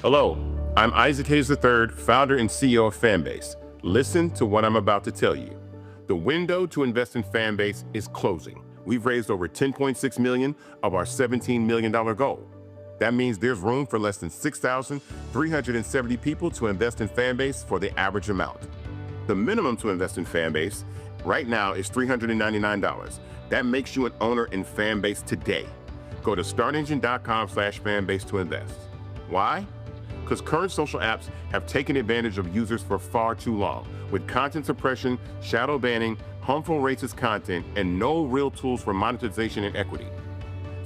Hello, I'm Isaac Hayes III, founder and CEO of Fanbase. Listen to what I'm about to tell you. The window to invest in Fanbase is closing. We've raised over $10.6 million of our $17 million goal. That means there's room for less than 6,370 people to invest in Fanbase for the average amount. The minimum to invest in Fanbase right now is $399. That makes you an owner in Fanbase today. Go to startengine.com/fanbase to invest. Why? Because current social apps have taken advantage of users for far too long, with content suppression, shadow banning, harmful racist content, and no real tools for monetization and equity.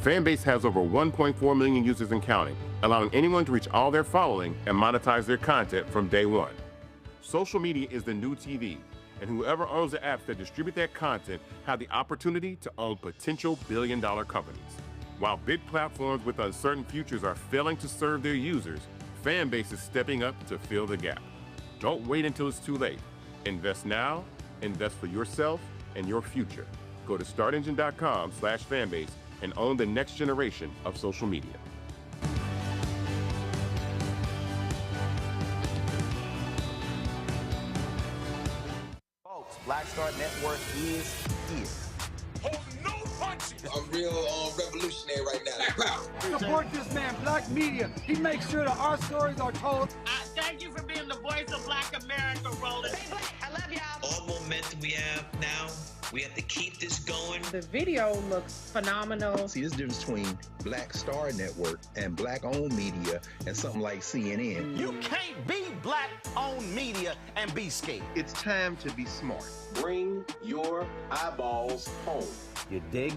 Fanbase has over 1.4 million users and counting, allowing anyone to reach all their following and monetize their content from day one. Social media is the new TV, and whoever owns the apps that distribute that content have the opportunity to own potential billion-dollar companies. While big platforms with uncertain futures are failing to serve their users, Fanbase is stepping up to fill the gap. Don't wait until it's too late. Invest now, invest for yourself and your future. Go to startengine.com/fanbase and own the next generation of social media. Folks, Black Star Network is here. Hold no punches. I'm real revolutionary right now. Support this man, Black Media. He makes sure that our stories are told. Thank you for being the voice of Black America, Roland. Stay black. I love y'all. All momentum we have now, we have to keep this going. The video looks phenomenal. See, this difference between Black Star Network and Black-owned media and something like CNN. You can't be Black-owned media and be scared. It's time to be smart. Bring your eyeballs home. You dig?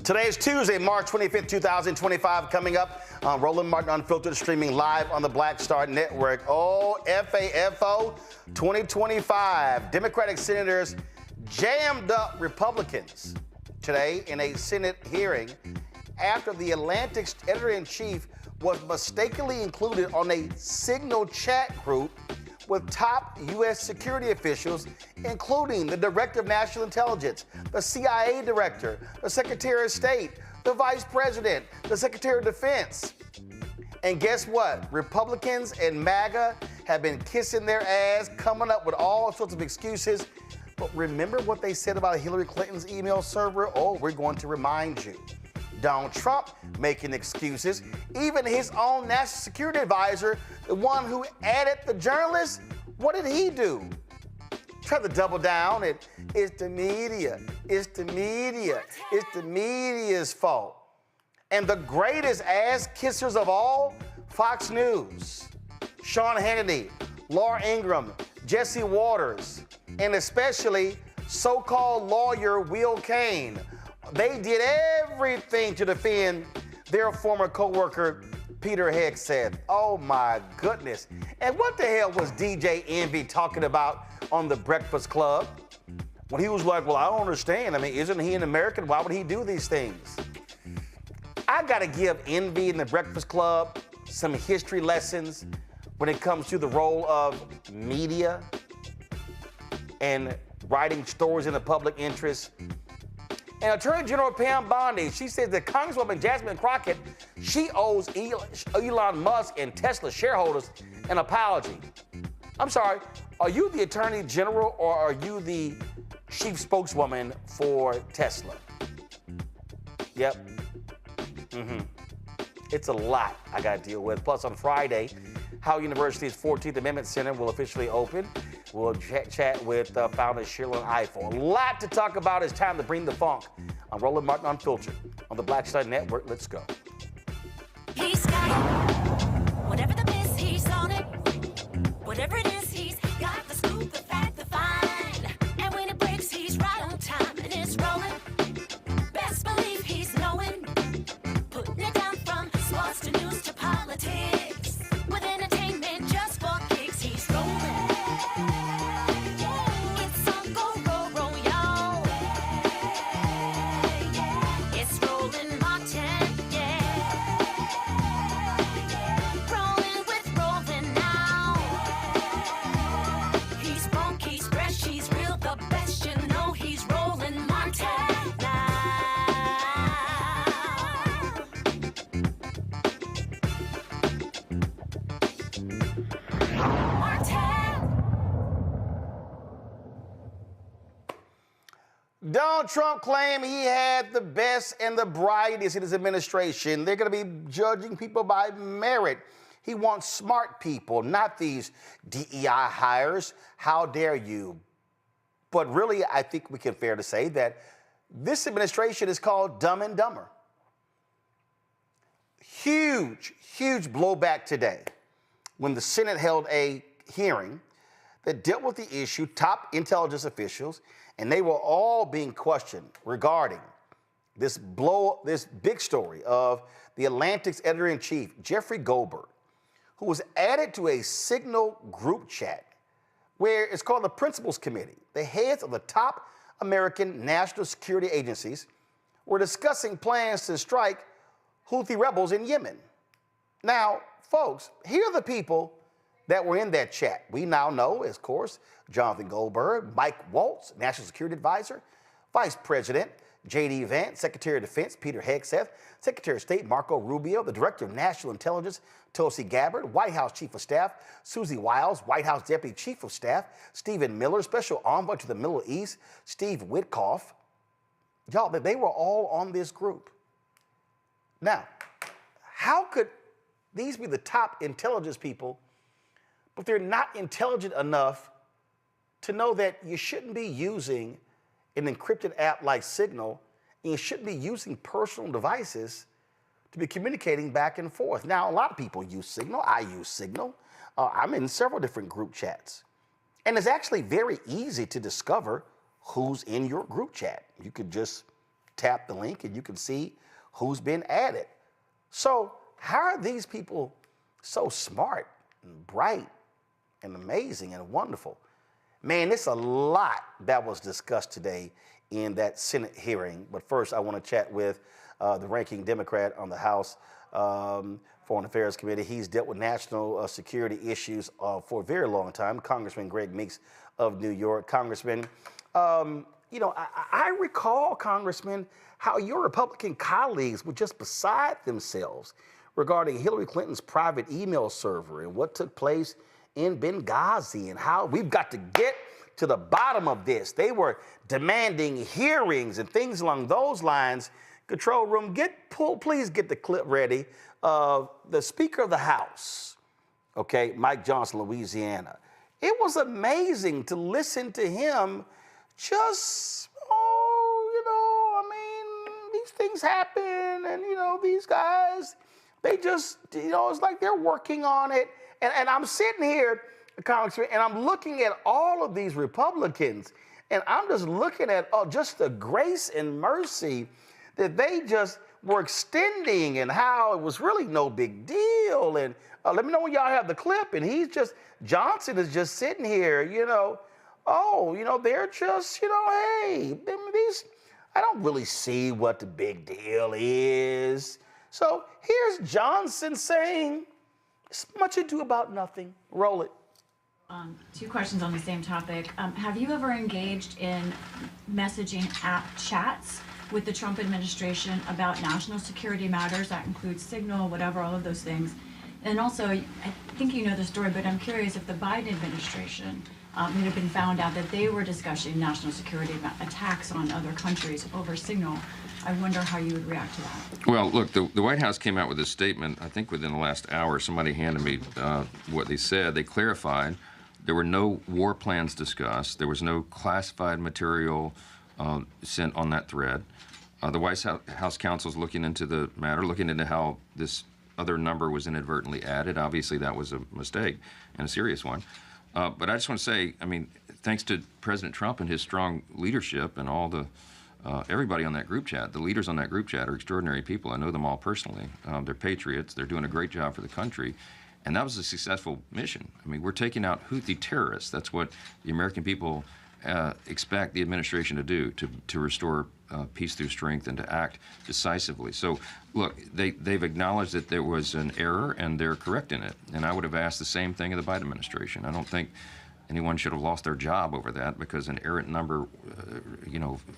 Today is Tuesday, March 25th, 2025. Coming up on Roland Martin Unfiltered, streaming live on the Black Star Network. Oh, FAFO 2025. Democratic senators jammed up Republicans today in a Senate hearing after the Atlantic's editor-in-chief was mistakenly included on a Signal chat group with top U.S. security officials, including the Director of National Intelligence, the CIA Director, the Secretary of State, the Vice President, the Secretary of Defense. And guess what? Republicans and MAGA have been kissing their ass, coming up with all sorts of excuses. But remember what they said about Hillary Clinton's email server? Oh, we're going to remind you. Donald Trump making excuses. Even his own national security advisor, the one who added the journalists, what did he do? Try to double down. It's the media. It's the media. It's the media's fault. And the greatest ass kissers of all, Fox News, Sean Hannity, Laura Ingraham, Jesse Waters, and especially so-called lawyer Will Cain. They did everything to defend their former co-worker, Peter Hegseth. Oh my goodness. And what the hell was DJ Envy talking about on The Breakfast Club? When he was like, well, I don't understand. I mean, isn't he an American? Why would he do these things? I gotta give Envy in The Breakfast Club some history lessons when it comes to the role of media and writing stories in the public interest. And Attorney General Pam Bondi, she said that Congresswoman Jasmine Crockett, she owes Elon Musk and Tesla shareholders an apology. I'm sorry, are you the Attorney General or are you the chief spokeswoman for Tesla? Yep. It's a lot I got to deal with. Plus, on Friday, Howard University's 14th Amendment Center will officially open. We'll chat with founder Shirley Eiffel. A lot to talk about. It's time to bring the funk on Roland Martin Unfiltered on the Black Star Network. Let's go. He's got it. Whatever the miss, he's on it. Whatever it is, he's got the scoop, the fact, the find. And when it breaks, he's right on time and it's rolling. Best believe he's knowing. Putting it down from sports to news to politics. With entertainment just for kicks, he's rolling. It's on Go Roll, y'all. It's Roland Martin, yeah. Rolling with Roland now. He's funky, he's fresh, he's real, the best, you know he's Roland Martin now. Donald Trump claimed he had the best and the brightest in his administration. They're going to be judging people by merit. He wants smart people, not these DEI hires. How dare you? But really, I think we can fair to say that this administration is called Dumb and Dumber. Huge blowback today when the Senate held a hearing that dealt with the issue, top intelligence officials, and they were all being questioned regarding this big story of the Atlantic's editor-in-chief, Jeffrey Goldberg, who was added to a Signal group chat where it's called the Principals Committee. The heads of the top American national security agencies were discussing plans to strike Houthi rebels in Yemen. Now, folks, here are the people that were in that chat. We now know, of course, Jonathan Goldberg, Mike Waltz, National Security Advisor, Vice President J.D. Vance, Secretary of Defense Peter Hegseth, Secretary of State Marco Rubio, the Director of National Intelligence Tulsi Gabbard, White House Chief of Staff Susie Wiles, White House Deputy Chief of Staff Stephen Miller, Special Envoy to the Middle East Steve Witkoff. Y'all, they were all on this group. Now, how could these be the top intelligence people, but they're not intelligent enough to know that you shouldn't be using an encrypted app like Signal, and you shouldn't be using personal devices to be communicating back and forth. Now, a lot of people use Signal. I use Signal. I'm in several different group chats. And it's actually very easy to discover who's in your group chat. You could just tap the link and you can see who's been added. So how are these people so smart and bright and amazing and wonderful? Man, it's a lot that was discussed today in that Senate hearing. But first, I want to chat with the ranking Democrat on the House Foreign Affairs Committee. He's dealt with national security issues for a very long time, Congressman Greg Meeks of New York. Congressman, I recall, Congressman, how your Republican colleagues were just beside themselves regarding Hillary Clinton's private email server and what took place in Benghazi and how we've got to get to the bottom of this. They were demanding hearings and things along those lines. Control room, please get the clip ready of the Speaker of the House, okay, Mike Johnson, Louisiana. It was amazing to listen to him just, these things happen and, these guys, they just, it's like they're working on it. And I'm sitting here, Congressman, and I'm looking at all of these Republicans, and I'm just looking at just the grace and mercy that they just were extending and how it was really no big deal. And let me know when y'all have the clip. And Johnson is just sitting here, they're just, hey, I don't really see what the big deal is. So here's Johnson saying, it's much ado about nothing. Roll it. Two questions on the same topic. Have you ever engaged in messaging app chats with the Trump administration about national security matters? That includes Signal, whatever, all of those things. And also, I think you know the story, but I'm curious if the Biden administration it had been found out that they were discussing national security attacks on other countries over Signal. I wonder how you would react to that. Well, look, the White House came out with a statement, I think within the last hour. Somebody handed me what they said. They clarified there were no war plans discussed. There was no classified material sent on that thread. The White House counsel is looking into the matter, looking into how this other number was inadvertently added. Obviously, that was a mistake and a serious one. But I just want to say, thanks to President Trump and his strong leadership and all the everybody on that group chat, the leaders on that group chat are extraordinary people. I know them all personally. They're patriots. They're doing a great job for the country. And that was a successful mission. We're taking out Houthi terrorists. That's what the American people expect the administration to do, to restore peace through strength and to act decisively. So, look, they've acknowledged that there was an error, and they're correcting it. And I would have asked the same thing of the Biden administration. I don't think anyone should have lost their job over that because an errant number,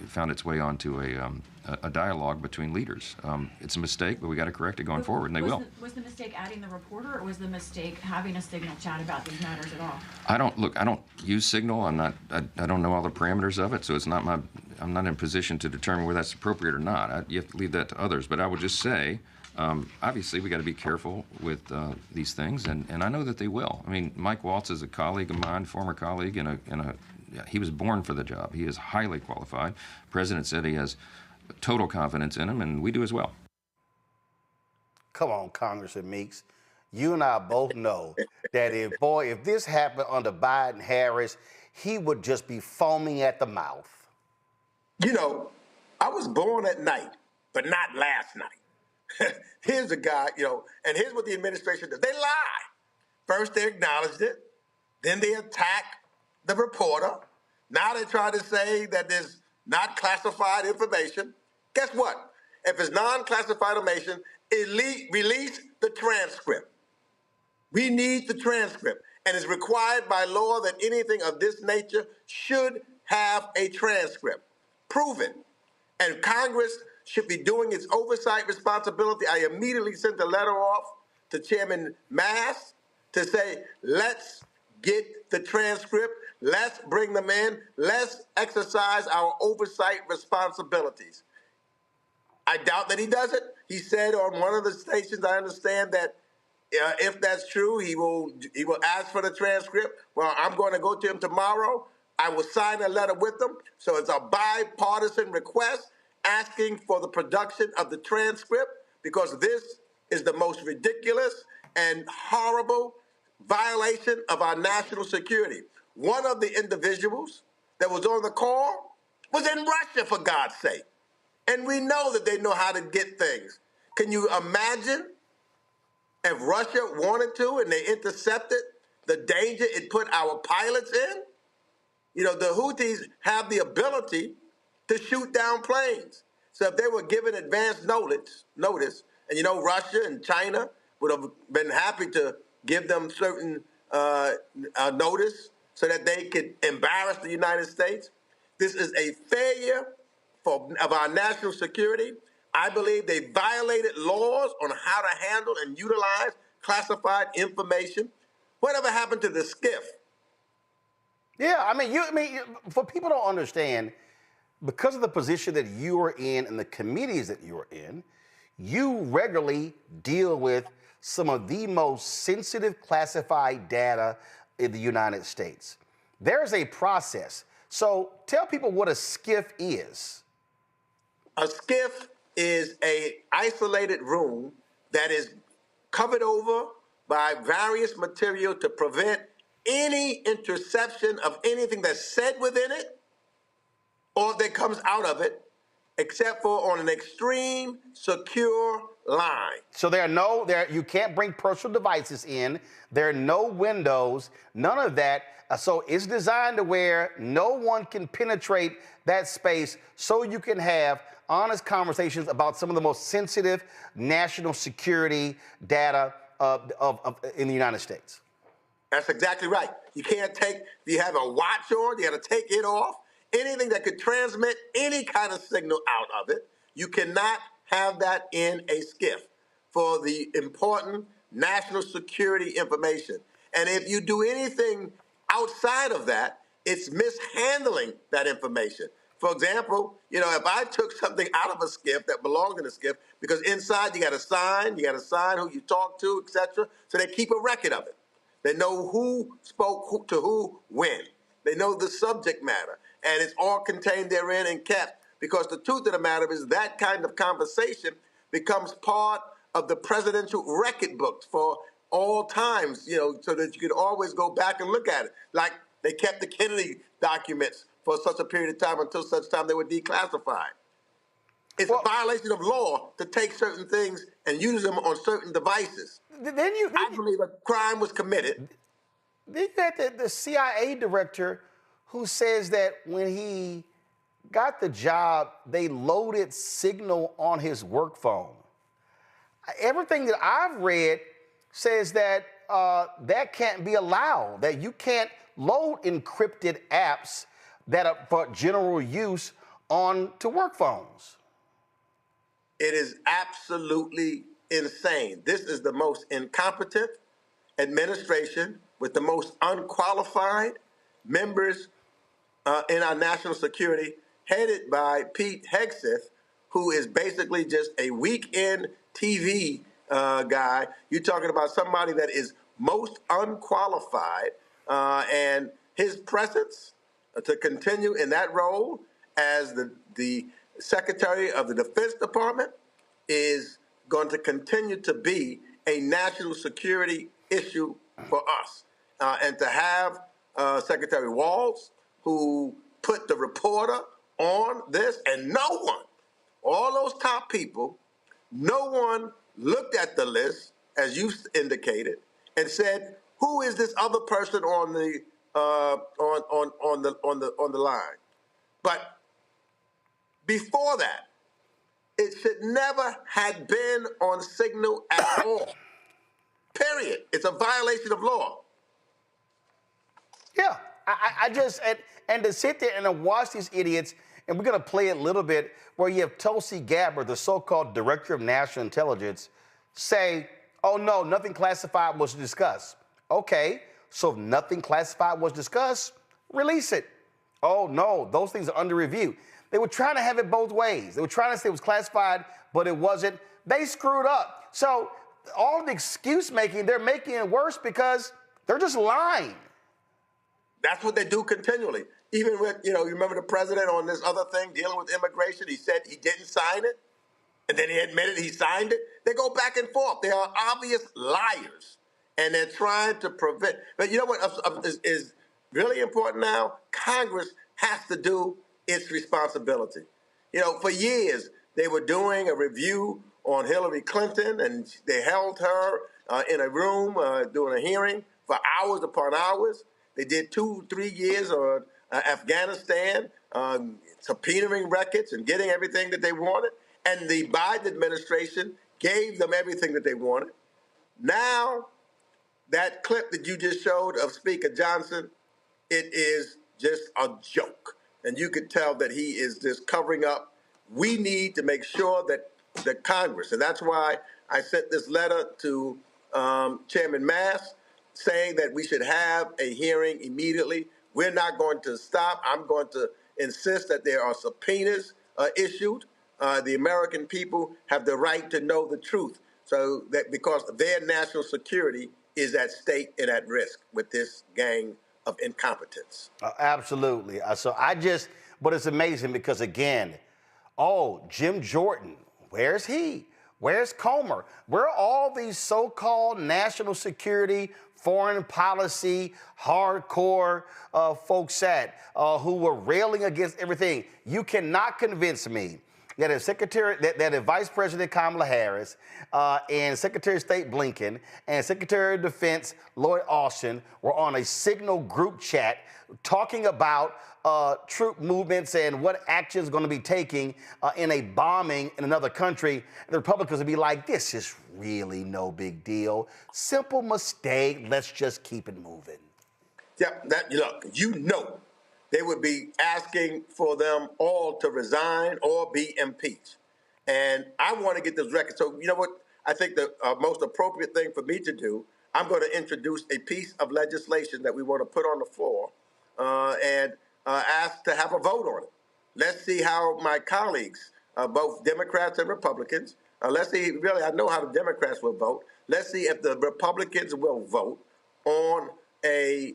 found its way onto a dialogue between leaders. It's a mistake, but we got to correct it going forward, and they will. Was the mistake adding the reporter, or was the mistake having a Signal chat about these matters at all? I don't use Signal. I don't know all the parameters of it, so it's not I'm not in a position to determine whether that's appropriate or not. You have to leave that to others. But I would just say, obviously, we got to be careful with these things, and I know that they will. Mike Waltz is a colleague of mine, former colleague, he was born for the job. He is highly qualified. The president said he has total confidence in him, and we do as well. Come on, Congressman Meeks. You and I both know that if this happened under Biden-Harris, he would just be foaming at the mouth. I was born at night, but not last night. Here's a guy, and here's what the administration does. They lie. First, they acknowledged it. Then they attack the reporter. Now they try to say that there's not classified information. Guess what? If it's non-classified information, release the transcript. We need the transcript. And it's required by law that anything of this nature should have a transcript. Prove it. And Congress should be doing its oversight responsibility. I immediately sent a letter off to Chairman Mass to say, let's get the transcript. Let's bring them in. Let's exercise our oversight responsibilities. I doubt that he does it. He said on one of the stations, I understand that if that's true, he will ask for the transcript. Well, I'm going to go to him tomorrow. I will sign a letter with them. So it's a bipartisan request asking for the production of the transcript. because this is the most ridiculous and horrible violation of our national security. One of the individuals that was on the call was in Russia, for God's sake. And we know that they know how to get things. Can you imagine if Russia wanted to and they intercepted the danger it put our pilots in? You know, the Houthis have the ability to shoot down planes. So if they were given advance notice, and you know, Russia and China would have been happy to give them certain notice so that they could embarrass the United States. This is a failure of our national security. I believe they violated laws on how to handle and utilize classified information. Whatever happened to the skiff? Yeah, I mean, for people don't understand, because of the position that you are in and the committees that you are in, you regularly deal with some of the most sensitive classified data in the United States. There's a process. So tell people what a skiff is. A skiff is an isolated room that is covered over by various material to prevent any interception of anything that's said within it or that comes out of it, except for on an extreme secure line. So you can't bring personal devices in. There are no windows, none of that. So it's designed to where no one can penetrate that space so you can have honest conversations about some of the most sensitive national security data in the United States. That's exactly right. You can't you have a watch on, you got to take it off. Anything that could transmit any kind of signal out of it, you cannot have that in a skiff for the important national security information. And if you do anything outside of that, it's mishandling that information. For example, you know, if I took something out of a skiff that belonged in a skiff, because inside you got to sign who you talk to, etc., so they keep a record of it. They know who spoke to who when. They know the subject matter. And it's all contained therein and kept. Because the truth of the matter is that kind of conversation becomes part of the presidential record books for all times, you know, so that you can always go back and look at it. Like they kept the Kennedy documents for such a period of time until such time they were declassified. It's a violation of law to take certain things and use them on certain devices. I believe a crime was committed. Then you had the CIA director who says that when he got the job, they loaded Signal on his work phone. Everything that I've read says that that can't be allowed, that you can't load encrypted apps that are for general use onto work phones. It is absolutely insane. This is the most incompetent administration with the most unqualified members in our national security, headed by Pete Hegseth, who is basically just a weekend TV guy. You're talking about somebody that is most unqualified, and his presence to continue in that role as the Secretary of the Defense Department is going to continue to be a national security issue for us. And to have Secretary Walz, who put the reporter on this, and no one, all those top people, no one looked at the list, as you indicated, and said, who is this other person on the line? But before that, it should never have been on Signal at all. Period. It's a violation of law. Yeah, I just, and to sit there and to watch these idiots, and we're going to play it a little bit, where you have Tulsi Gabbard, the so-called Director of National Intelligence, say, oh no, nothing classified was discussed. Okay, so if nothing classified was discussed, release it. Oh no, those things are under review. They were trying to have it both ways. They were trying to say it was classified, but it wasn't. They screwed up. So all the excuse making, they're making it worse because they're just lying. That's what they do continually. Even with, you remember the president on this other thing dealing with immigration, he said he didn't sign it. And then he admitted he signed it. They go back and forth. They are obvious liars. And they're trying to prevent. But you know what is really important now? Congress has to do its responsibility. You know, for years, they were doing a review on Hillary Clinton, and they held her in a room doing a hearing for hours upon hours. They did 2-3 years on Afghanistan, subpoenaing records and getting everything that they wanted. And the Biden administration gave them everything that they wanted. Now, that clip that you just showed of Speaker Johnson, it is just a joke. And you could tell that he is just covering up. We need to make sure that the Congress, and that's why I sent this letter to Chairman Mass saying that we should have a hearing immediately. We're not going to stop. I'm going to insist that there are subpoenas issued. The American people have the right to know the truth, so that because their national security is at stake and at risk with this gang of incompetence. Absolutely. But it's amazing because, again, Jim Jordan, where's he? Where's Comer? Where are all these so-called national security, foreign policy, hardcore folks at who were railing against everything? You cannot convince me that if Vice President Kamala Harris and Secretary of State Blinken and Secretary of Defense Lloyd Austin were on a Signal group chat talking about troop movements and what action is going to be taking in a bombing in another country, the Republicans would be like, this is really no big deal. Simple mistake. Let's just keep it moving. Yeah, look, they would be asking for them all to resign or be impeached. And I want to get this record. So you know what? I think the most appropriate thing for me to do, I'm going to introduce a piece of legislation that we want to put on the floor and ask to have a vote on it. Let's see how my colleagues, both Democrats and Republicans, let's see, really, I know how the Democrats will vote. Let's see if the Republicans will vote on a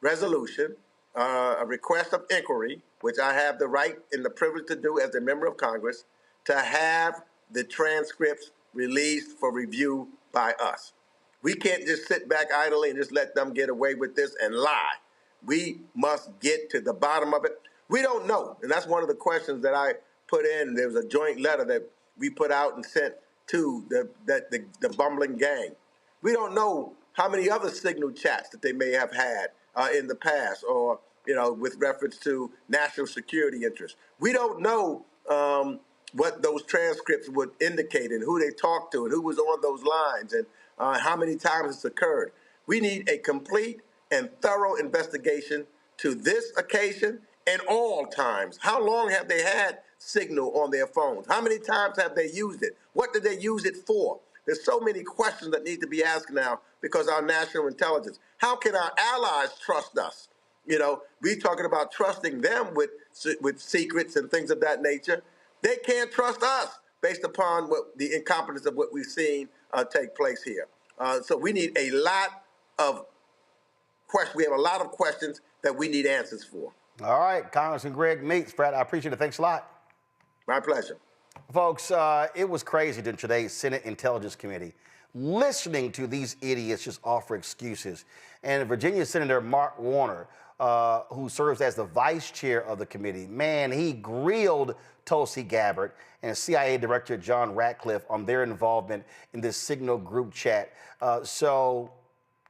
resolution, a request of inquiry, which I have the right and the privilege to do as a member of Congress, to have the transcripts released for review by us. We can't just sit back idly and just let them get away with this and lie. We must get to the bottom of it. We don't know, and that's one of the questions that I put in. There was a joint letter that we put out and sent to the bumbling gang. We don't know how many other Signal chats that they may have had in the past, or with reference to national security interests. We don't know what those transcripts would indicate and who they talked to and who was on those lines and how many times it's occurred. We need a complete and thorough investigation to this occasion and all times. How long have they had Signal on their phones? How many times have they used it? What did they use it for? There's so many questions that need to be asked now because our national intelligence. How can our allies trust us? We're talking about trusting them with secrets and things of that nature. They can't trust us based upon the incompetence of what we've seen take place here. So we need a lot of questions. We have a lot of questions that we need answers for. All right, Congressman Greg Meeks, Fred, I appreciate it. Thanks a lot. My pleasure. Folks, it was crazy during today's Senate Intelligence Committee, listening to these idiots just offer excuses. And Virginia Senator Mark Warner, who serves as the vice chair of the committee, man, he grilled Tulsi Gabbard and CIA Director John Ratcliffe on their involvement in this Signal group chat. So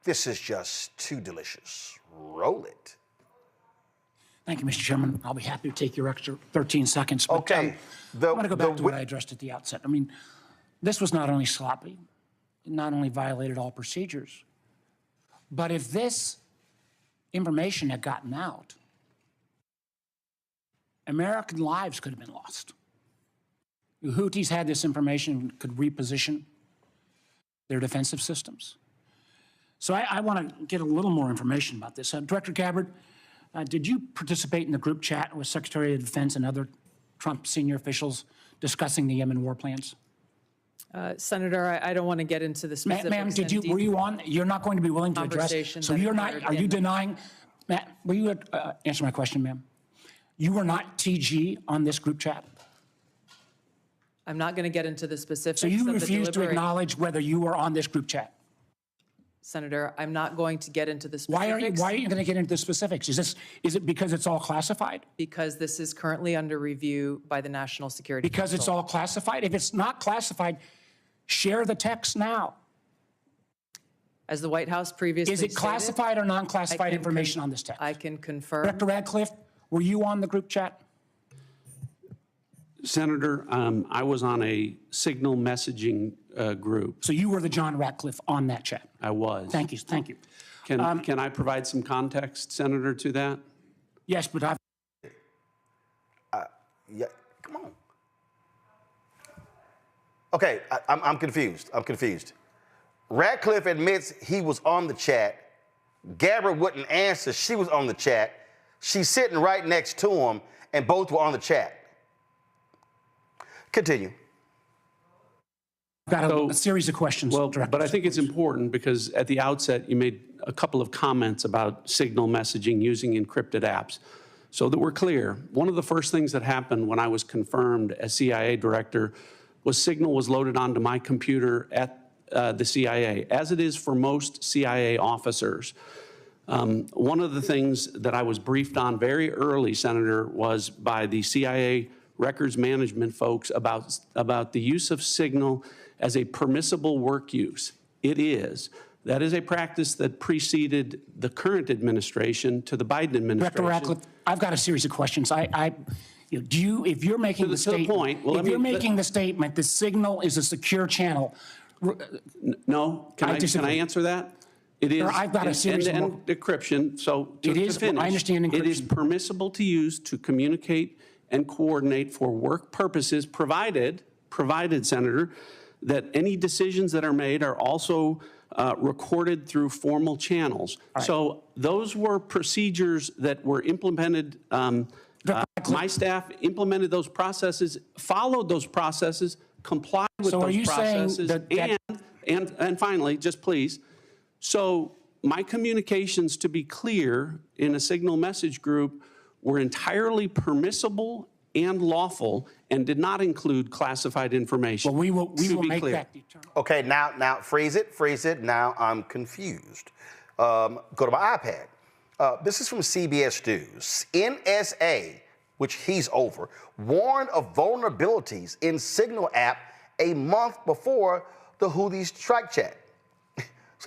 this is just too delicious. Roll it. Thank you, Mr. Chairman. I'll be happy to take your extra 13 seconds. But, okay. I want to go back to what I addressed at the outset. I mean, this was not only sloppy, it not only violated all procedures, but if this information had gotten out, American lives could have been lost. The Houthis had this information, could reposition their defensive systems. So I want to get a little more information about this. Director Gabbard, did you participate in the group chat with Secretary of Defense and other Trump senior officials discussing the Yemen war plans? Senator, I don't want to get into the specifics. Ma'am, were you on? You're not going to be willing to address. So you're not, are you denying, Matt, will you answer my question, ma'am? You were not TG on this group chat? I'm not going to get into the specifics. So you of the refuse to deliberate- acknowledge whether you were on this group chat? Senator, I'm not going to get into the specifics. Why are you going to get into the specifics? Is it because it's all classified? Because this is currently under review by the National Security Because it's Council. all classified? If it's not classified, share the text now. As the White House previously Is it stated, classified or non-classified I can information on this text? I can confirm. Director Radcliffe, were you on the group chat? Senator, I was on a signal messaging group. So you were the John Ratcliffe on that chat? I was. Thank you, thank you. Can I provide some context, Senator, to that? Yes, but I've... Yeah, come on. Okay, I'm confused. I'm confused. Ratcliffe admits he was on the chat. Gabbard wouldn't answer. She was on the chat. She's sitting right next to him, and both were on the chat. Continue. I've got a series of questions. Well, but I think it's important because at the outset, you made a couple of comments about signal messaging using encrypted apps. So that we're clear, one of the first things that happened when I was confirmed as CIA director was signal was loaded onto my computer at the CIA, as it is for most CIA officers. One of the things that I was briefed on very early, Senator, was by the CIA records management folks about the use of signal as a permissible work use. It is. That is a practice that preceded the current administration to the Biden administration. Director Ratcliffe, I've got a series of questions. If you're making the statement, if you're making the statement, the signal is a secure channel. No, can I answer that? It is. I've got a series of end-to-end decryption. So to finish, I understand encryption. It is permissible to use to communicate and coordinate for work purposes, provided, Senator, that any decisions that are made are also recorded through formal channels. Right. So those were procedures that were implemented. My staff implemented those processes, followed those processes, complied with those processes, and finally, just please, so my communications, to be clear, in a signal message group were entirely permissible and lawful and did not include classified information. Well, we will make that determined. Okay, now freeze it. Now I'm confused. Go to my iPad. This is from CBS News. NSA, which he's over, warned of vulnerabilities in Signal app a month before the Houthis strike chat.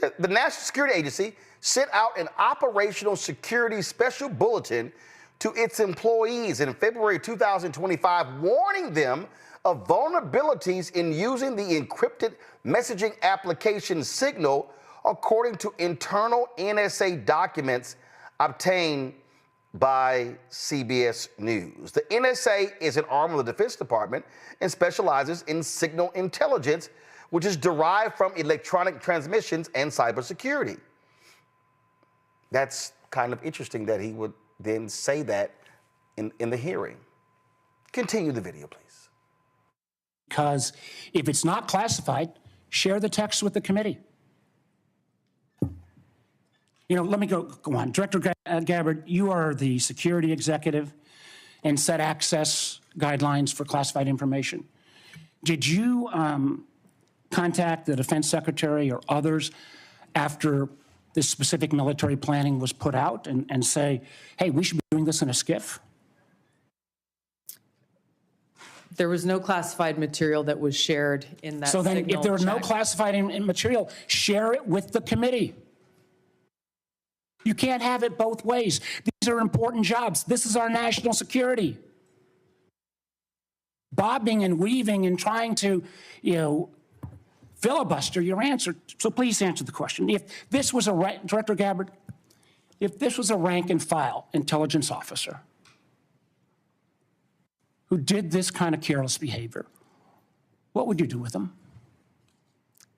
The National Security Agency sent out an operational security special bulletin to its employees in February 2025, warning them of vulnerabilities in using the encrypted messaging application Signal, according to internal NSA documents obtained by CBS News. The NSA is an arm of the Defense Department and specializes in signal intelligence, which is derived from electronic transmissions and cybersecurity. That's kind of interesting that he would then say that in the hearing. Continue the video, please. Because if it's not classified, share the text with the committee. Let me go on. Director Gabbard, you are the security executive and set access guidelines for classified information. Did you contact the Defense Secretary or others after this specific military planning was put out and say, hey, we should be doing this in a SCIF? There was no classified material that was shared in that So then Signal if there was no check. classified material, share it with the committee. You can't have it both ways. These are important jobs. This is our national security. Bobbing and weaving and trying to, filibuster your answer. So please answer the question. If this was Director Gabbard, if this was a rank and file intelligence officer who did this kind of careless behavior, what would you do with them?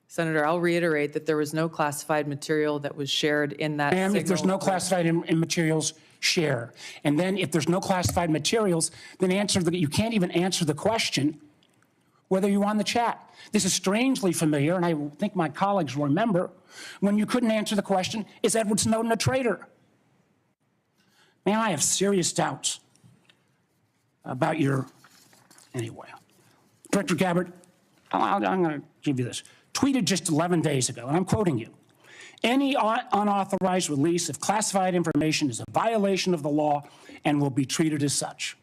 Senator, I'll reiterate that there was no classified material that was shared in that And Signal. if there's no classified materials, share. And then if there's no classified materials, then you can't even answer the question whether you're on the chat. This is strangely familiar, and I think my colleagues will remember, when you couldn't answer the question, is Edward Snowden a traitor? Man, I have serious doubts about anyway. Director Gabbard, I'm going to give you this. Tweeted just 11 days ago, and I'm quoting you. Any unauthorized release of classified information is a violation of the law and will be treated as such.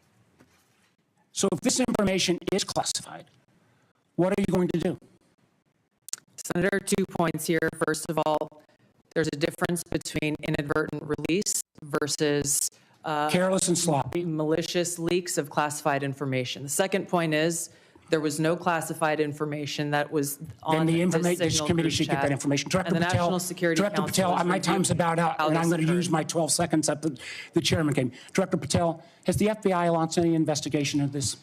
So if this information is classified, what are you going to do? Senator, 2 points here. First of all, there's a difference between inadvertent release versus careless and sloppy, malicious leaks of classified information. The second point is there was no classified information that was on the information. Signal This committee group should chat. get that information. Director And the Patel, National Security Director Council Patel, has my time's about out, how and I'm this going to use occurred. my 12 seconds that the chairman gave me. Director Patel, has the FBI launched any investigation of this?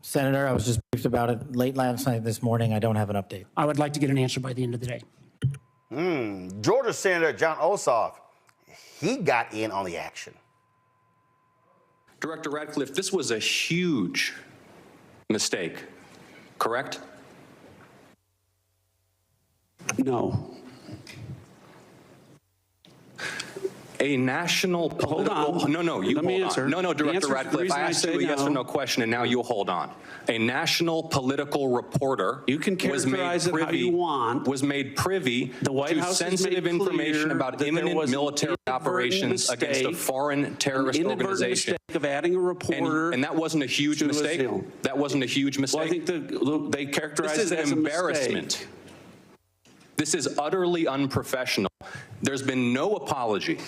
Senator, I was just briefed about it late last night, this morning. I don't have an update. I would like to get an answer by the end of the day. Georgia Senator John Ossoff, he got in on the action. Director Radcliffe, this was a huge mistake, correct? No. A national political... Hold on. No, you Let me hold answer. on. No, The Director answer- the Radcliffe, reason I I asked say you a yes no- or no question, and now you hold on. A national political reporter You can characterize it how you want. was made privy The White to House has sensitive made information clear about that there imminent was an military inadvertent operations against a mistake, foreign terrorist an inadvertent organization. mistake of adding a reporter. And that wasn't a huge to a mistake? seal. That wasn't a huge mistake? Well, I think they characterize This is it an as a embarrassment. mistake. This is utterly unprofessional. There's been no apology.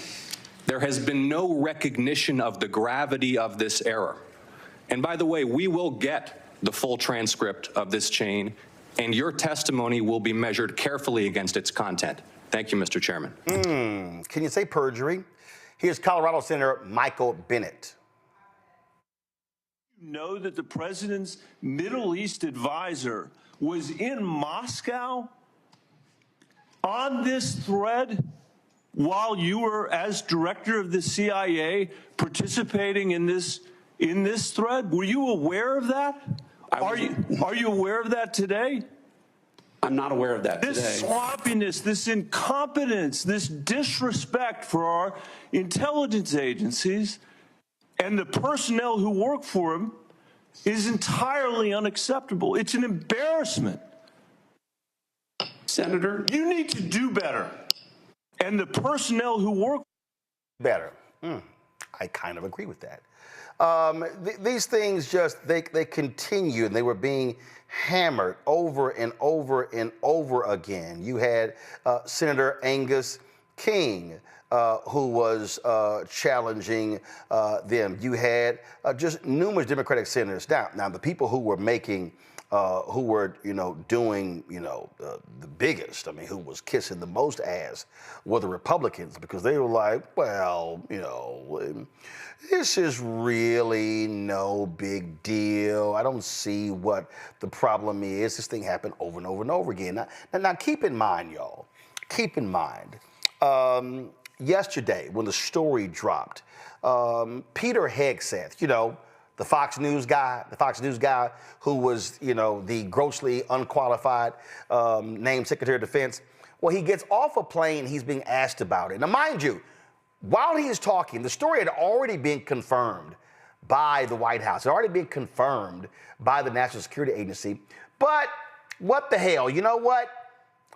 There has been no recognition of the gravity of this error. And by the way, we will get the full transcript of this chain, and your testimony will be measured carefully against its content. Thank you, Mr. Chairman. Can you say perjury? Here's Colorado Senator Michael Bennet. You know that the president's Middle East advisor was in Moscow on this thread while you were, as director of the CIA, participating in this thread? Were you aware of that? Are you aware of that today? I'm not aware of that This today. sloppiness, this incompetence, this disrespect for our intelligence agencies and the personnel who work for them is entirely unacceptable. It's an embarrassment. Senator, you need to do better. And the personnel who work better. I kind of agree with that. These things just, they continue, and they were being hammered over and over and over again. You had Senator Angus King, who was challenging them. You had just numerous Democratic senators. Now the people who were making, who were, doing, the biggest, who was kissing the most ass were the Republicans, because they were like, well, this is really no big deal. I don't see what the problem is. This thing happened over and over and over again. Now keep in mind, y'all, yesterday when the story dropped, Peter Hegseth, the Fox News guy who was, the grossly unqualified named Secretary of Defense. Well, he gets off a plane, he's being asked about it. Now, mind you, while he is talking, the story had already been confirmed by the White House. It had already been confirmed by the National Security Agency. But what the hell, you know what?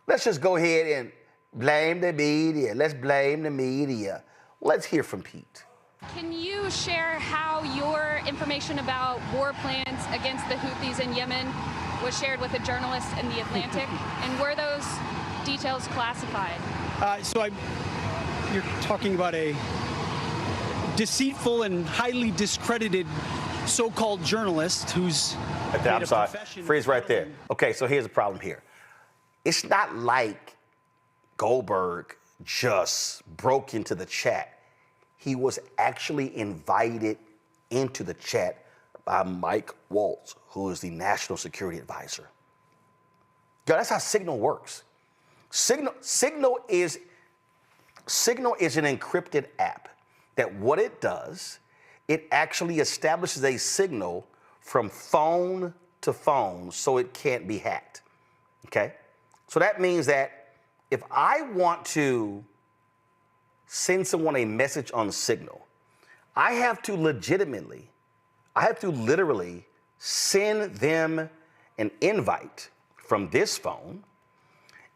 Let's just go ahead and blame the media. Let's blame the media. Let's hear from Pete. Can you share how your information about war plans against the Houthis in Yemen was shared with a journalist in The Atlantic? And were those details classified? You're talking about a deceitful and highly discredited so-called journalist who's... I'm sorry, freeze right there. Okay, so here's the problem here. It's not like Goldberg just broke into the chat. He was actually invited into the chat by Mike Waltz, who is the National Security Advisor. Yo, that's how Signal works. Signal is an encrypted app that what it does, it actually establishes a signal from phone to phone so it can't be hacked, okay? So that means that if I want to send someone a message on Signal, I have to literally send them an invite from this phone,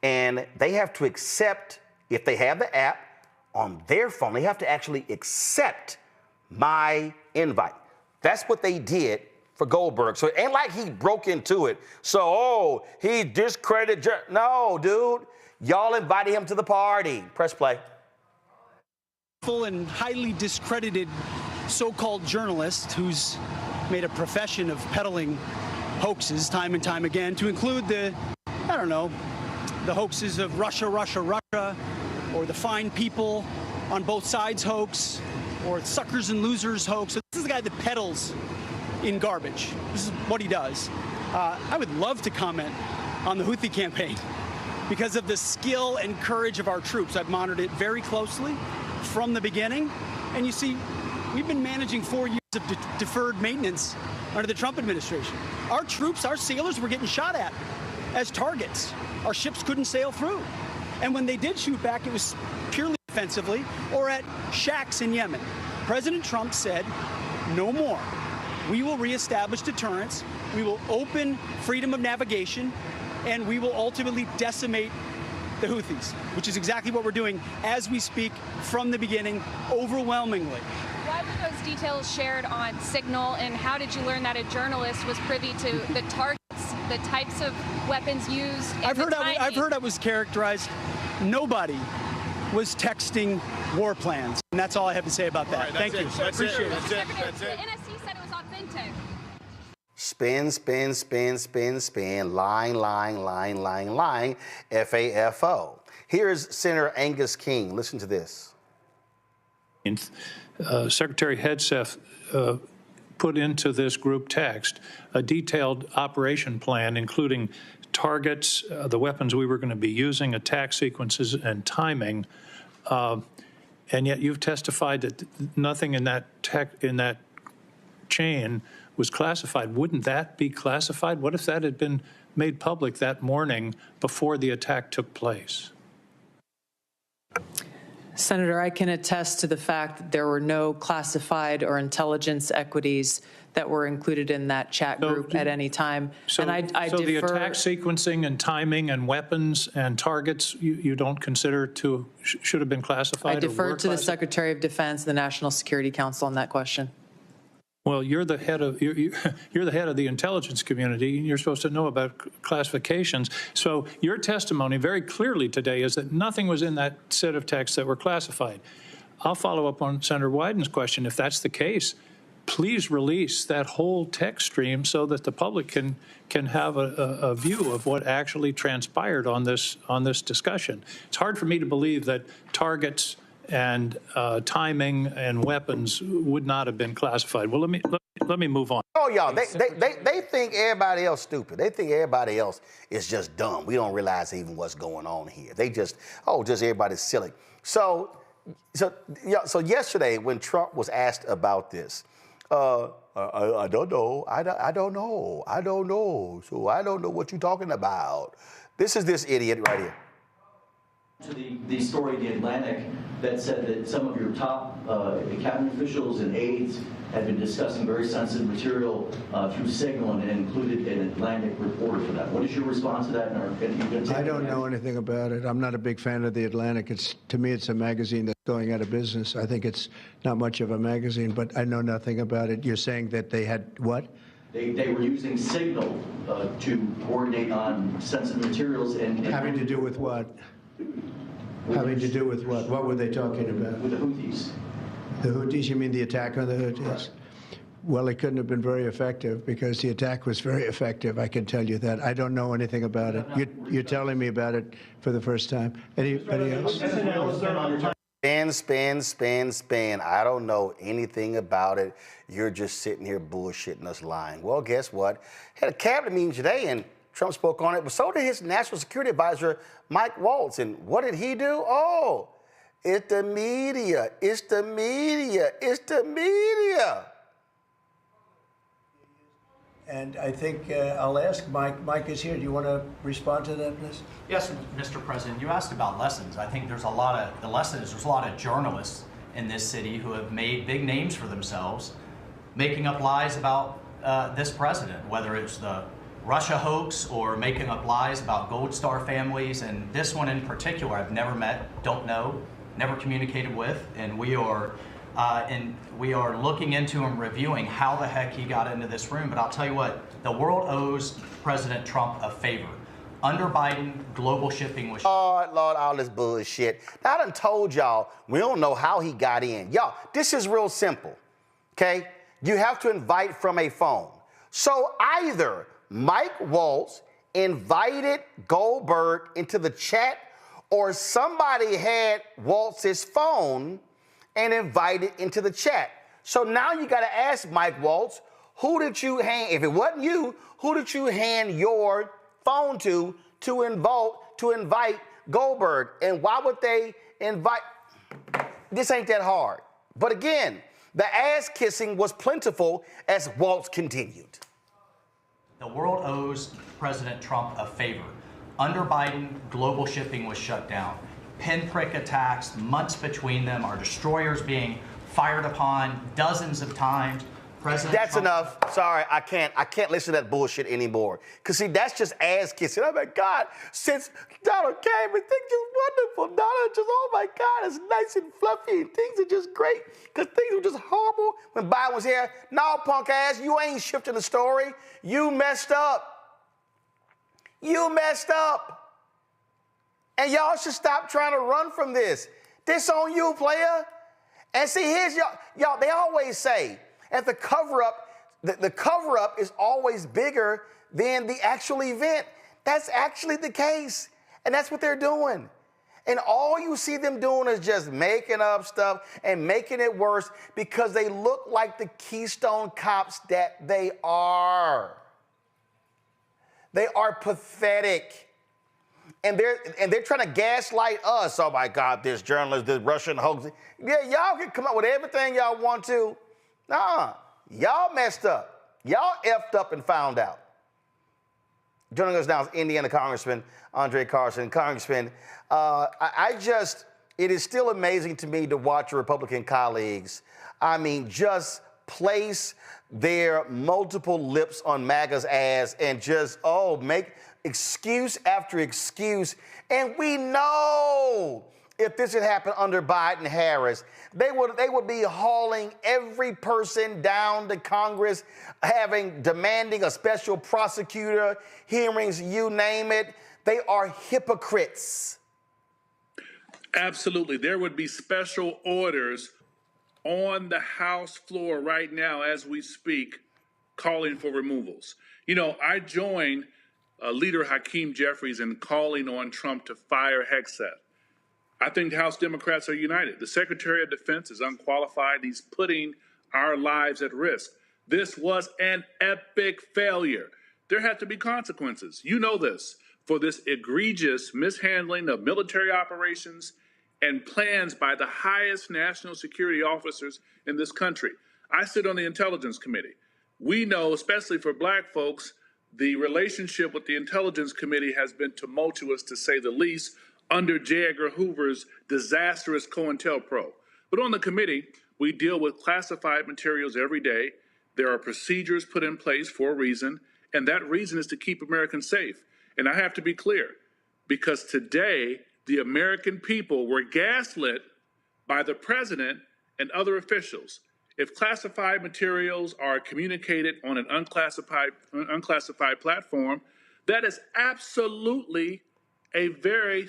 and they have to accept, if they have the app on their phone, they have to actually accept my invite. That's what they did for Goldberg. So it ain't like he broke into it. So, he discredited. No, dude. Y'all invited him to the party. Press play. Full and highly discredited so-called journalist who's made a profession of peddling hoaxes time and time again, to include the hoaxes of Russia, or the fine people on both sides hoax, or suckers and losers hoax. So this is the guy that peddles in garbage. This is what he does. I would love to comment on the Houthi campaign because of the skill and courage of our troops. I've monitored it very closely from the beginning. And you see, we've been managing 4 years of deferred maintenance under the Trump administration. Our troops, our sailors were getting shot at as targets. Our ships couldn't sail through. And when they did shoot back, it was purely offensively or at shacks in Yemen. President Trump said, no more. We will reestablish deterrence. We will open freedom of navigation, and we will ultimately decimate the Houthis, which is exactly what we're doing as we speak from the beginning, overwhelmingly. Why were those details shared on Signal, and how did you learn that a journalist was privy to the targets, the types of weapons used? I've heard I was characterized. Nobody was texting war plans, and that's all I have to say about that. Thank you. I appreciate it. The NSC said it was authentic. Spin, spin, spin, spin, spin, lying, lying, lying, lying, lying, FAFO. Here's Senator Angus King. Listen to this. Secretary Hegseth put into this group text a detailed operation plan, including targets, the weapons we were going to be using, attack sequences, and timing. And yet you've testified that nothing in that chain was classified. Wouldn't that be classified? What if that had been made public that morning before the attack took place? Senator, I can attest to the fact that there were no classified or intelligence equities that were included in that chat group at any time. So, and I so the defer, attack sequencing and timing and weapons and targets you don't consider should have been classified? I defer to the Secretary of Defense, the National Security Council on that question. Well, you're the head of the intelligence community, and you're supposed to know about classifications. So your testimony very clearly today is that nothing was in that set of texts that were classified. I'll follow up on Senator Wyden's question. If that's the case, please release that whole text stream so that the public can have a view of what actually transpired on this discussion. It's hard for me to believe that targets and timing and weapons would not have been classified. Well, let me move on. Oh, y'all, they think everybody else stupid. They think everybody else is just dumb. We don't realize even what's going on here. They just everybody's silly. So yesterday when Trump was asked about this, I don't know. I don't know. So I don't know what you're talking about. This is this idiot right here. To the story in The Atlantic that said that some of your top cabinet officials and aides had been discussing very sensitive material through Signal, and it included an Atlantic reporter for that. What is your response to that? I don't know anything about it. I'm not a big fan of The Atlantic. To me, it's a magazine that's going out of business. I think it's not much of a magazine, but I know nothing about it. You're saying that they had what? They were using Signal to coordinate on sensitive materials and having to do with what? Having to do with what? What were they talking about? With the Houthis. The Houthis? You mean the attack on the Houthis? Right. Well, it couldn't have been very effective because the attack was very effective. I can tell you that. I don't know anything about it. You're telling me about it for the first time. Anybody else? Spin. I don't know anything about it. You're just sitting here bullshitting us, lying. Well, guess what? Had a cabinet meeting today, and Trump spoke on it, but so did his national security advisor, Mike Waltz. And what did he do? Oh, it's the media. It's the media. It's the media. And I think I'll ask Mike. Mike is here. Do you want to respond to that, please? Yes, Mr. President. You asked about lessons. I think there's a lot of journalists in this city who have made big names for themselves, making up lies about this president, whether it's the Russia hoax or making up lies about Gold Star families, and this one in particular I've never met, don't know, never communicated with, and we are looking into and reviewing how the heck he got into this room. But I'll tell you what, the world owes President Trump a favor. Under Biden, global shipping was... Lord, all this bullshit. Now, I done told y'all, we don't know how he got in. Y'all, this is real simple, okay? You have to invite from a phone. So either Mike Waltz invited Goldberg into the chat, or somebody had Waltz's phone and invited into the chat. So now you got to ask Mike Waltz, who did you hand, if it wasn't you, who did you hand your phone to invite Goldberg? And why would they invite? This ain't that hard. But again, the ass kissing was plentiful as Waltz continued. The world owes President Trump a favor. Under Biden, global shipping was shut down. Pinprick attacks, months between them, our destroyers being fired upon dozens of times. That's enough. Sorry, I can't listen to that bullshit anymore. Because, see, that's just ass kissing. Oh, my God, since Donald came, everything's just wonderful. Donald just, oh, my God, it's nice and fluffy, and things are just great. Because things were just horrible when Biden was here. No, punk ass, you ain't shifting the story. You messed up. You messed up. And y'all should stop trying to run from this. This on you, player. And see, here's y'all, they always say, and the cover-up, the cover-up is always bigger than the actual event. That's actually the case, and that's what they're doing. And all you see them doing is just making up stuff and making it worse because they look like the Keystone cops that they are. They are pathetic. And they're trying to gaslight us. Oh, my God, this journalist, this Russian hoax. Yeah, y'all can come up with everything y'all want to. Nah, y'all messed up. Y'all effed up and found out. Joining us now is Indiana Congressman Andre Carson. Congressman, it is still amazing to me to watch your Republican colleagues, just place their multiple lips on MAGA's ass and just, make excuse after excuse. And we know if this had happened under Biden-Harris, they would be hauling every person down to Congress, demanding a special prosecutor, hearings, you name it. They are hypocrites. Absolutely. There would be special orders on the House floor right now as we speak, calling for removals. I joined Leader Hakeem Jeffries in calling on Trump to fire Hegseth. I think House Democrats are united. The Secretary of Defense is unqualified. He's putting our lives at risk. This was an epic failure. There have to be consequences. You know this, for this egregious mishandling of military operations and plans by the highest national security officers in this country. I sit on the Intelligence Committee. We know, especially for black folks, the relationship with the Intelligence Committee has been tumultuous, to say the least, under J. Edgar Hoover's disastrous COINTELPRO. But on the committee, we deal with classified materials every day. There are procedures put in place for a reason, and that reason is to keep Americans safe. And I have to be clear, because today, the American people were gaslit by the president and other officials. If classified materials are communicated on an unclassified platform, that is absolutely a very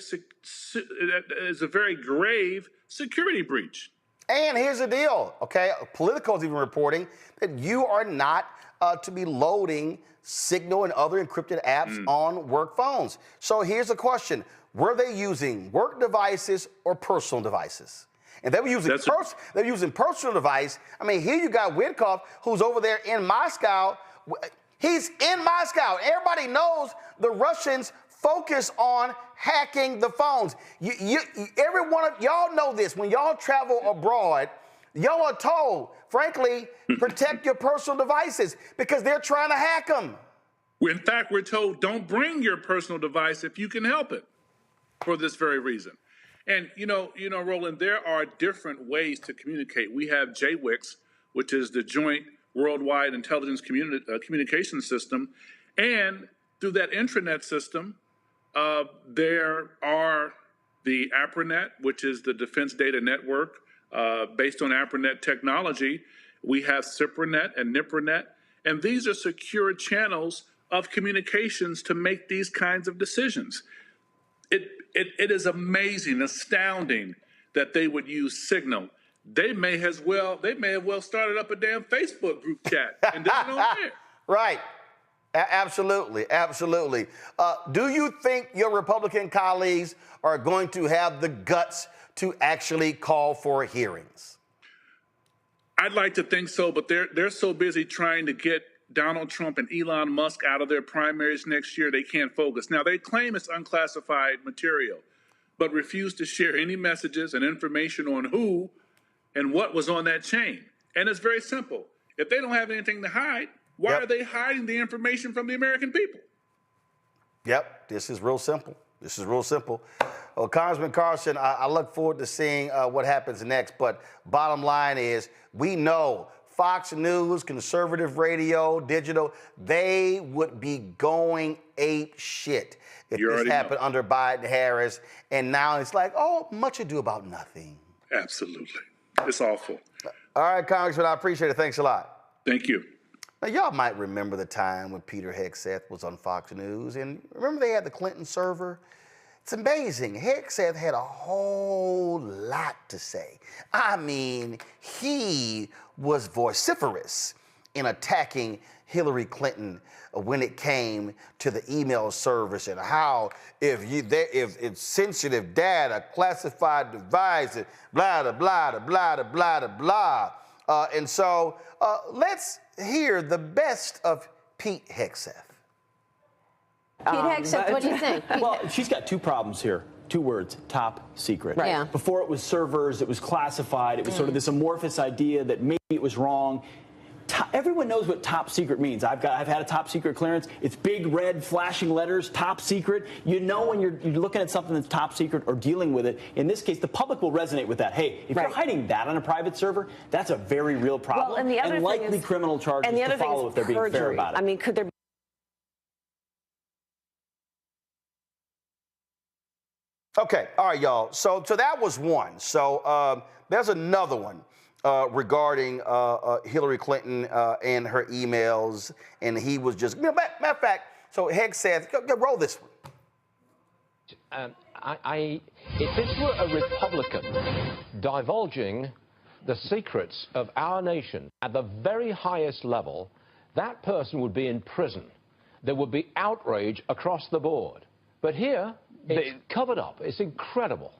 grave security breach. And here's the deal, okay? Politico is even reporting that you are not to be loading Signal and other encrypted apps on work phones. So here's the question. Were they using work devices or personal devices? And they were using personal device. Here you got Witkoff, who's over there in Moscow. He's in Moscow. Everybody knows the Russians focus on hacking the phones. Every one of y'all know this. When y'all travel abroad, y'all are told, frankly, protect your personal devices because they're trying to hack them. In fact, we're told don't bring your personal device if you can help it, for this very reason. And Roland, there are different ways to communicate. We have JWICS, which is the Joint worldwide intelligence communication system. And through that intranet system, there are the APRANET, which is the Defense Data Network based on APRANET technology. We have CIPRANET and NIPRANET, and these are secure channels of communications to make these kinds of decisions. It is amazing, astounding that they would use Signal. They may have well started up a damn Facebook group chat and done it on there. Right. Absolutely, absolutely. Do you think your Republican colleagues are going to have the guts to actually call for hearings? I'd like to think so, but they're so busy trying to get Donald Trump and Elon Musk out of their primaries next year, they can't focus. Now, they claim it's unclassified material, but refuse to share any messages and information on who and what was on that chain. And it's very simple. If they don't have anything to hide, why are they hiding the information from the American people? Yep, this is real simple. This is real simple. Well, Congressman Carson, I look forward to seeing what happens next. But bottom line is, we know Fox News, conservative radio, digital, they would be going ape shit if this happened under Biden-Harris. And now it's like, oh, much ado about nothing. Absolutely. It's awful. All right, Congressman, I appreciate it. Thanks a lot. Thank you. Now, y'all might remember the time when Peter Hegseth was on Fox News. And remember they had the Clinton server? It's amazing. Hegseth had a whole lot to say. I mean, he was vociferous in attacking Hillary Clinton when it came to the email service and how if it's sensitive data, classified devices, blah, blah, blah, blah, blah, blah, blah. And so let's hear the best of Pete Hegseth. Pete Hegseth, what do you think? Well, she's got two problems here. Two words, top secret. Right. Yeah. Before it was servers, it was classified. It was sort of this amorphous idea that maybe it was wrong. Everyone knows what top secret means. I've had a top secret clearance. It's big red flashing letters, top secret. You know when you're looking at something that's top secret or dealing with it. In this case, the public will resonate with that. Hey, if you're hiding that on a private server, that's a very real problem. Well, and the other likely thing is, criminal charges to follow if they're being fair about it. I mean, could there be Okay, all right, y'all. So that was one. So there's another one regarding Hillary Clinton and her emails, and he was just, matter of fact, so Hegseth, roll this one. If this were a Republican divulging the secrets of our nation at the very highest level, that person would be in prison. There would be outrage across the board. But here, it's covered up. It's incredible.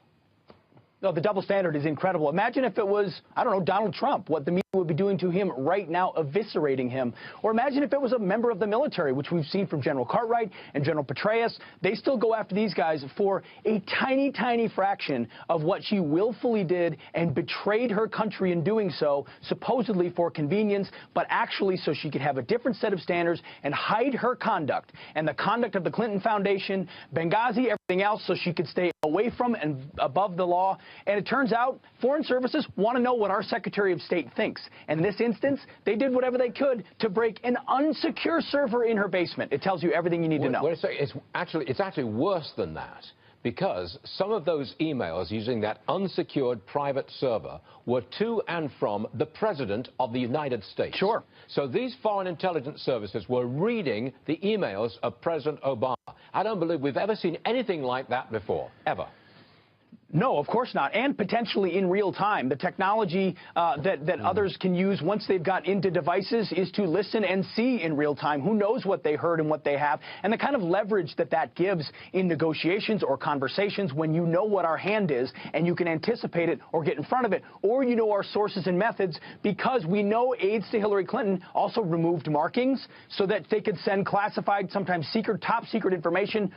No, the double standard is incredible. Imagine if it was, I don't know, Donald Trump, what the media would be doing to him right now, eviscerating him. Or imagine if it was a member of the military, which we've seen from General Cartwright and General Petraeus. They still go after these guys for a tiny, tiny fraction of what she willfully did and betrayed her country in doing so, supposedly for convenience, but actually so she could have a different set of standards and hide her conduct and the conduct of the Clinton Foundation, Benghazi, everything else, so she could stay away from and above the law. And it turns out foreign services want to know what our Secretary of State thinks. And in this instance, they did whatever they could to break an unsecure server in her basement. It tells you everything you need to know. Wait a second. It's actually worse than that, because some of those emails using that unsecured private server were to and from the President of the United States. Sure. So these foreign intelligence services were reading the emails of President Obama. I don't believe we've ever seen anything like that before, ever. No, of course not, and potentially in real time. The technology that others can use once they've got into devices is to listen and see in real time. Who knows what they heard and what they have, and the kind of leverage that gives in negotiations or conversations when you know what our hand is and you can anticipate it or get in front of it, or you know our sources and methods, because we know aides to Hillary Clinton also removed markings so that they could send classified, sometimes secret, top secret information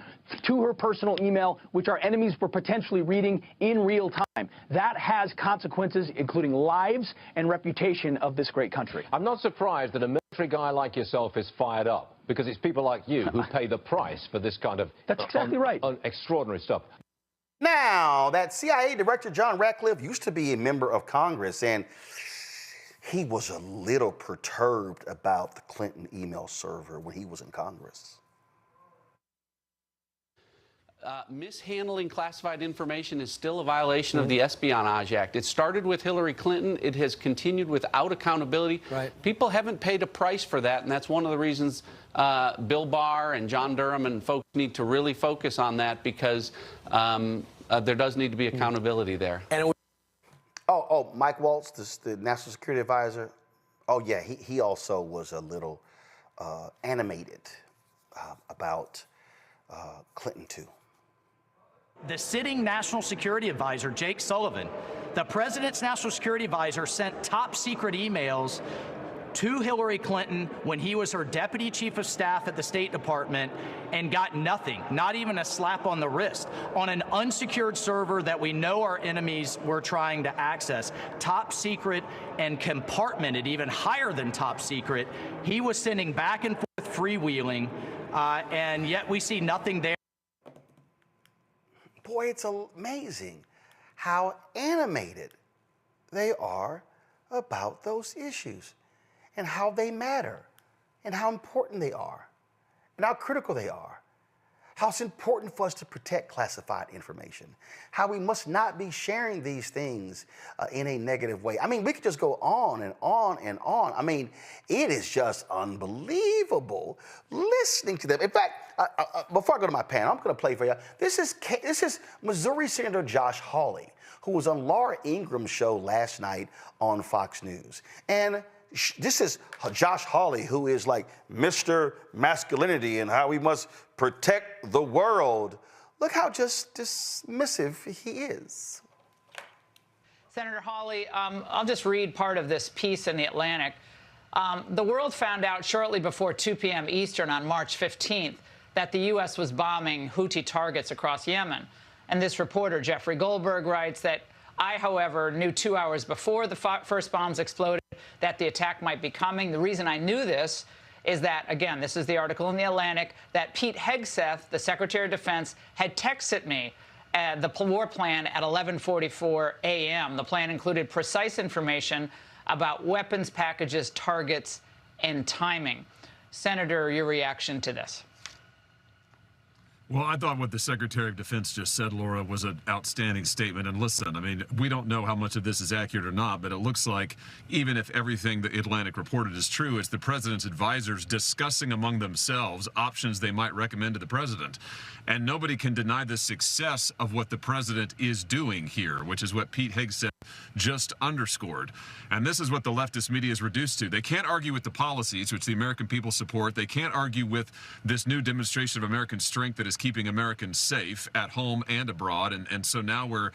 to her personal email, which our enemies were potentially reading in real time. That has consequences, including lives and reputation of this great country. I'm not surprised that a military guy like yourself is fired up, because it's people like you who pay the price for this kind of That's exactly right. Extraordinary stuff. Now, that CIA Director John Ratcliffe used to be a member of Congress, and he was a little perturbed about the Clinton email server when he was in Congress. Mishandling classified information is still a violation of the Espionage Act. It started with Hillary Clinton. It has continued without accountability. Right. People haven't paid a price for that, and that's one of the reasons Bill Barr and John Durham and folks need to really focus on that, because there does need to be accountability there. And Mike Waltz, the National Security Advisor. Oh, yeah, he also was a little animated about Clinton, too. The sitting National Security Advisor, Jake Sullivan, the president's National Security Advisor, sent top secret emails to Hillary Clinton when he was her deputy chief of staff at the State Department and got nothing, not even a slap on the wrist, on an unsecured server that we know our enemies were trying to access. Top secret and compartmented, even higher than top secret. He was sending back and forth freewheeling, and yet we see nothing there. Boy, it's amazing how animated they are about those issues and how they matter and how important they are and how critical they are. How it's important for us to protect classified information. How we must not be sharing these things in a negative way. I mean, we could just go on and on and on. I mean, it is just unbelievable listening to them. In fact, before I go to my panel, I'm going to play for you. This is Missouri Senator Josh Hawley, who was on Laura Ingram's show last night on Fox News. And this is Josh Hawley, who is like Mr. Masculinity and how we must protect the world. Look how just dismissive he is. Senator Hawley, I'll just read part of this piece in The Atlantic. The world found out shortly before 2 p.m. Eastern on March 15th that the U.S. was bombing Houthi targets across Yemen. And this reporter, Jeffrey Goldberg, writes that I, however, knew 2 hours before the first bombs exploded that the attack might be coming. The reason I knew this is that, again, this is the article in The Atlantic, that Pete Hegseth, the Secretary of Defense, had texted me the war plan at 11:44 a.m. The plan included precise information about weapons packages, targets, and timing. Senator, your reaction to this? Well, I thought what the Secretary of Defense just said, Laura, was an outstanding statement. And listen, I mean, we don't know how much of this is accurate or not, but it looks like even if everything the Atlantic reported is true, it's the president's advisors discussing among themselves options they might recommend to the president. And nobody can deny the success of what the president is doing here, which is what Pete Hegseth just underscored. And this is what the leftist media is reduced to. They can't argue with the policies, which the American people support. They can't argue with this new demonstration of American strength that is keeping Americans safe at home and abroad. And so now we're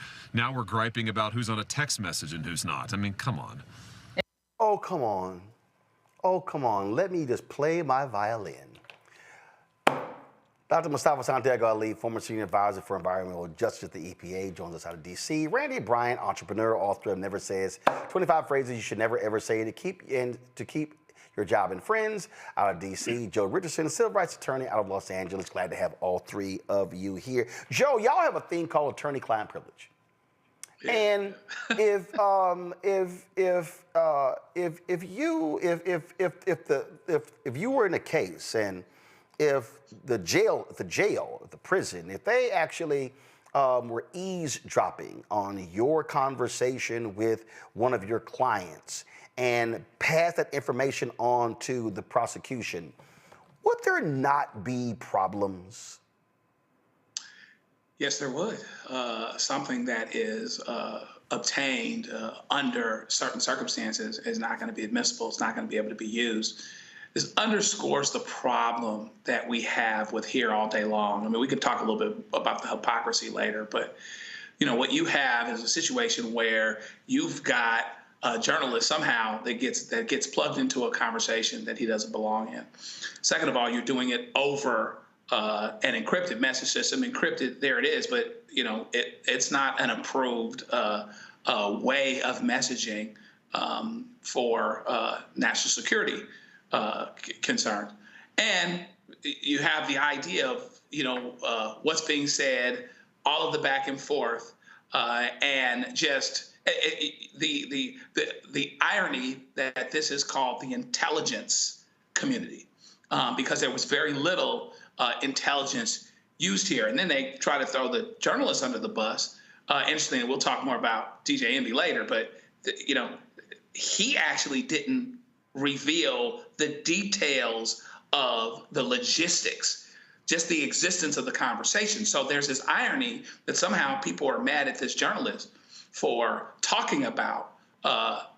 griping about who's on a text message and who's not. I mean, come on. Oh, come on. Oh, come on. Let me just play my violin. Dr. Mustafa Santiago Ali, former senior advisor for environmental justice at the EPA, joins us out of D.C. Randy Bryant, entrepreneur, author of Never Says 25 Phrases You Should Never Ever Say to keep your job and friends, out of D.C. Joe Richardson, civil rights attorney out of Los Angeles. Glad to have all three of you here. Joe, y'all have a thing called attorney-client privilege. And if you were in a case and if the prison, if they actually were eavesdropping on your conversation with one of your clients and passed that information on to the prosecution, would there not be problems? Yes, there would. Something that is obtained under certain circumstances is not going to be admissible. It's not going to be able to be used. This underscores the problem that we have with here all day long. I mean, we could talk a little bit about the hypocrisy later, but you know what you have is a situation where you've got a journalist somehow that gets plugged into a conversation that he doesn't belong in. Second of all, you're doing it over an encrypted message system. Encrypted, there it is, but you know it's not an approved way of messaging for national security concerns. And you have the idea of what's being said, all of the back and forth, and just the irony that this is called the intelligence community, because there was very little intelligence used here. And then they try to throw the journalists under the bus. Interestingly, we'll talk more about DJ Envy later, but he actually didn't reveal the details of the logistics, just the existence of the conversation. So there's this irony that somehow people are mad at this journalist for talking about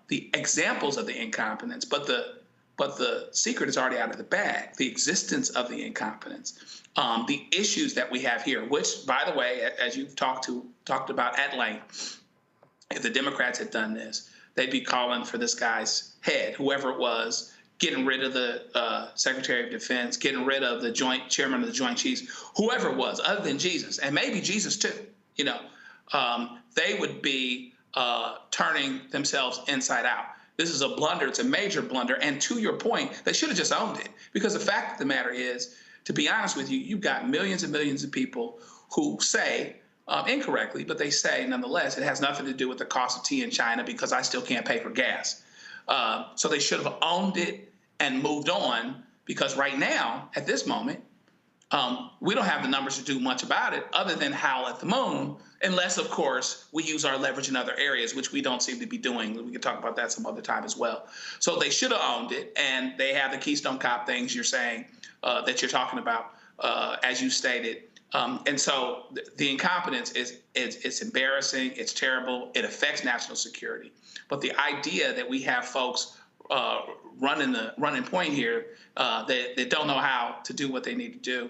the examples of the incompetence, but the secret is already out of the bag, the existence of the incompetence, the issues that we have here, which, by the way, as you've talked about at length, if the Democrats had done this, they'd be calling for this guy's head, whoever it was, getting rid of the Secretary of Defense, getting rid of the chairman of the Joint Chiefs, whoever it was, other than Jesus, and maybe Jesus too, they would be turning themselves inside out. This is a blunder. It's a major blunder. And to your point, they should have just owned it. Because the fact of the matter is, to be honest with you, you've got millions and millions of people who say, incorrectly, but they say nonetheless, it has nothing to do with the cost of tea in China because I still can't pay for gas. So they should have owned it and moved on, because right now, at this moment, we don't have the numbers to do much about it other than howl at the moon, unless, of course, we use our leverage in other areas, which we don't seem to be doing. We can talk about that some other time as well. So they should have owned it, and they have the Keystone Cop things you're saying that you're talking about, as you stated. And so the incompetence it's embarrassing, it's terrible, it affects national security. But the idea that we have folks running point here that don't know how to do what they need to do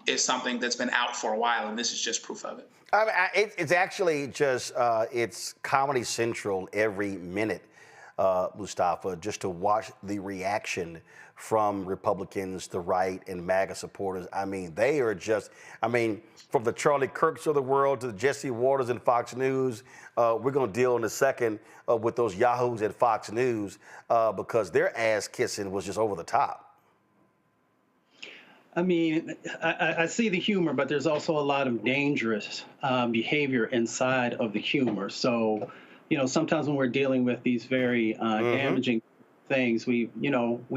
is something that's been out for a while, and this is just proof of it. I mean, it's actually just, it's Comedy Central every minute, Mustafa, just to watch the reaction from Republicans, the right, and MAGA supporters. I mean, they are just, from the Charlie Kirks of the world to the Jesse Waters and Fox News, we're going to deal in a second with those yahoos at Fox News because their ass kissing was just over the top. I mean, I see the humor, but there's also a lot of dangerous behavior inside of the humor. So, sometimes when we're dealing with these very damaging things, we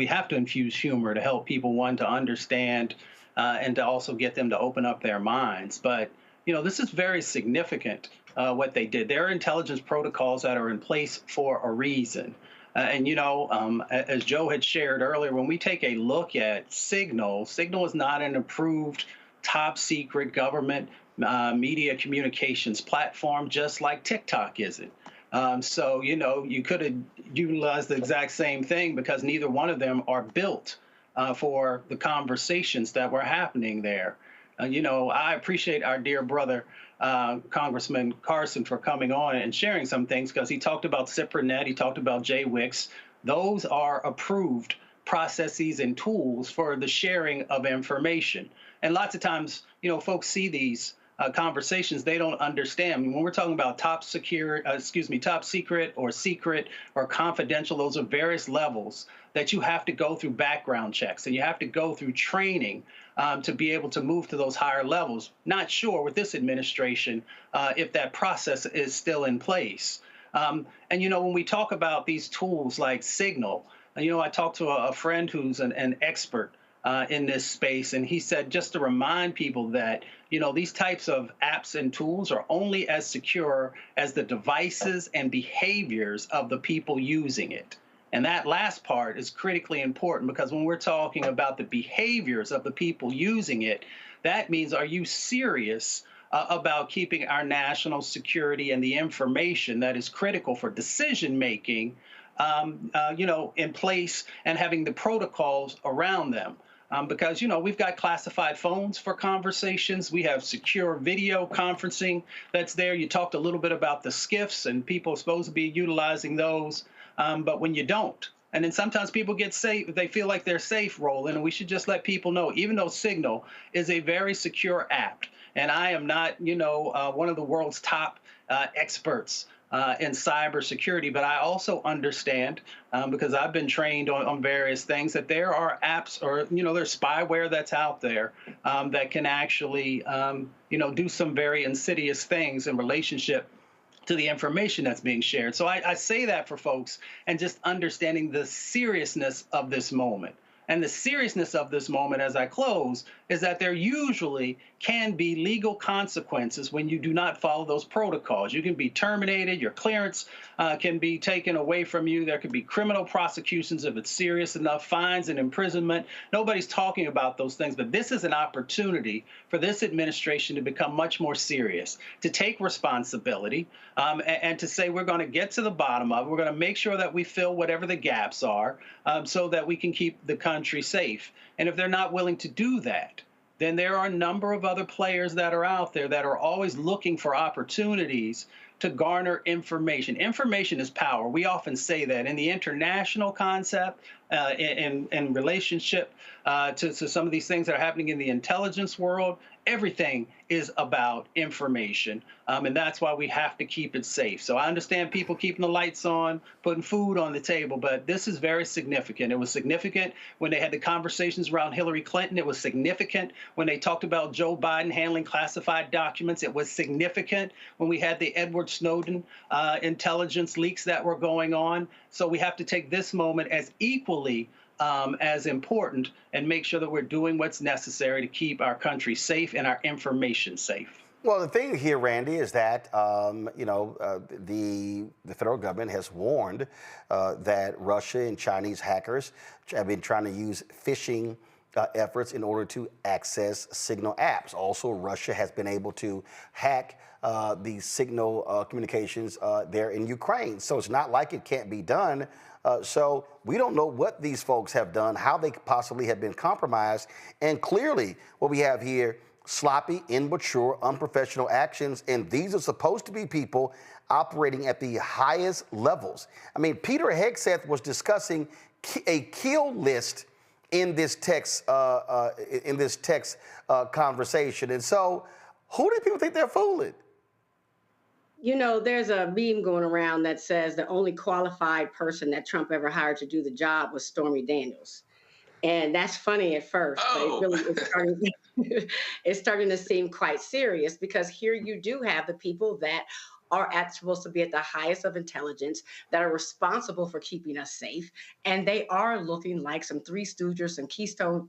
have to infuse humor to help people, one, to understand and to also get them to open up their minds. But, this is very significant, what they did. There are intelligence protocols that are in place for a reason. As Joe had shared earlier, when we take a look at Signal is not an approved top secret government media communications platform, just like TikTok isn't. So, you could have utilized the exact same thing because neither one of them are built for the conversations that were happening there. I appreciate our dear brother, Congressman Carson, for coming on and sharing some things, because he talked about CipraNet, he talked about JWICS. Those are approved processes and tools for the sharing of information. And lots of times, folks see these conversations, they don't understand. When we're talking about top secret or confidential, those are various levels that you have to go through background checks and you have to go through training to be able to move to those higher levels. Not sure with this administration if that process is still in place. And when we talk about these tools like Signal, I talked to a friend who's an expert in this space, and he said just to remind people that these types of apps and tools are only as secure as the devices and behaviors of the people using it. And that last part is critically important, because when we're talking about the behaviors of the people using it, that means, are you serious about keeping our national security and the information that is critical for decision making, in place, and having the protocols around them? Because, we've got classified phones for conversations. We have secure video conferencing that's there. You talked a little bit about the SCIFs, and people are supposed to be utilizing those. But when you don't, and then sometimes people get safe, they feel like they're safe, Roland, and we should just let people know, even though Signal is a very secure app, and I am not, one of the world's top experts in cybersecurity, but I also understand, because I've been trained on various things, that there are apps or, there's spyware that's out there that can actually, do some very insidious things in relationship to the information that's being shared. So I say that for folks and just understanding the seriousness of this moment. And the seriousness of this moment as I close is that there usually can be legal consequences when you do not follow those protocols. You can be terminated, your clearance can be taken away from you. There could be criminal prosecutions if it's serious enough, fines and imprisonment. Nobody's talking about those things, but this is an opportunity for this administration to become much more serious, to take responsibility, and to say we're going to get to the bottom of it. We're going to make sure that we fill whatever the gaps are so that we can keep the country safe. And if they're not willing to do that, then there are a number of other players that are out there that are always looking for opportunities to garner information. Information is power. We often say that in the international concept, in relationship to some of these things that are happening in the intelligence world, everything is about information. And that's why we have to keep it safe. So I understand people keeping the lights on, putting food on the table, but this is very significant. It was significant when they had the conversations around Hillary Clinton. It was significant when they talked about Joe Biden handling classified documents. It was significant when we had the Edward Snowden intelligence leaks that were going on. So we have to take this moment as equally as important and make sure that we're doing what's necessary to keep our country safe and our information safe. Well, the thing here, Randy, is that, the federal government has warned that Russia and Chinese hackers have been trying to use phishing efforts in order to access Signal apps. Also, Russia has been able to hack the Signal communications there in Ukraine. So it's not like it can't be done. So we don't know what these folks have done, how they possibly have been compromised. And clearly what we have here, sloppy, immature, unprofessional actions. And these are supposed to be people operating at the highest levels. I mean, Peter Hegseth was discussing a kill list in this text conversation. And so who do people think they're fooling? You know, there's a meme going around that says the only qualified person that Trump ever hired to do the job was Stormy Daniels. And that's funny at first, but it really is it's starting to seem quite serious, because here you do have the people that are supposed to be at the highest of intelligence, that are responsible for keeping us safe, and they are looking like some Three Stooges, some Keystone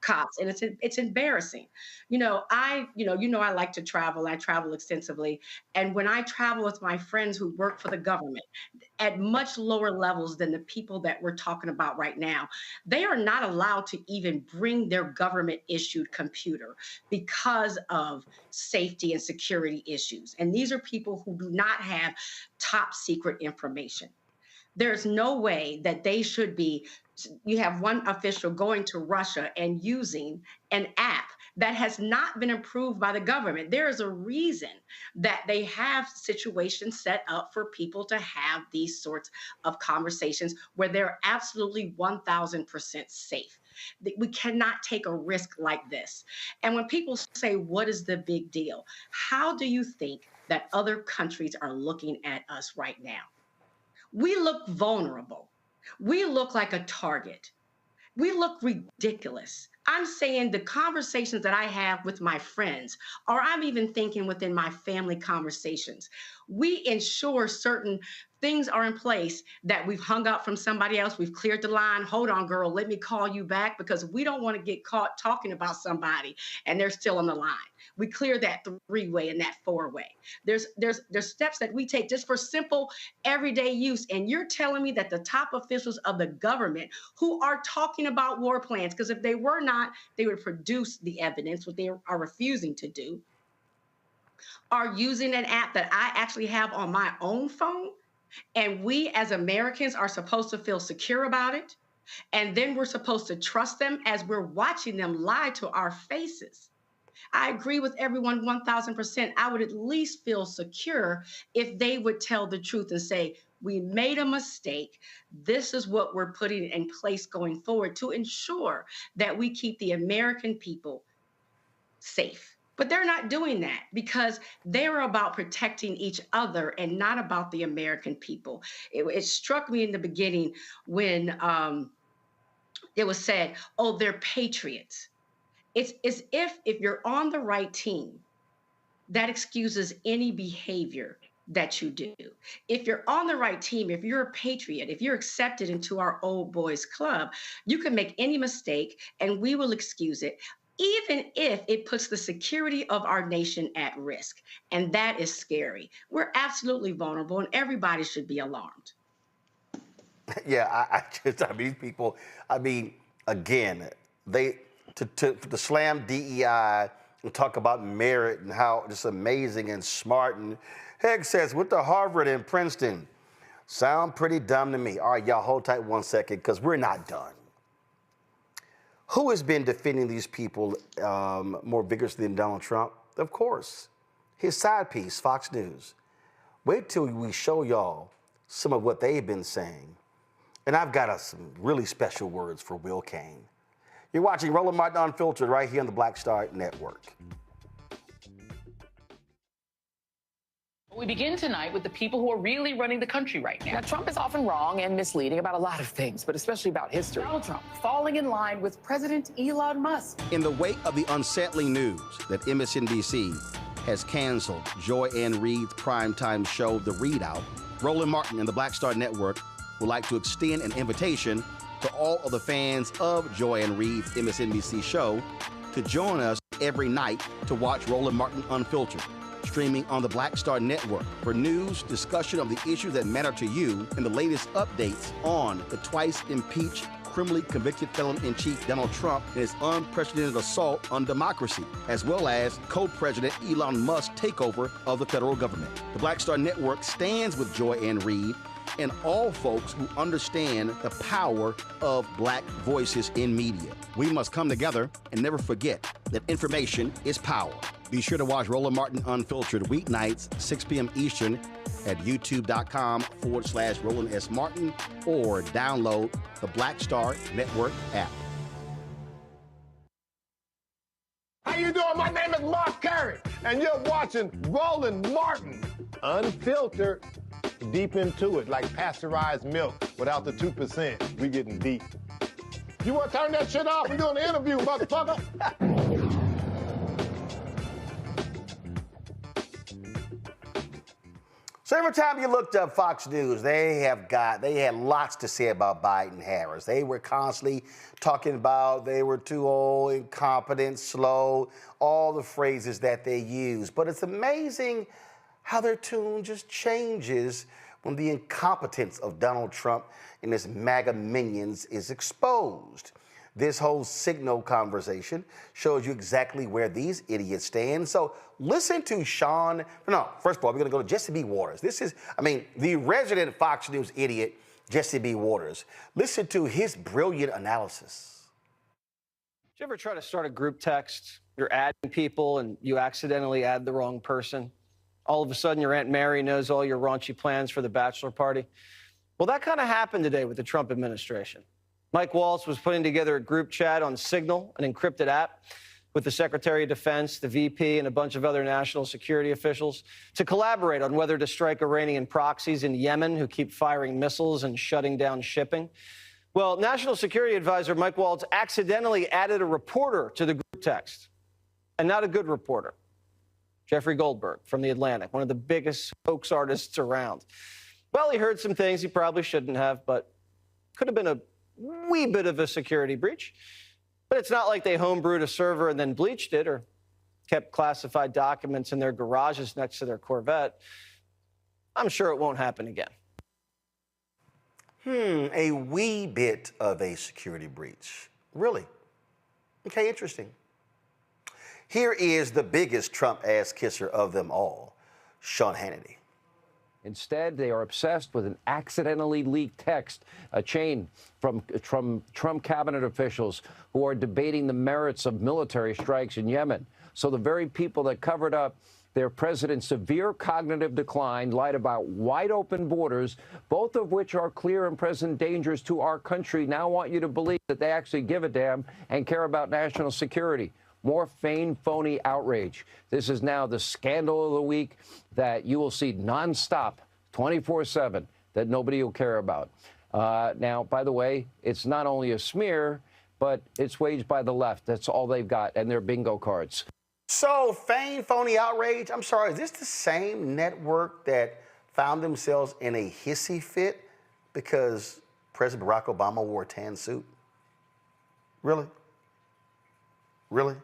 cops, and it's embarrassing. I like to travel. I travel extensively, and when I travel with my friends who work for the government at much lower levels than the people that we're talking about right now, they are not allowed to even bring their government-issued computer because of safety and security issues. And these are people who do not have top secret information. There's no way that they should be. You have one official going to Russia and using an app that has not been approved by the government. There is a reason that they have situations set up for people to have these sorts of conversations where they're absolutely 1000% safe. We cannot take a risk like this. And when people say, what is the big deal? How do you think that other countries are looking at us right now? We look vulnerable. We look like a target. We look ridiculous. I'm saying the conversations that I have with my friends, or I'm even thinking within my family conversations, we ensure certain things are in place, that we've hung up from somebody else, we've cleared the line. Hold on, girl, let me call you back, because we don't want to get caught talking about somebody and they're still on the line. We clear that three-way and that four-way. There's steps that we take just for simple everyday use. And you're telling me that the top officials of the government who are talking about war plans, because if they were not, they would produce the evidence, what they are refusing to do, are using an app that I actually have on my own phone, and we as Americans are supposed to feel secure about it, and then we're supposed to trust them as we're watching them lie to our faces. I agree with everyone 1000%. I would at least feel secure if they would tell the truth and say, we made a mistake. This is what we're putting in place going forward to ensure that we keep the American people safe. But they're not doing that, because they're about protecting each other and not about the American people. It struck me in the beginning when it was said, oh, they're patriots. It's as if you're on the right team, that excuses any behavior that you do. If you're on the right team, if you're a patriot, if you're accepted into our old boys club, you can make any mistake and we will excuse it, even if it puts the security of our nation at risk. And that is scary. We're absolutely vulnerable and everybody should be alarmed. Yeah, I mean, these people, I mean, again, to slam DEI and talk about merit and how just amazing and smart. And Hegseth went to Harvard and Princeton. Sound pretty dumb to me. All right, y'all, hold tight 1 second, because we're not done. Who has been defending these people more vigorously than Donald Trump? Of course, his side piece, Fox News. Wait till we show y'all some of what they've been saying. And I've got some really special words for Will Cain. You're watching Roland Martin Unfiltered right here on the Black Star Network. We begin tonight with the people who are really running the country right now. Now, Trump is often wrong and misleading about a lot of things, but especially about history. Donald Trump falling in line with President Elon Musk. In the wake of the unsettling news that MSNBC has canceled Joy Ann Reid's primetime show, The Readout, Roland Martin and the Black Star Network would like to extend an invitation to all of the fans of Joy Ann Reid's MSNBC show to join us every night to watch Roland Martin Unfiltered, streaming on the Black Star Network for news, discussion of the issues that matter to you, and the latest updates on the twice impeached, criminally convicted felon-in-chief Donald Trump and his unprecedented assault on democracy, as well as co-president Elon Musk's takeover of the federal government. The Black Star Network stands with Joy Ann Reid and all folks who understand the power of black voices in media. We must come together and never forget that information is power. Be sure to watch Roland Martin Unfiltered weeknights, 6 p.m. Eastern at youtube.com/Roland S. Martin or download the Black Star Network app. How you doing? My name is Mark Carey, and you're watching Roland Martin Unfiltered. Deep into it, like pasteurized milk without the 2%. We getting deep. You want to turn that shit off? We're doing an interview, motherfucker. So every time you looked up Fox News, they had lots to say about Biden Harris. They were constantly talking about they were too old, incompetent, slow, all the phrases that they use. But it's amazing how their tune just changes when the incompetence of Donald Trump and his MAGA minions is exposed. This whole Signal conversation shows you exactly where these idiots stand. So listen to first of all, we're going to go to Jesse B. Waters. This is, the resident Fox News idiot, Jesse B. Waters. Listen to his brilliant analysis. Did you ever try to start a group text? You're adding people and you accidentally add the wrong person. All of a sudden, your Aunt Mary knows all your raunchy plans for the bachelor party. Well, that kind of happened today with the Trump administration. Mike Waltz was putting together a group chat on Signal, an encrypted app, with the Secretary of Defense, the VP, and a bunch of other national security officials to collaborate on whether to strike Iranian proxies in Yemen who keep firing missiles and shutting down shipping. Well, National Security Advisor Mike Waltz accidentally added a reporter to the group text, and not a good reporter. Jeffrey Goldberg from The Atlantic, one of the biggest hoax artists around. Well, he heard some things he probably shouldn't have, but could have been a wee bit of a security breach. But it's not like they homebrewed a server and then bleached it or kept classified documents in their garages next to their Corvette. I'm sure it won't happen again. A wee bit of a security breach. Really? Okay, interesting. Here is the biggest Trump ass kisser of them all, Sean Hannity. Instead, they are obsessed with an accidentally leaked text, a chain from Trump cabinet officials who are debating the merits of military strikes in Yemen. So the very people that covered up their president's severe cognitive decline, lied about wide open borders, both of which are clear and present dangers to our country, now want you to believe that they actually give a damn and care about national security. More feigned, phony outrage. This is now the scandal of the week that you will see nonstop, 24/7, that nobody will care about. Now, by the way, it's not only a smear, but it's waged by the left. That's all they've got, and their bingo cards. So, fame, phony outrage. I'm sorry, is this the same network that found themselves in a hissy fit because President Barack Obama wore a tan suit? Really? Really?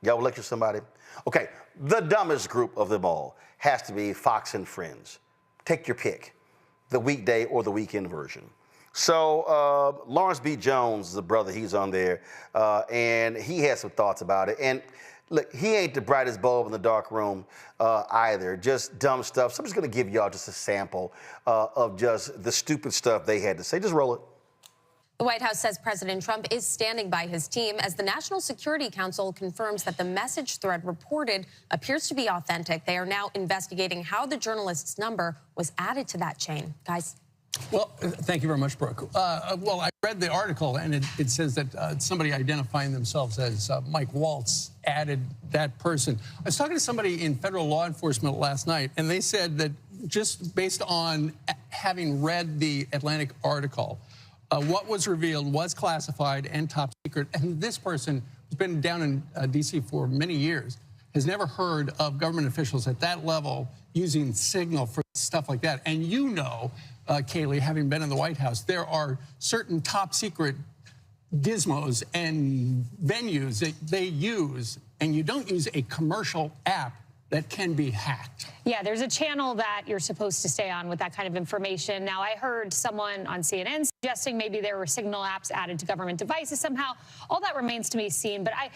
Y'all will lecture somebody? Okay, the dumbest group of them all has to be Fox and Friends. Take your pick, the weekday or the weekend version. So Lawrence B. Jones, the brother, he's on there, and he has some thoughts about it. And look, he ain't the brightest bulb in the dark room either, just dumb stuff. So I'm just gonna give y'all just a sample of just the stupid stuff they had to say. Just roll it. The White House says President Trump is standing by his team as the National Security Council confirms that the message thread reported appears to be authentic. They are now investigating how the journalist's number was added to that chain. Guys. Well, thank you very much, Brooke. Well, I read the article, and it says that somebody identifying themselves as Mike Waltz added that person. I was talking to somebody in federal law enforcement last night, and they said that just based on having read the Atlantic article, what was revealed was classified and top secret. And this person who's been down in D.C. for many years has never heard of government officials at that level using Signal for stuff like that. And you know, Kayleigh, having been in the White House, there are certain top secret gizmos and venues that they use, and you don't use a commercial app that can be hacked. Yeah, there's a channel that you're supposed to stay on with that kind of information. Now, I heard someone on CNN suggesting maybe there were Signal apps added to government devices somehow. All that remains to be seen, but I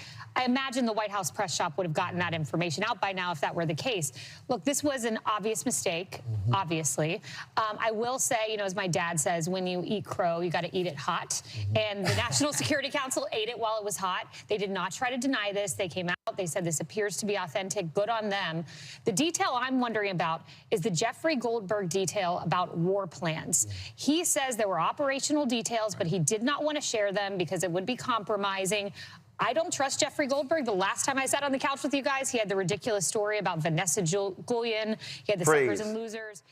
imagine the White House press shop would have gotten that information out by now if that were the case. Look, this was an obvious mistake, obviously. I will say, you know, as my dad says, when you eat crow, you got to eat it hot. And the National Security Council ate it while it was hot. They did not try to deny this. They came out, they said this appears to be authentic. Good on them. The detail I'm wondering about is the Jeffrey Goldberg detail about war plans. He says there were operational details, but he did not want to share them because it would be compromising. I don't trust Jeffrey Goldberg. The last time I sat on the couch with you guys, he had the ridiculous story about Vanessa Guillen. He had the suckers and losers.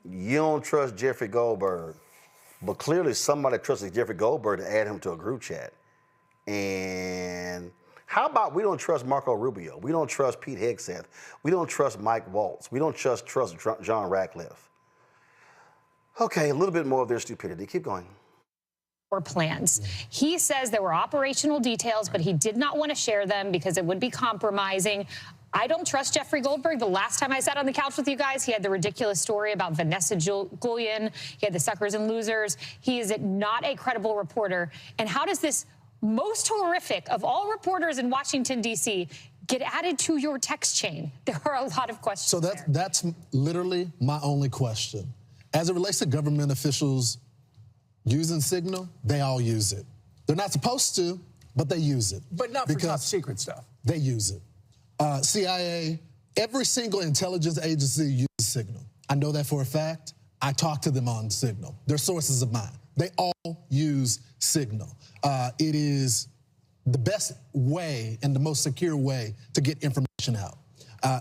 You don't trust Jeffrey Goldberg, but clearly somebody trusted Jeffrey Goldberg to add him to a group chat. And how about we don't trust Marco Rubio? We don't trust Pete Hegseth. We don't trust Mike Waltz. We don't trust John Ratcliffe. Okay, a little bit more of their stupidity. Keep going. Plans. He says there were operational details, but he did not want to share them because it would be compromising. I don't trust Jeffrey Goldberg. The last time I sat on the couch with you guys, he had the ridiculous story about Vanessa Guillen. He had the suckers and losers. He is not a credible reporter. And how does this most horrific of all reporters in Washington, D.C., get added to your text chain? There are a lot of questions. So that's literally my only question. As it relates to government officials using Signal, they all use it. They're not supposed to, but they use it. But not for top secret stuff. They use it. CIA, every single intelligence agency uses Signal. I know that for a fact. I talk to them on Signal. They're sources of mine. They all use Signal. It is the best way and the most secure way to get information out.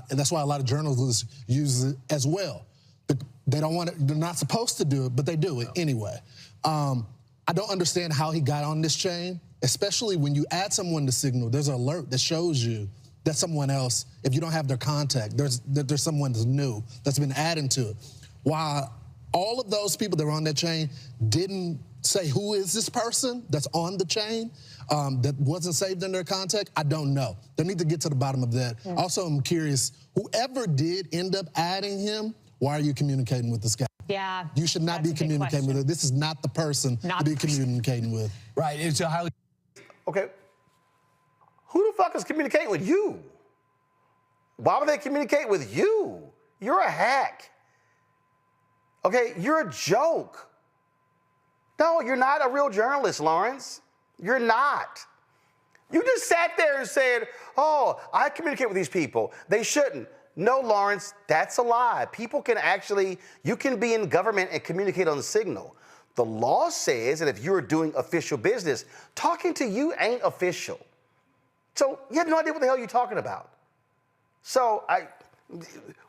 And that's why a lot of journalists use it as well. They don't want it, they're not supposed to do it, but they do it anyway. I don't understand how he got on this chain, especially when you add someone to Signal, there's an alert that shows you that someone else, if you don't have their contact, there's someone that's new that's been added to it. While all of those people that were on that chain didn't say who is this person that's on the chain that wasn't saved in their contact, I don't know. They need to get to the bottom of that. Yeah. Also, I'm curious, whoever did end up adding him, why are you communicating with this guy? Yeah. You should not be communicating with her. This is not the person to be communicating with. Right. It's a highly. Okay. Who the fuck is communicating with you? Why would they communicate with you? You're a hack. Okay, you're a joke. No, you're not a real journalist, Lawrence. You're not. You just sat there and said, oh, I communicate with these people. They shouldn't. No, Lawrence, that's a lie. People can actually, you can be in government and communicate on Signal. The law says that if you're doing official business, talking to you ain't official. So you have no idea what the hell you're talking about. So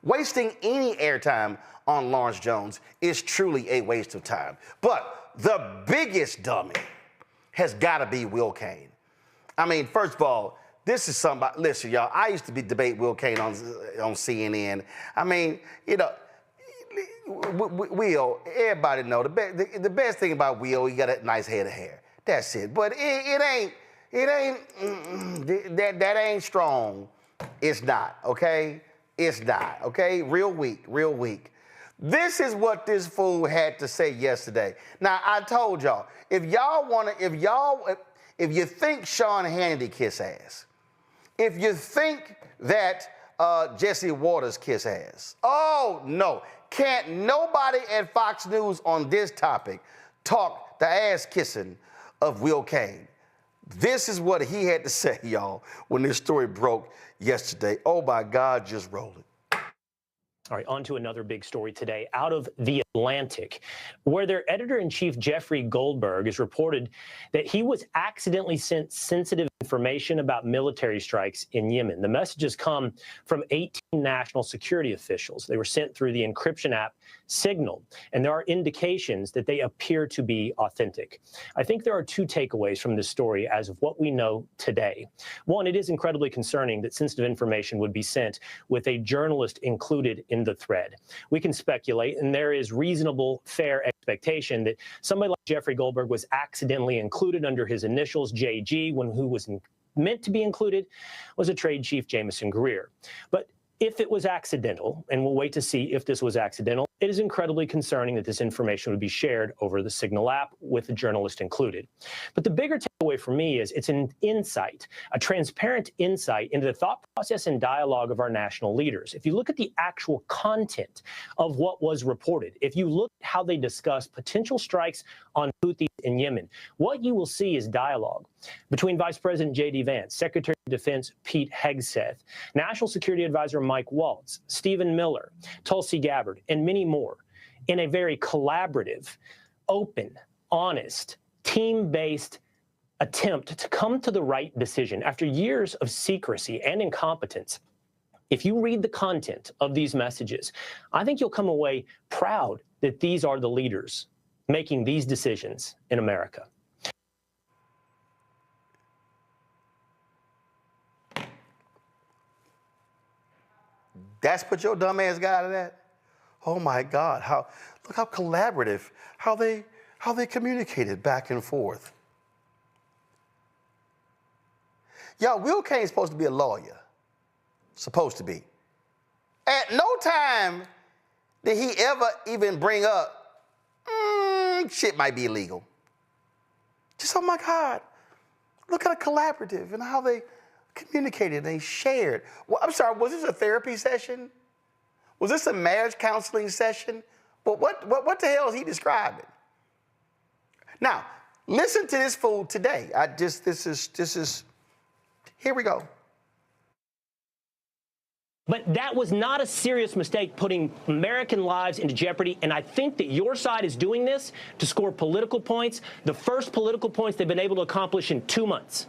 wasting any airtime on Lawrence Jones is truly a waste of time. But the biggest dummy has got to be Will Cain. I mean, first of all, This is somebody. Listen, y'all. I used to debate Will Cain on CNN. I mean, you know, Will. Everybody know the best thing about Will. He got a nice head of hair. That's it. But it ain't. That ain't strong. It's not. Okay. It's not. Okay. Real weak. Real weak. This is what this fool had to say yesterday. Now I told y'all, if you think Sean Hannity kiss ass, if you think that Jesse Waters kiss ass, oh no, can't nobody at Fox News on this topic talk the ass kissing of Will Cain. This is what he had to say, y'all, when this story broke yesterday. Oh my God, just roll it. All right, on to another big story today out of The Atlantic, where their editor-in-chief, Jeffrey Goldberg, has reported that he was accidentally sent sensitive information about military strikes in Yemen. The messages come from 18 national security officials. They were sent through the encryption app Signal, and there are indications that they appear to be authentic. I think there are two takeaways from this story as of what we know today. One, it is incredibly concerning that sensitive information would be sent with a journalist included in the thread. We can speculate, and there is reasonable, fair expectation that somebody like Jeffrey Goldberg was accidentally included under his initials, JG, when who was meant to be included was a trade chief, Jamison Greer. But if it was accidental, and we'll wait to see if this was accidental, it is incredibly concerning that this information would be shared over the Signal app with the journalist included. But the bigger takeaway for me is it's an insight, a transparent insight into the thought process and dialogue of our national leaders. If you look at the actual content of what was reported, if you look at how they discuss potential strikes on Houthis in Yemen, what you will see is dialogue between Vice President J.D. Vance, Secretary of Defense Pete Hegseth, National Security Advisor Mike Waltz, Stephen Miller, Tulsi Gabbard, and many more in a very collaborative, open, honest, team-based attempt to come to the right decision after years of secrecy and incompetence. If you read the content of these messages, I think you'll come away proud that these are the leaders making these decisions in America. That's what your dumb ass got out of that? Oh my God, look how collaborative, how they communicated back and forth. Y'all, Will Cain's supposed to be a lawyer. Supposed to be. At no time did he ever even bring up, shit might be illegal. Just, oh my God, look at how collaborative and how they communicated, they shared. Well, I'm sorry, was this a therapy session? Was this a marriage counseling session? But what the hell is he describing? Now, listen to this fool today. This is, here we go. But that was not a serious mistake, putting American lives into jeopardy. And I think that your side is doing this to score political points, the first political points they've been able to accomplish in 2 months.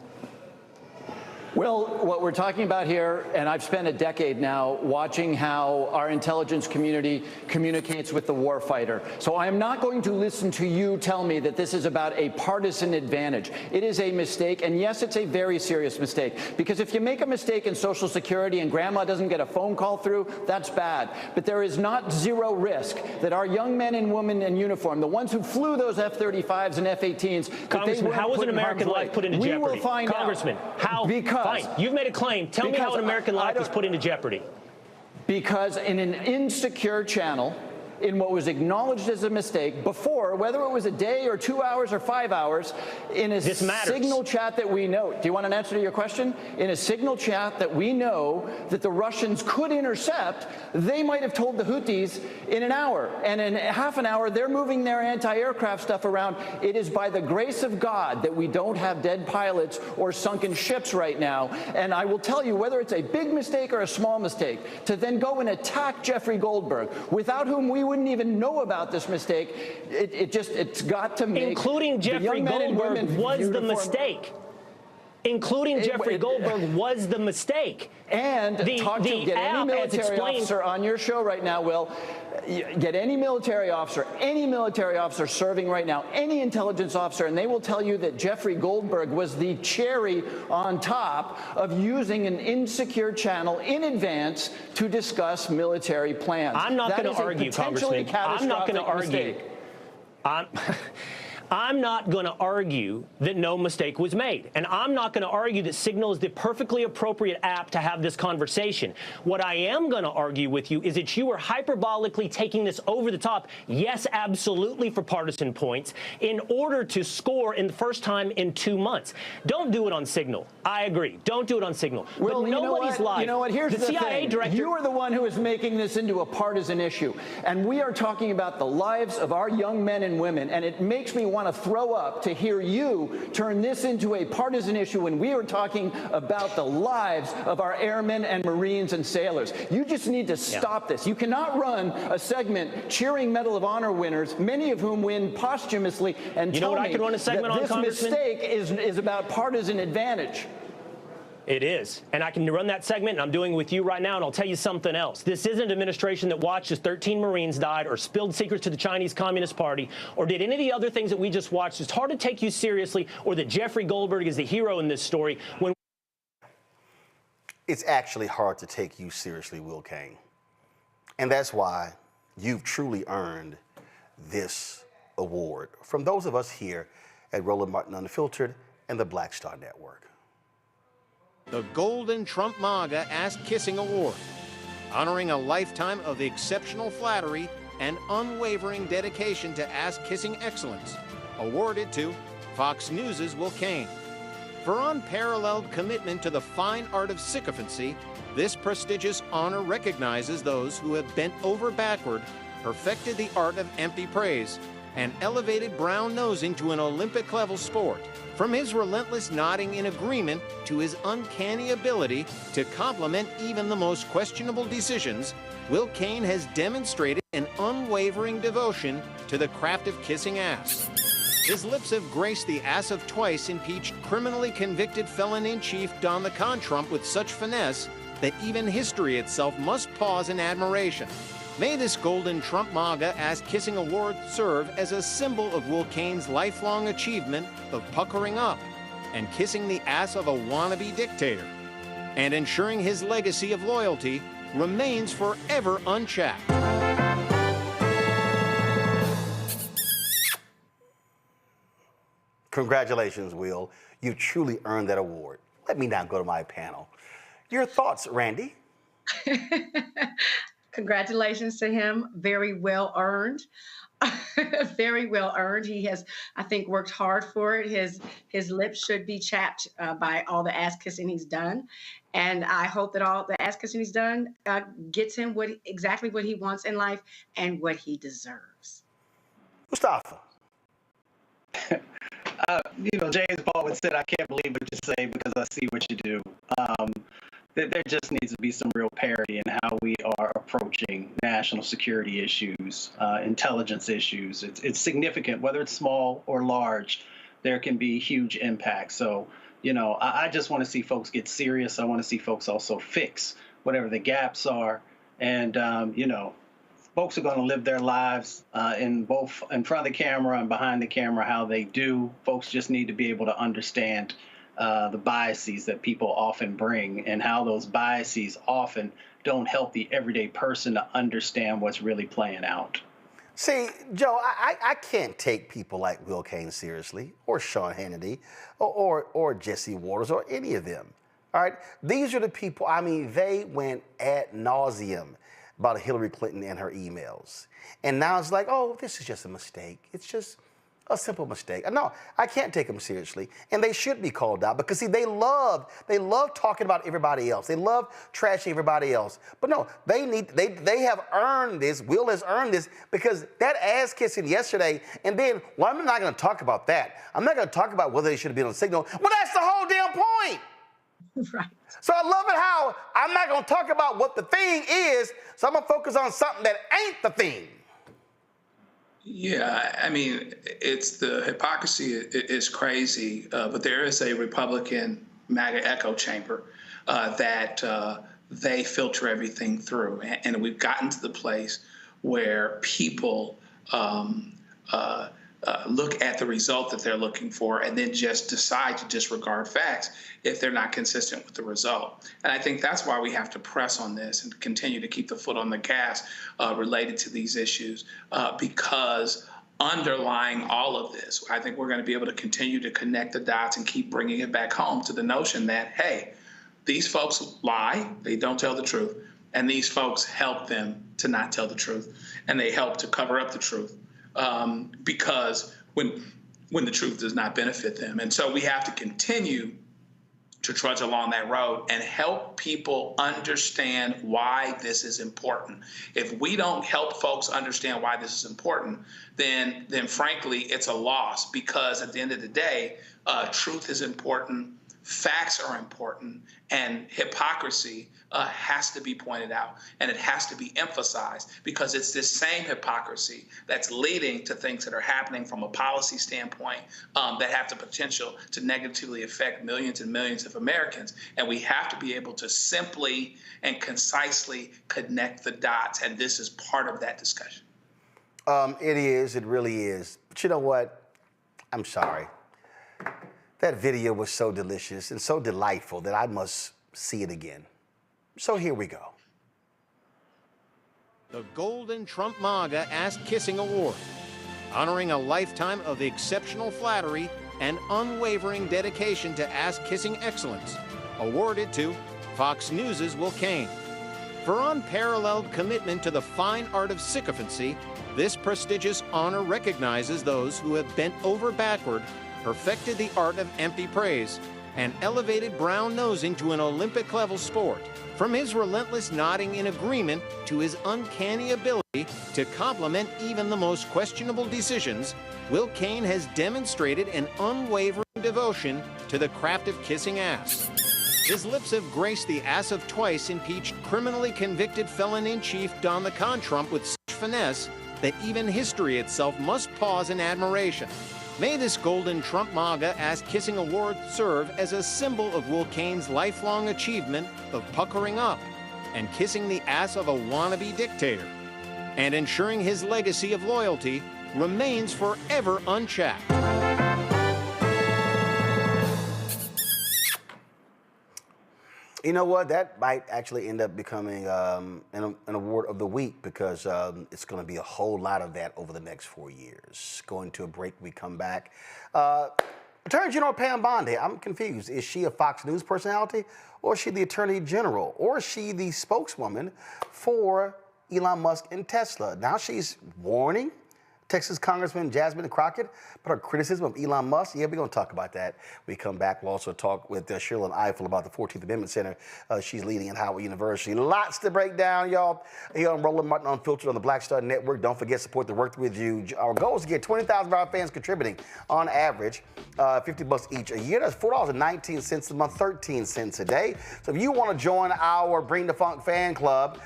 Well, what we're talking about here, and I've spent a decade now watching how our intelligence community communicates with the warfighter. So I am not going to listen to you tell me that this is about a partisan advantage. It is a mistake, and yes, it's a very serious mistake. Because if you make a mistake in Social Security and grandma doesn't get a phone call through, that's bad. But there is not zero risk that our young men and women in uniform, the ones who flew those F-35s and F-18s, Congressman, how was an American life put into jeopardy? We will find out. Congressman, how? Because fine, you've made a claim. Tell me how an American life was put into jeopardy. Because in an insecure channel, in what was acknowledged as a mistake before, whether it was a day or 2 hours or 5 hours, in a Signal chat that we know. Do you want an answer to your question? In a Signal chat that we know that the Russians could intercept, they might have told the Houthis in an hour. And in half an hour, they're moving their anti-aircraft stuff around. It is by the grace of God that we don't have dead pilots or sunken ships right now. And I will tell you, whether it's a big mistake or a small mistake, to then go and attack Jeffrey Goldberg, without whom we wouldn't even know about this mistake, it's got to make including Jeffrey Goldberg was the mistake. including Jeffrey Goldberg, was the mistake. And get any military officer on your show right now, Will. Get any military officer serving right now, any intelligence officer, and they will tell you that Jeffrey Goldberg was the cherry on top of using an insecure channel in advance to discuss military plans. I'm not going to argue, Congressman. I'm not going to argue. I'm not going to argue that no mistake was made. And I'm not going to argue that Signal is the perfectly appropriate app to have this conversation. What I am going to argue with you is that you are hyperbolically taking this over the top, yes, absolutely, for partisan points, in order to score in the first time in 2 months. Don't do it on Signal. I agree. Don't do it on Signal. Well, but nobody's live. You know what? Here's the CIA thing. director. You are the one who is making this into a partisan issue. And we are talking about the lives of our young men and women. And it makes me want to throw up to hear you turn this into a partisan issue when we are talking about the lives of our airmen and Marines and sailors. You just need to stop this. You cannot run a segment cheering Medal of Honor winners, many of whom win posthumously, and tell me that this mistake is about partisan advantage. It is. And I can run that segment, and I'm doing it with you right now, and I'll tell you something else. This isn't an administration that watched as 13 Marines died or spilled secrets to the Chinese Communist Party or did any of the other things that we just watched. It's hard to take you seriously, or that Jeffrey Goldberg is the hero in this story. It's actually hard to take you seriously, Will Cain. And that's why you've truly earned this award from those of us here at Roland Martin Unfiltered and the Black Star Network. The Golden Trump MAGA Ass-Kissing Award, honoring a lifetime of exceptional flattery and unwavering dedication to ass-kissing excellence, awarded to Fox News' Will Cain. For unparalleled commitment to the fine art of sycophancy, this prestigious honor recognizes those who have bent over backward, perfected the art of empty praise, and elevated brown nosing to an Olympic-level sport. From his relentless nodding in agreement to his uncanny ability to compliment even the most questionable decisions, Will Cain has demonstrated an unwavering devotion to the craft of kissing ass. His lips have graced the ass of twice impeached criminally convicted felon-in-chief Don the Con Trump with such finesse that even history itself must pause in admiration. May this Golden Trump MAGA Ass-Kissing Award serve as a symbol of Will Cain's lifelong achievement of puckering up and kissing the ass of a wannabe dictator, and ensuring his legacy of loyalty remains forever unchecked. Congratulations, Will. You truly earned that award. Let me now go to my panel. Your thoughts, Randy? Congratulations to him. Very well earned. Very well earned. He has, I think, worked hard for it. His lips should be chapped by all the ass kissing he's done. And I hope that all the ass kissing he's done gets him exactly what he wants in life and what he deserves. Mustafa. James Baldwin said, "I can't believe what you say because I see what you do." There just needs to be some real parity in how we are approaching national security issues, intelligence issues. It's significant, whether it's small or large. There can be huge impacts. So, I just want to see folks get serious. I want to see folks also fix whatever the gaps are. And, folks are going to live their lives in front of the camera and behind the camera how they do. Folks just need to be able to understand the biases that people often bring and how those biases often don't help the everyday person to understand what's really playing out. See, Joe, I can't take people like Will Cain seriously, or Sean Hannity, or Jesse Waters, or any of them. All right? These are the people, they went ad nauseum about Hillary Clinton and her emails. And now it's like, oh, this is just a mistake. It's just a simple mistake. No, I can't take them seriously. And they should be called out because, see, they love talking about everybody else. They love trashing everybody else. But no, they have earned this. Will has earned this because that ass kissing yesterday, and then, well, I'm not going to talk about that. I'm not going to talk about whether they should have been on Signal. Well, that's the whole damn point. Right. So I love it how I'm not going to talk about what the thing is, so I'm going to focus on something that ain't the thing. Yeah, it's the hypocrisy is crazy, but there is a Republican MAGA echo chamber that they filter everything through. And we've gotten to the place where people look at the result that they're looking for and then just decide to disregard facts if they're not consistent with the result. And I think that's why we have to press on this and continue to keep the foot on the gas related to these issues, because underlying all of this, I think we're going to be able to continue to connect the dots and keep bringing it back home to the notion that, hey, these folks lie, they don't tell the truth, and these folks help them to not tell the truth, and they help to cover up the truth. Because when the truth does not benefit them. And so we have to continue to trudge along that road and help people understand why this is important. If we don't help folks understand why this is important, then frankly, it's a loss, because at the end of the day, truth is important, facts are important, and hypocrisy has to be pointed out, and it has to be emphasized, because it's this same hypocrisy that's leading to things that are happening from a policy standpoint that have the potential to negatively affect millions and millions of Americans. And we have to be able to simply and concisely connect the dots, and this is part of that discussion. It is. It really is. But you know what? I'm sorry. That video was so delicious and so delightful that I must see it again. So here we go. The Golden Trump MAGA Ass-Kissing Award, honoring a lifetime of exceptional flattery and unwavering dedication to ass-kissing excellence, awarded to Fox News' Will Cain. For unparalleled commitment to the fine art of sycophancy, this prestigious honor recognizes those who have bent over backward, perfected the art of empty praise, and elevated brown nosing to an Olympic-level sport. From his relentless nodding in agreement to his uncanny ability to compliment even the most questionable decisions, Will Cain has demonstrated an unwavering devotion to the craft of kissing ass. His lips have graced the ass of twice impeached criminally convicted felon-in-chief Don the Con Trump with such finesse that even history itself must pause in admiration. May this Golden Trump MAGA Ass-Kissing Award serve as a symbol of Will Cain's lifelong achievement of puckering up and kissing the ass of a wannabe dictator, and ensuring his legacy of loyalty remains forever unchecked. You know what? That might actually end up becoming an award of the week, because it's going to be a whole lot of that over the next 4 years. Going to a break, we come back. Attorney General Pam Bondi, I'm confused. Is she a Fox News personality, or is she the Attorney General, or is she the spokeswoman for Elon Musk and Tesla? Now she's warning Texas Congresswoman Jasmine Crockett about her criticism of Elon Musk. Yeah, we're going to talk about that. We come back. We'll also talk with Shirley Eiffel about the 14th Amendment Center she's leading at Howard University. Lots to break down, y'all. Here on Roland Martin Unfiltered on the Black Star Network. Don't forget, support the work with you. Our goal is to get 20,000 of our fans contributing on average $50 each a year. That's $4.19 a month, 13 cents a day. So if you want to join our Bring the Funk fan club,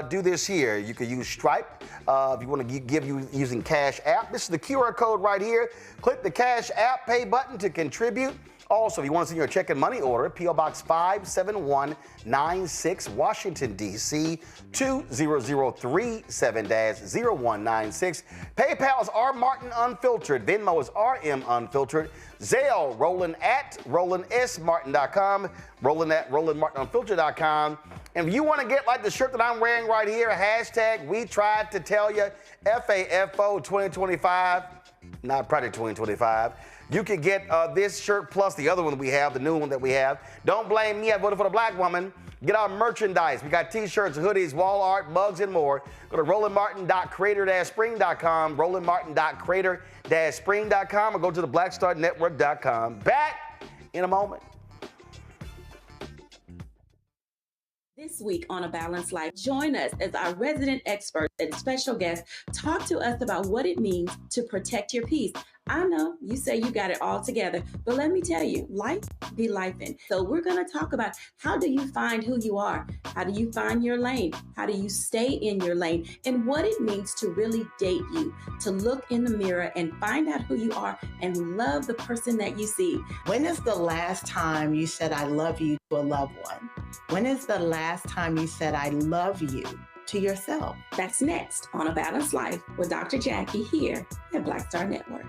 do this here. You can use Stripe. If you want to give you using Cash App, this is the QR code right here. Click the Cash App Pay button to contribute. Also, if you want to send your check and money order, P.O. Box 57196, Washington, D.C. 20037-0196. PayPal is R. Martin Unfiltered. Venmo is RM Unfiltered. Zelle, Roland at RolandSMartin.com. Roland at RolandMartinUnfiltered.com. And if you want to get like the shirt that I'm wearing right here, hashtag we tried to tell you, FAFO 2025, not Project 2025. You can get this shirt plus the other one we have, the new one that we have. Don't blame me, I voted for the black woman. Get our merchandise. We got t-shirts, hoodies, wall art, mugs, and more. Go to RolandMartin.creator-spring.com, RolandMartin.creator-spring.com, or go to the BlackStarNetwork.com. Back in a moment. This week on A Balanced Life, join us as our resident experts and special guests talk to us about what it means to protect your peace. I know you say you got it all together, but let me tell you, life be lifing. So we're going to talk about how do you find who you are? How do you find your lane? How do you stay in your lane? And what it means to really date you, to look in the mirror and find out who you are and love the person that you see. When is the last time you said I love you to a loved one? When is the last time you said I love you to yourself? That's next on A Balanced Life with Dr. Jackie here at Black Star Network.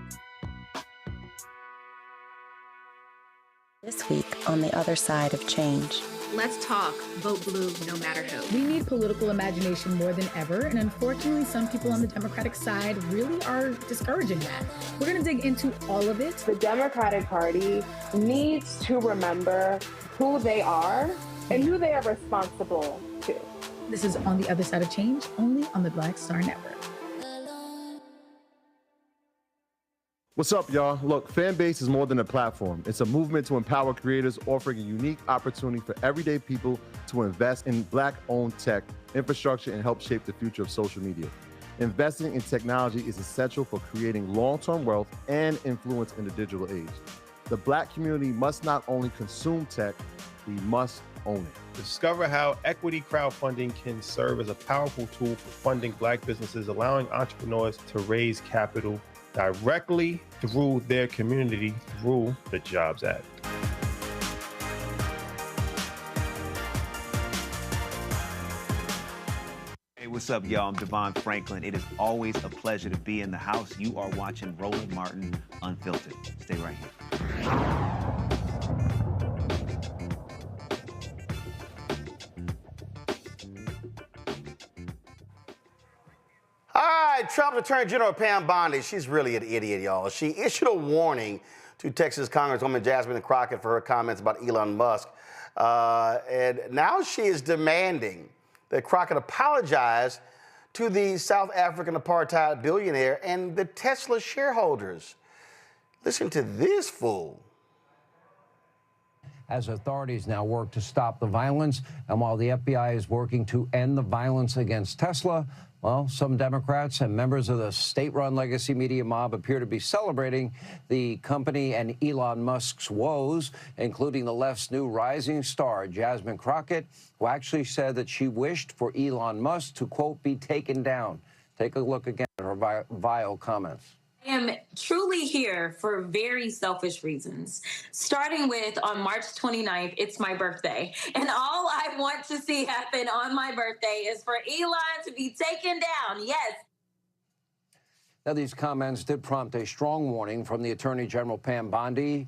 This week on The Other Side of Change. Let's talk. Vote blue no matter who. We need political imagination more than ever, and unfortunately, some people on the Democratic side really are discouraging that. We're going to dig into all of it. The Democratic Party needs to remember who they are and who they are responsible to. This is On the Other Side of Change, only on the Black Star Network. What's up, y'all? Look, Fanbase is more than a platform. It's a movement to empower creators, offering a unique opportunity for everyday people to invest in Black-owned tech, infrastructure, and help shape the future of social media. Investing in technology is essential for creating long-term wealth and influence in the digital age. The Black community must not only consume tech, we must own it. Discover how equity crowdfunding can serve as a powerful tool for funding Black businesses, allowing entrepreneurs to raise capital directly through their community through the Jobs Act. Hey, what's up, y'all? I'm Devon Franklin. It is always a pleasure to be in the house. You are watching Roland Martin Unfiltered. Stay right here. All right, Trump's Attorney General Pam Bondi, she's really an idiot, y'all. She issued a warning to Texas Congresswoman Jasmine Crockett for her comments about Elon Musk. And now she is demanding that Crockett apologize to the South African apartheid billionaire and the Tesla shareholders. Listen to this fool. As authorities now work to stop the violence, and while the FBI is working to end the violence against Tesla, well, some Democrats and members of the state-run legacy media mob appear to be celebrating the company and Elon Musk's woes, including the left's new rising star, Jasmine Crockett, who actually said that she wished for Elon Musk to, quote, be taken down. Take a look again at her vile comments. I am truly here for very selfish reasons. Starting with on March 29th, it's my birthday. And all I want to see happen on my birthday is for Elon to be taken down. Yes. Now, these comments did prompt a strong warning from the Attorney General Pam Bondi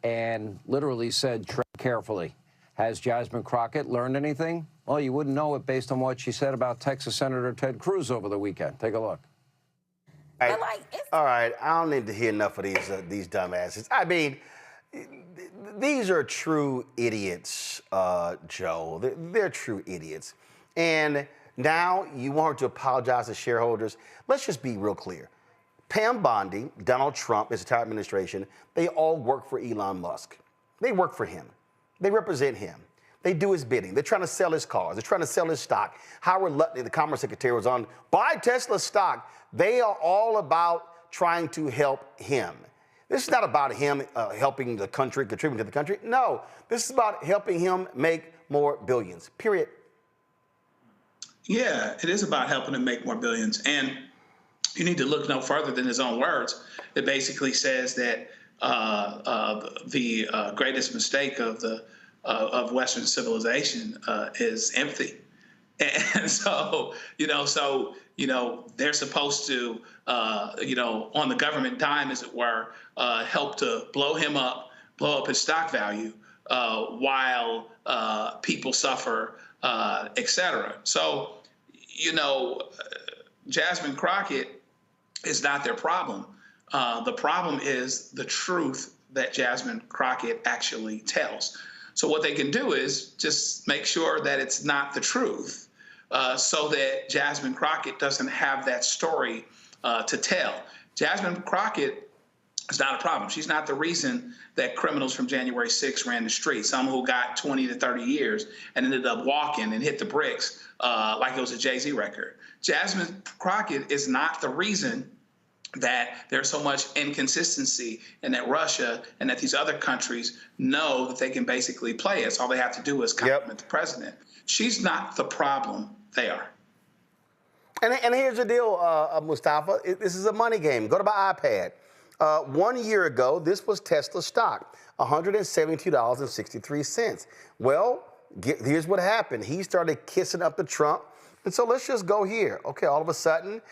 and literally said, tread carefully. Has Jasmine Crockett learned anything? Well, you wouldn't know it based on what she said about Texas Senator Ted Cruz over the weekend. Take a look. All right, I don't need to hear enough of these dumbasses. I mean, these are true idiots, Joe. They're true idiots. And now you want her to apologize to shareholders. Let's just be real clear. Pam Bondi, Donald Trump, his entire administration, they all work for Elon Musk. They work for him. They represent him. They do his bidding. They're trying to sell his cars. They're trying to sell his stock. Howard Lutnick, the Commerce Secretary, was on, buy Tesla stock. They are all about trying to help him. This is not about him helping the country, contributing to the country. No, this is about helping him make more billions, period. Yeah, it is about helping him make more billions. And you need to look no further than his own words. It basically says that the greatest mistake of Western civilization is empathy. And so, they're supposed to, on the government dime, as it were, help to blow him up, blow up his stock value while people suffer, et cetera. So, Jasmine Crockett is not their problem. The problem is the truth that Jasmine Crockett actually tells. So what they can do is just make sure that it's not the truth so that Jasmine Crockett doesn't have that story to tell. Jasmine Crockett is not a problem. She's not the reason that criminals from January 6th ran the streets, some who got 20 to 30 years and ended up walking and hit the bricks like it was a Jay-Z record. Jasmine Crockett is not the reason that there's so much inconsistency and that Russia and that these other countries know that they can basically play us. All they have to do is compliment the president. She's not the problem. They are. And here's the deal, Mustafa. This is a money game. Go to my iPad. 1 year ago, this was Tesla stock, $172.63. Well, here's what happened. He started kissing up to Trump. And so let's just go here. Okay, all of a sudden,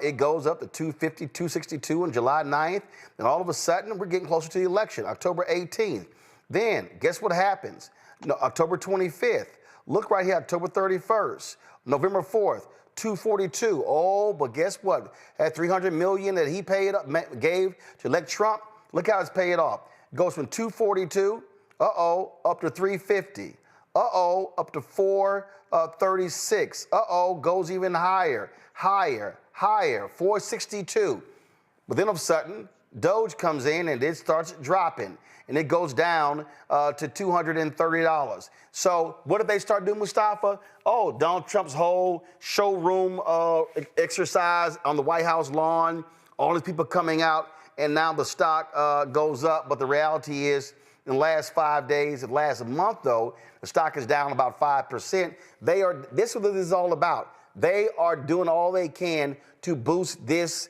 it goes up to 250, 262 on July 9th. And all of a sudden, we're getting closer to the election, October 18th. Then, guess what happens? No, October 25th. Look right here, October 31st. November 4th, 242. Oh, but guess what? That $300 million that he gave to elect Trump, look how it's paid off. It goes from 242, up to 350. Up to 436. Goes even higher, 462. But then all of a sudden, Doge comes in and it starts dropping. And it goes down to $230. So what did they start doing, Mustafa? Oh, Donald Trump's whole showroom exercise on the White House lawn, all these people coming out, and now the stock goes up. But the reality is, in the last 5 days, the last month, though, the stock is down about 5%. This is what this is all about. They are doing all they can to boost this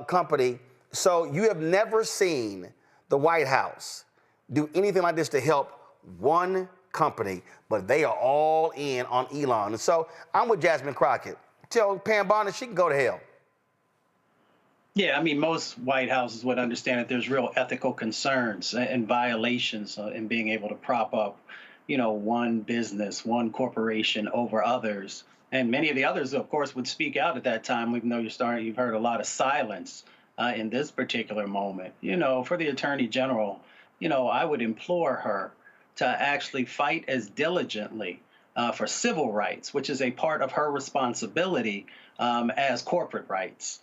company. So you have never seen the White House do anything like this to help one company, but they are all in on Elon. And so I'm with Jasmine Crockett. Tell Pam Bondi she can go to hell. Yeah, I mean, most White Houses would understand that there's real ethical concerns and violations in being able to prop up, one business, one corporation over others. And many of the others, of course, would speak out at that time, even though you've heard a lot of silence in this particular moment. For the Attorney General, I would implore her to actually fight as diligently for civil rights, which is a part of her responsibility as corporate rights.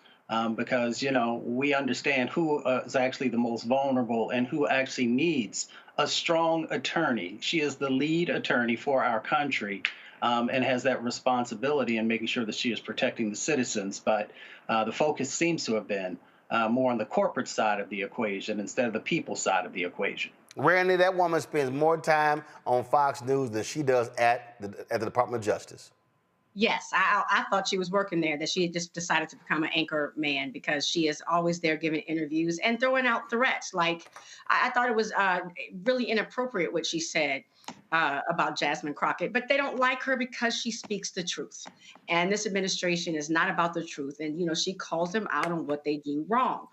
Because, we understand who is actually the most vulnerable and who actually needs a strong attorney. She is the lead attorney for our country and has that responsibility in making sure that she is protecting the citizens. But the focus seems to have been more on the corporate side of the equation instead of the people side of the equation. Randy, that woman spends more time on Fox News than she does at the Department of Justice. Yes, I thought she was working there, that she had just decided to become an anchor man because she is always there giving interviews and throwing out threats. Like, I thought it was really inappropriate what she said about Jasmine Crockett, but they don't like her because she speaks the truth. And this administration is not about the truth. And, she calls them out on what they do wrong.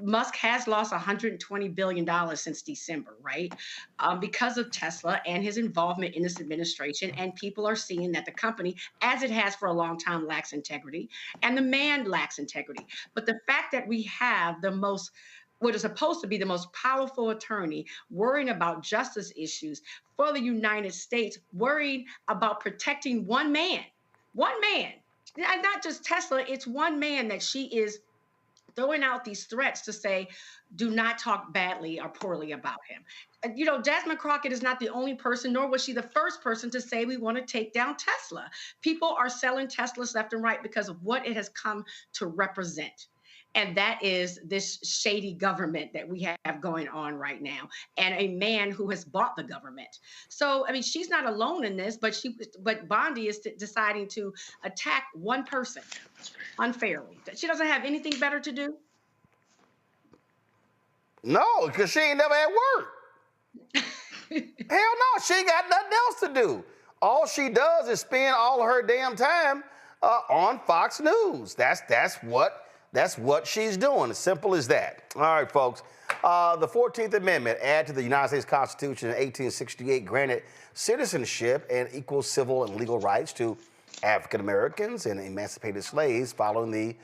Musk has lost $120 billion since December, right? Because of Tesla and his involvement in this administration. And people are seeing that the company, as it has for a long time, lacks integrity. And the man lacks integrity. But the fact that we have what is supposed to be the most powerful attorney worrying about justice issues for the United States, worrying about protecting one man, and not just Tesla, it's one man that she is throwing out these threats to say, do not talk badly or poorly about him. Jasmine Crockett is not the only person, nor was she the first person to say we want to take down Tesla. People are selling Teslas left and right because of what it has come to represent. And that is this shady government that we have going on right now, and a man who has bought the government. So, I mean, she's not alone in this, but Bondi is deciding to attack one person unfairly. She doesn't have anything better to do? No, because she ain't never at work. Hell no, she ain't got nothing else to do. All she does is spend all her damn time on Fox News. That's what she's doing. As simple as that. All right, folks. The 14th Amendment, added to the United States Constitution in 1868, granted citizenship and equal civil and legal rights to African Americans and emancipated slaves following the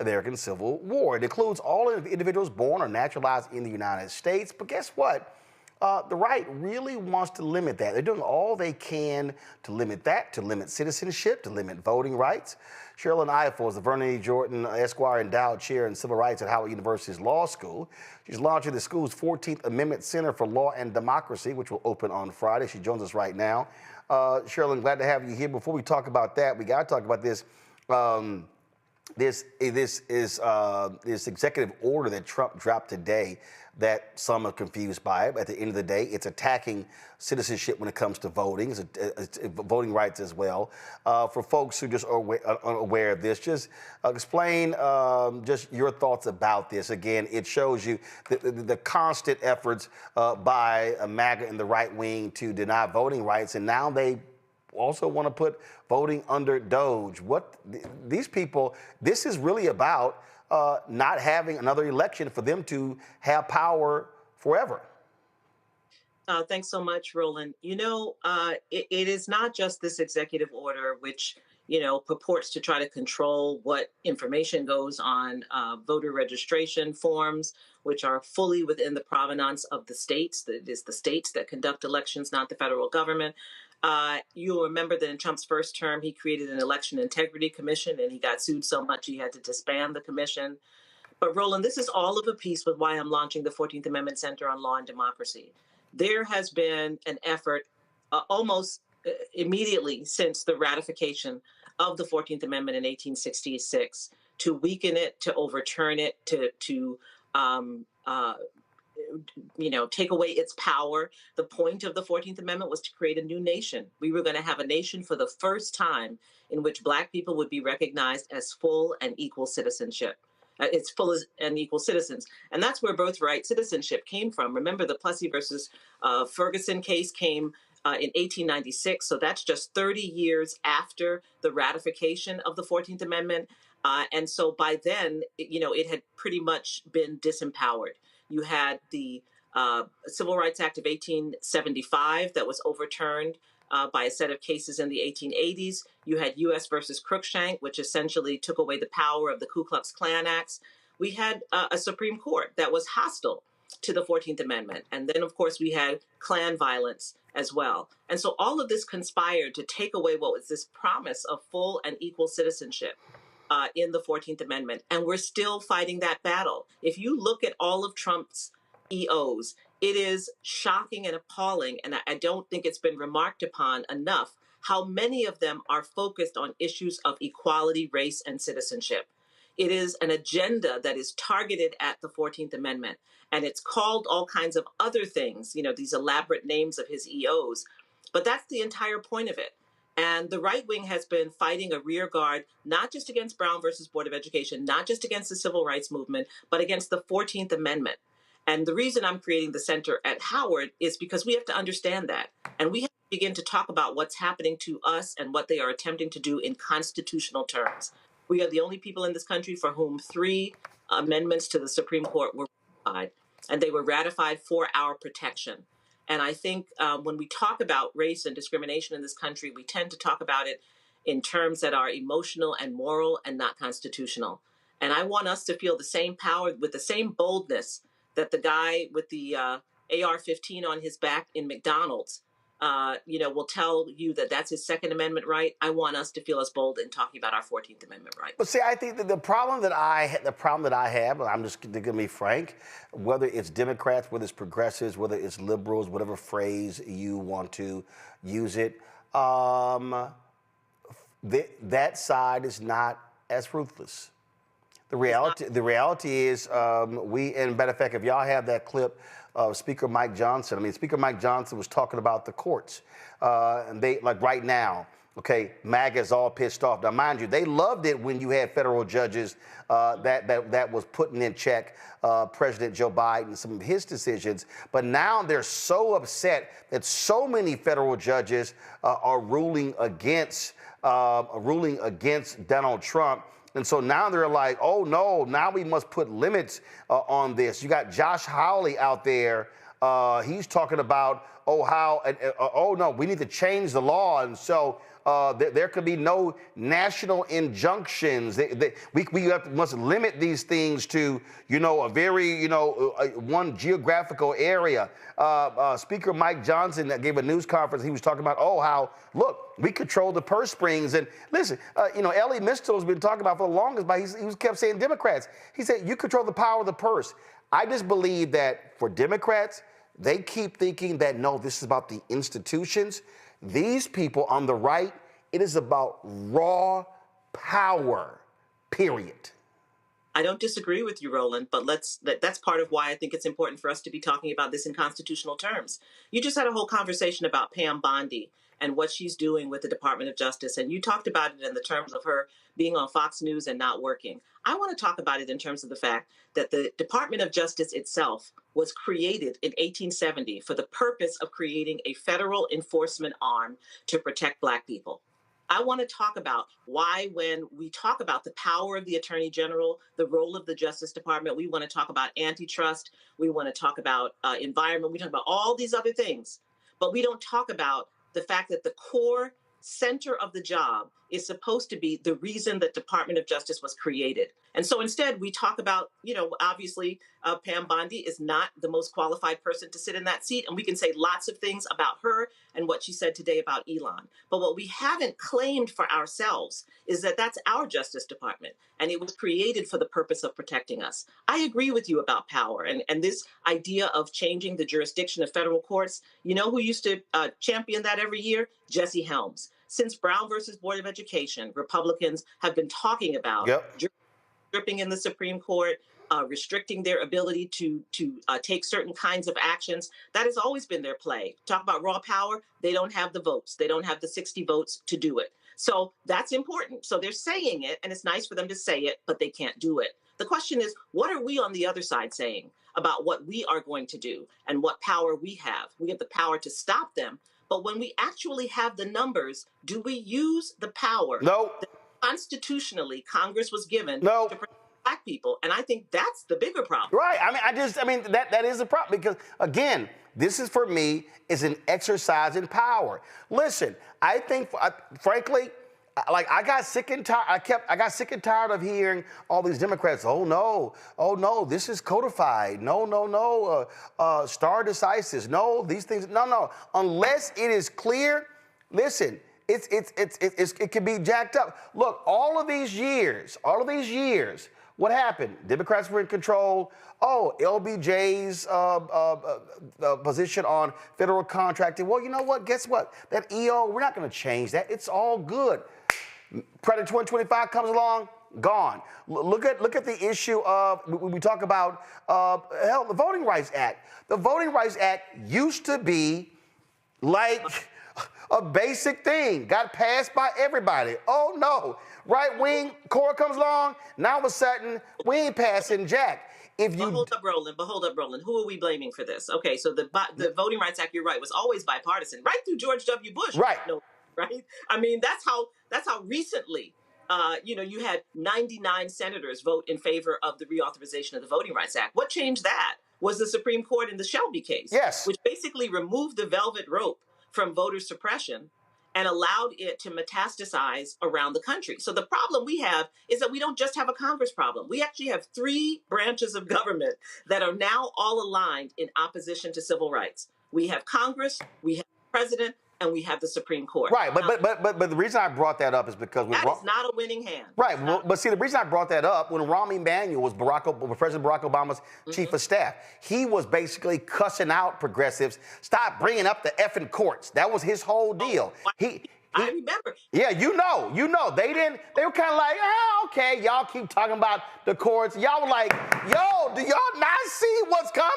American Civil War. It includes all individuals born or naturalized in the United States. But guess what? The right really wants to limit that. They're doing all they can to limit that, to limit citizenship, to limit voting rights. Sherilyn Ifill is the Vernon E. Jordan Esquire Endowed Chair in Civil Rights at Howard University's Law School. She's launching the school's 14th Amendment Center for Law and Democracy, which will open on Friday. She joins us right now. Sherilyn, glad to have you here. Before we talk about that, we got to talk about this this executive order that Trump dropped today that some are confused by. At the end of the day, it's attacking citizenship when it comes to voting, it's voting rights as well. For folks who just are unaware of this, just explain just your thoughts about this. Again, it shows you the constant efforts by MAGA and the right wing to deny voting rights, and now they also want to put voting under DOGE. These people, this is really about not having another election for them to have power forever. Thanks so much, Roland. You know, it is not just this executive order, which, you know, purports to try to control what information goes on voter registration forms, which are fully within the provenance of the states. It is the states that conduct elections, not the federal government. You'll remember that in Trump's first term, he created an election integrity commission, and he got sued so much he had to disband the commission. But Roland, this is all of a piece with why I'm launching the 14th Amendment Center on Law and Democracy. There has been an effort almost immediately since the ratification of the 14th Amendment in 1866 to weaken it, to overturn it, to you know, take away its power. The point of the 14th Amendment was to create a new nation. We were going to have a nation for the first time in which Black people would be recognized as full and equal citizenship. It's full and equal citizens. And that's where birthright citizenship came from. Remember, the Plessy versus Ferguson case came in 1896. So that's just 30 years after the ratification of the 14th Amendment. And so by then, you know, it had pretty much been disempowered. You had the Civil Rights Act of 1875 that was overturned by a set of cases in the 1880s. You had U.S. versus Cruikshank, which essentially took away the power of the Ku Klux Klan Acts. We had a Supreme Court that was hostile to the 14th Amendment. And then, of course, we had Klan violence as well. And so all of this conspired to take away what was this promise of full and equal citizenship in the 14th Amendment. And we're still fighting that battle. If you look at all of Trump's EOs, it is shocking and appalling. And I don't think it's been remarked upon enough how many of them are focused on issues of equality, race, and citizenship. It is an agenda that is targeted at the 14th Amendment. And it's called all kinds of other things, you know, these elaborate names of his EOs. But that's the entire point of it. And the right wing has been fighting a rear guard, not just against Brown versus Board of Education, not just against the civil rights movement, but against the 14th Amendment. And the reason I'm creating the center at Howard is because we have to understand that. And we have to begin to talk about what's happening to us and what they are attempting to do in constitutional terms. We are the only people in this country for whom 3 amendments to the Supreme Court were ratified, and they were ratified for our protection. And I think when we talk about race and discrimination in this country, we tend to talk about it in terms that are emotional and moral and not constitutional. And I want us to feel the same power with the same boldness that the guy with the AR-15 on his back in McDonald's, you know, will tell you that that's his Second Amendment right. I want us to feel as bold in talking about our 14th Amendment right. But see, I think that the problem that I have, and I'm just going to be frank, whether it's Democrats, whether it's progressives, whether it's liberals, whatever phrase you want to use it, that side is not as ruthless. The reality is, and matter of fact, if y'all have that clip of Speaker Mike Johnson, Speaker Mike Johnson was talking about the courts, and they, like right now, okay, MAGA is all pissed off. Now, mind you, they loved it when you had federal judges that was putting in check President Joe Biden and some of his decisions. But now they're so upset that so many federal judges are ruling against Donald Trump. And so now they're like, oh, no, now we must put limits on this. You got Josh Hawley out there. He's talking about, no, we need to change the law. And so there could be no national injunctions. We must limit these things to, you know, a very, one geographical area. Speaker Mike Johnson that gave a news conference, he was talking about, how, look, we control the purse strings. And listen, Elie Mystal has been talking about for the longest, but he kept saying Democrats. He said, you control the power of the purse. I just believe that for Democrats, they keep thinking that, no, this is about the institutions. These people on the right, it is about raw power, period. I don't disagree with you, Roland, but that's part of why I think it's important for us to be talking about this in constitutional terms. You just had a whole conversation about Pam Bondi and what she's doing with the Department of Justice, and you talked about it in the terms of her being on Fox News and not working. I want to talk about it in terms of the fact that the Department of Justice itself was created in 1870 for the purpose of creating a federal enforcement arm to protect Black people. I want to talk about why, when we talk about the power of the Attorney General, the role of the Justice Department, we want to talk about antitrust, we want to talk about environment, we talk about all these other things, but we don't talk about the fact that the core center of the job is supposed to be the reason that Department of Justice was created. And so instead, we talk about, obviously, Pam Bondi is not the most qualified person to sit in that seat. And we can say lots of things about her and what she said today about Elon. But what we haven't claimed for ourselves is that that's our Justice Department. And it was created for the purpose of protecting us. I agree with you about power and this idea of changing the jurisdiction of federal courts. You know who used to champion that every year? Jesse Helms. Since Brown versus Board of Education, Republicans have been talking about stripping in the Supreme Court, restricting their ability to take certain kinds of actions. That has always been their play. Talk about raw power. They don't have the votes. They don't have the 60 votes to do it. So that's important. So they're saying it, and it's nice for them to say it, but they can't do it. The question is, what are we on the other side saying about what we are going to do and what power we have? We have the power to stop them. But when we actually have the numbers, do we use the power that constitutionally Congress was given to protect Black people? And I think that's the bigger problem. Right. That is a problem because, again, this is, for me, is an exercise in power. Listen, I think, frankly, I got sick and tired. I got sick and tired of hearing all these Democrats. Oh no, this is codified. No, stare decisis. No, these things. No. Unless it is clear, listen, it can be jacked up. Look, all of these years, what happened? Democrats were in control. Oh, LBJ's position on federal contracting. Well, you know what? Guess what? That EO, we're not going to change that. It's all good. Credit 2025 comes along, gone. Look at the issue of, we talk about, the Voting Rights Act. The Voting Rights Act used to be like a basic thing, got passed by everybody. Oh no, right-wing core comes along, now all of a sudden, we ain't passing jack. But hold up, Roland. Who are we blaming for this? Okay, so the Voting Rights Act, you're right, was always bipartisan, right through George W. Bush. Right. No, right? I mean, that's how recently, you had 99 senators vote in favor of the reauthorization of the Voting Rights Act. What changed that was the Supreme Court in the Shelby case, which basically removed the velvet rope from voter suppression and allowed it to metastasize around the country. So the problem we have is that we don't just have a Congress problem. We actually have 3 branches of government that are now all aligned in opposition to civil rights. We have Congress, we have the president, and we have the Supreme Court. Right, but the reason I brought that up is because that is not a winning hand. Right, but see, the reason I brought that up, when Rahm Emanuel was President Barack Obama's chief of staff, he was basically cussing out progressives. Stop bringing up the effing courts. That was his whole deal. I remember. Yeah, you know. They were kind of like, okay, y'all keep talking about the courts. Y'all were like, yo, do y'all not see what's coming?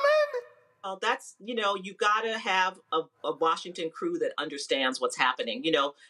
That's, you got to have a Washington crew that understands what's happening.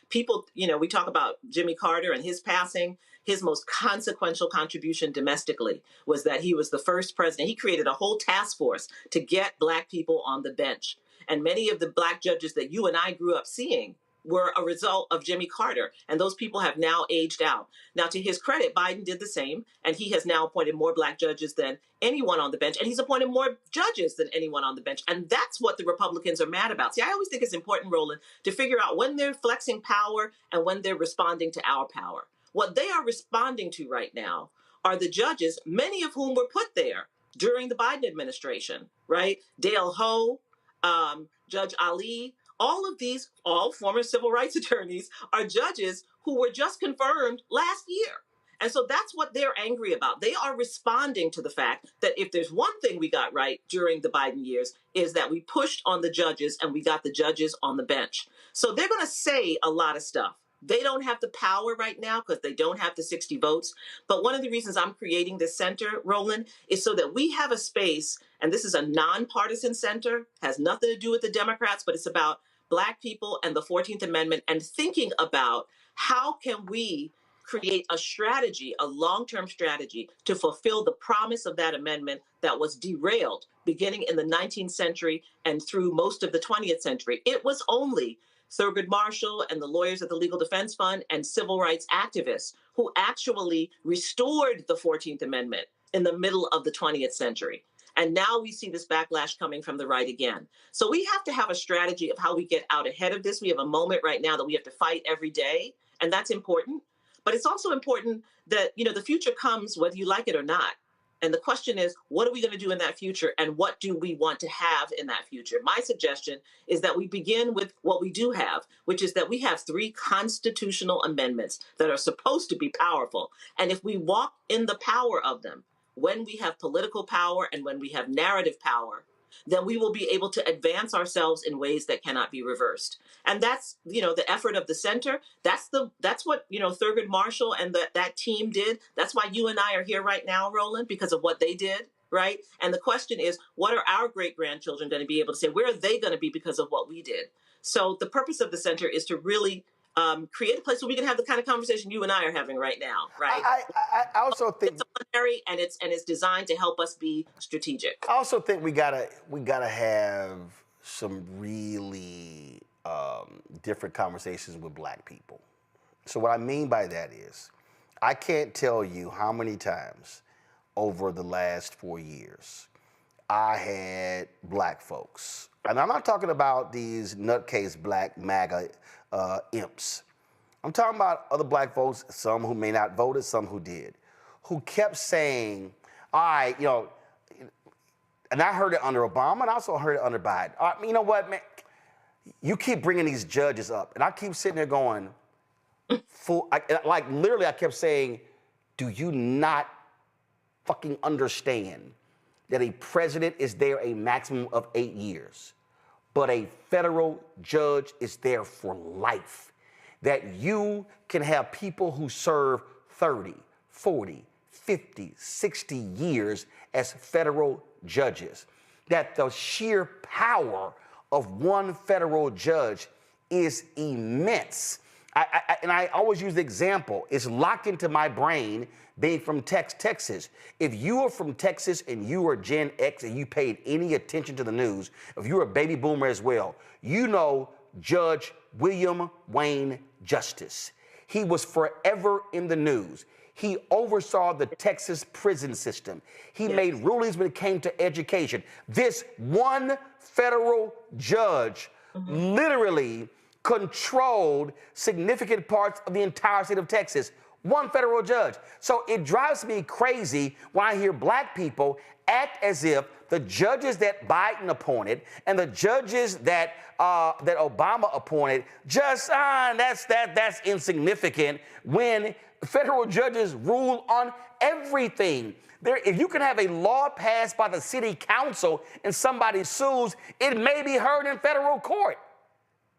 People, we talk about Jimmy Carter and his passing. His most consequential contribution domestically was that he was the first president. He created a whole task force to get Black people on the bench. And many of the Black judges that you and I grew up seeing were a result of Jimmy Carter. And those people have now aged out. Now, to his credit, Biden did the same. And he has now appointed more Black judges than anyone on the bench. And he's appointed more judges than anyone on the bench. And that's what the Republicans are mad about. See, I always think it's important, Roland, to figure out when they're flexing power and when they're responding to our power. What they are responding to right now are the judges, many of whom were put there during the Biden administration, right? Dale Ho, Judge Ali, all of these, all former civil rights attorneys, are judges who were just confirmed last year. And so that's what they're angry about. They are responding to the fact that if there's one thing we got right during the Biden years is that we pushed on the judges and we got the judges on the bench. So they're going to say a lot of stuff. They don't have the power right now because they don't have the 60 votes. But one of the reasons I'm creating this center, Roland, is so that we have a space, and this is a nonpartisan center, has nothing to do with the Democrats, but it's about Black people and the 14th Amendment and thinking about how can we create a strategy, a long-term strategy to fulfill the promise of that amendment that was derailed beginning in the 19th century and through most of the 20th century. It was only Thurgood Marshall and the lawyers at the Legal Defense Fund and civil rights activists who actually restored the 14th Amendment in the middle of the 20th century. And now we see this backlash coming from the right again. So we have to have a strategy of how we get out ahead of this. We have a moment right now that we have to fight every day, and that's important. But it's also important that, the future comes whether you like it or not. And the question is, what are we going to do in that future, and what do we want to have in that future? My suggestion is that we begin with what we do have, which is that we have 3 constitutional amendments that are supposed to be powerful. And if we walk in the power of them, when we have political power and when we have narrative power, then we will be able to advance ourselves in ways that cannot be reversed. And that's, the effort of the center. That's what, Thurgood Marshall and that team did. That's why you and I are here right now, Roland, because of what they did, right? And the question is, what are our great-grandchildren going to be able to say? Where are they going to be because of what we did? So the purpose of the center is to really create a place where we can have the kind of conversation you and I are having right now, right? I also think it's disciplinary and it's designed to help us be strategic. I also think we gotta have some really different conversations with Black people. So what I mean by that is, I can't tell you how many times over the last 4 years I had Black folks, and I'm not talking about these nutcase Black MAGA imps. I'm talking about other Black folks, some who may not voted, some who did, who kept saying, all right, and I heard it under Obama, and I also heard it under Biden. You know what, man? You keep bringing these judges up, and I keep sitting there going, literally I kept saying, do you not fucking understand that a president is there a maximum of 8 years, but a federal judge is there for life? That you can have people who serve 30, 40, 50, 60 years as federal judges. That the sheer power of one federal judge is immense. And I always use the example, it's locked into my brain being from Texas. If you are from Texas and you are Gen X and you paid any attention to the news, if you're a baby boomer as well, you know Judge William Wayne Justice. He was forever in the news. He oversaw the Texas prison system. He made rulings when it came to education. This one federal judge literally controlled significant parts of the entire state of Texas. One federal judge. So it drives me crazy when I hear Black people act as if the judges that Biden appointed and the judges that Obama appointed that's insignificant when federal judges rule on everything. If you can have a law passed by the city council and somebody sues, it may be heard in federal court.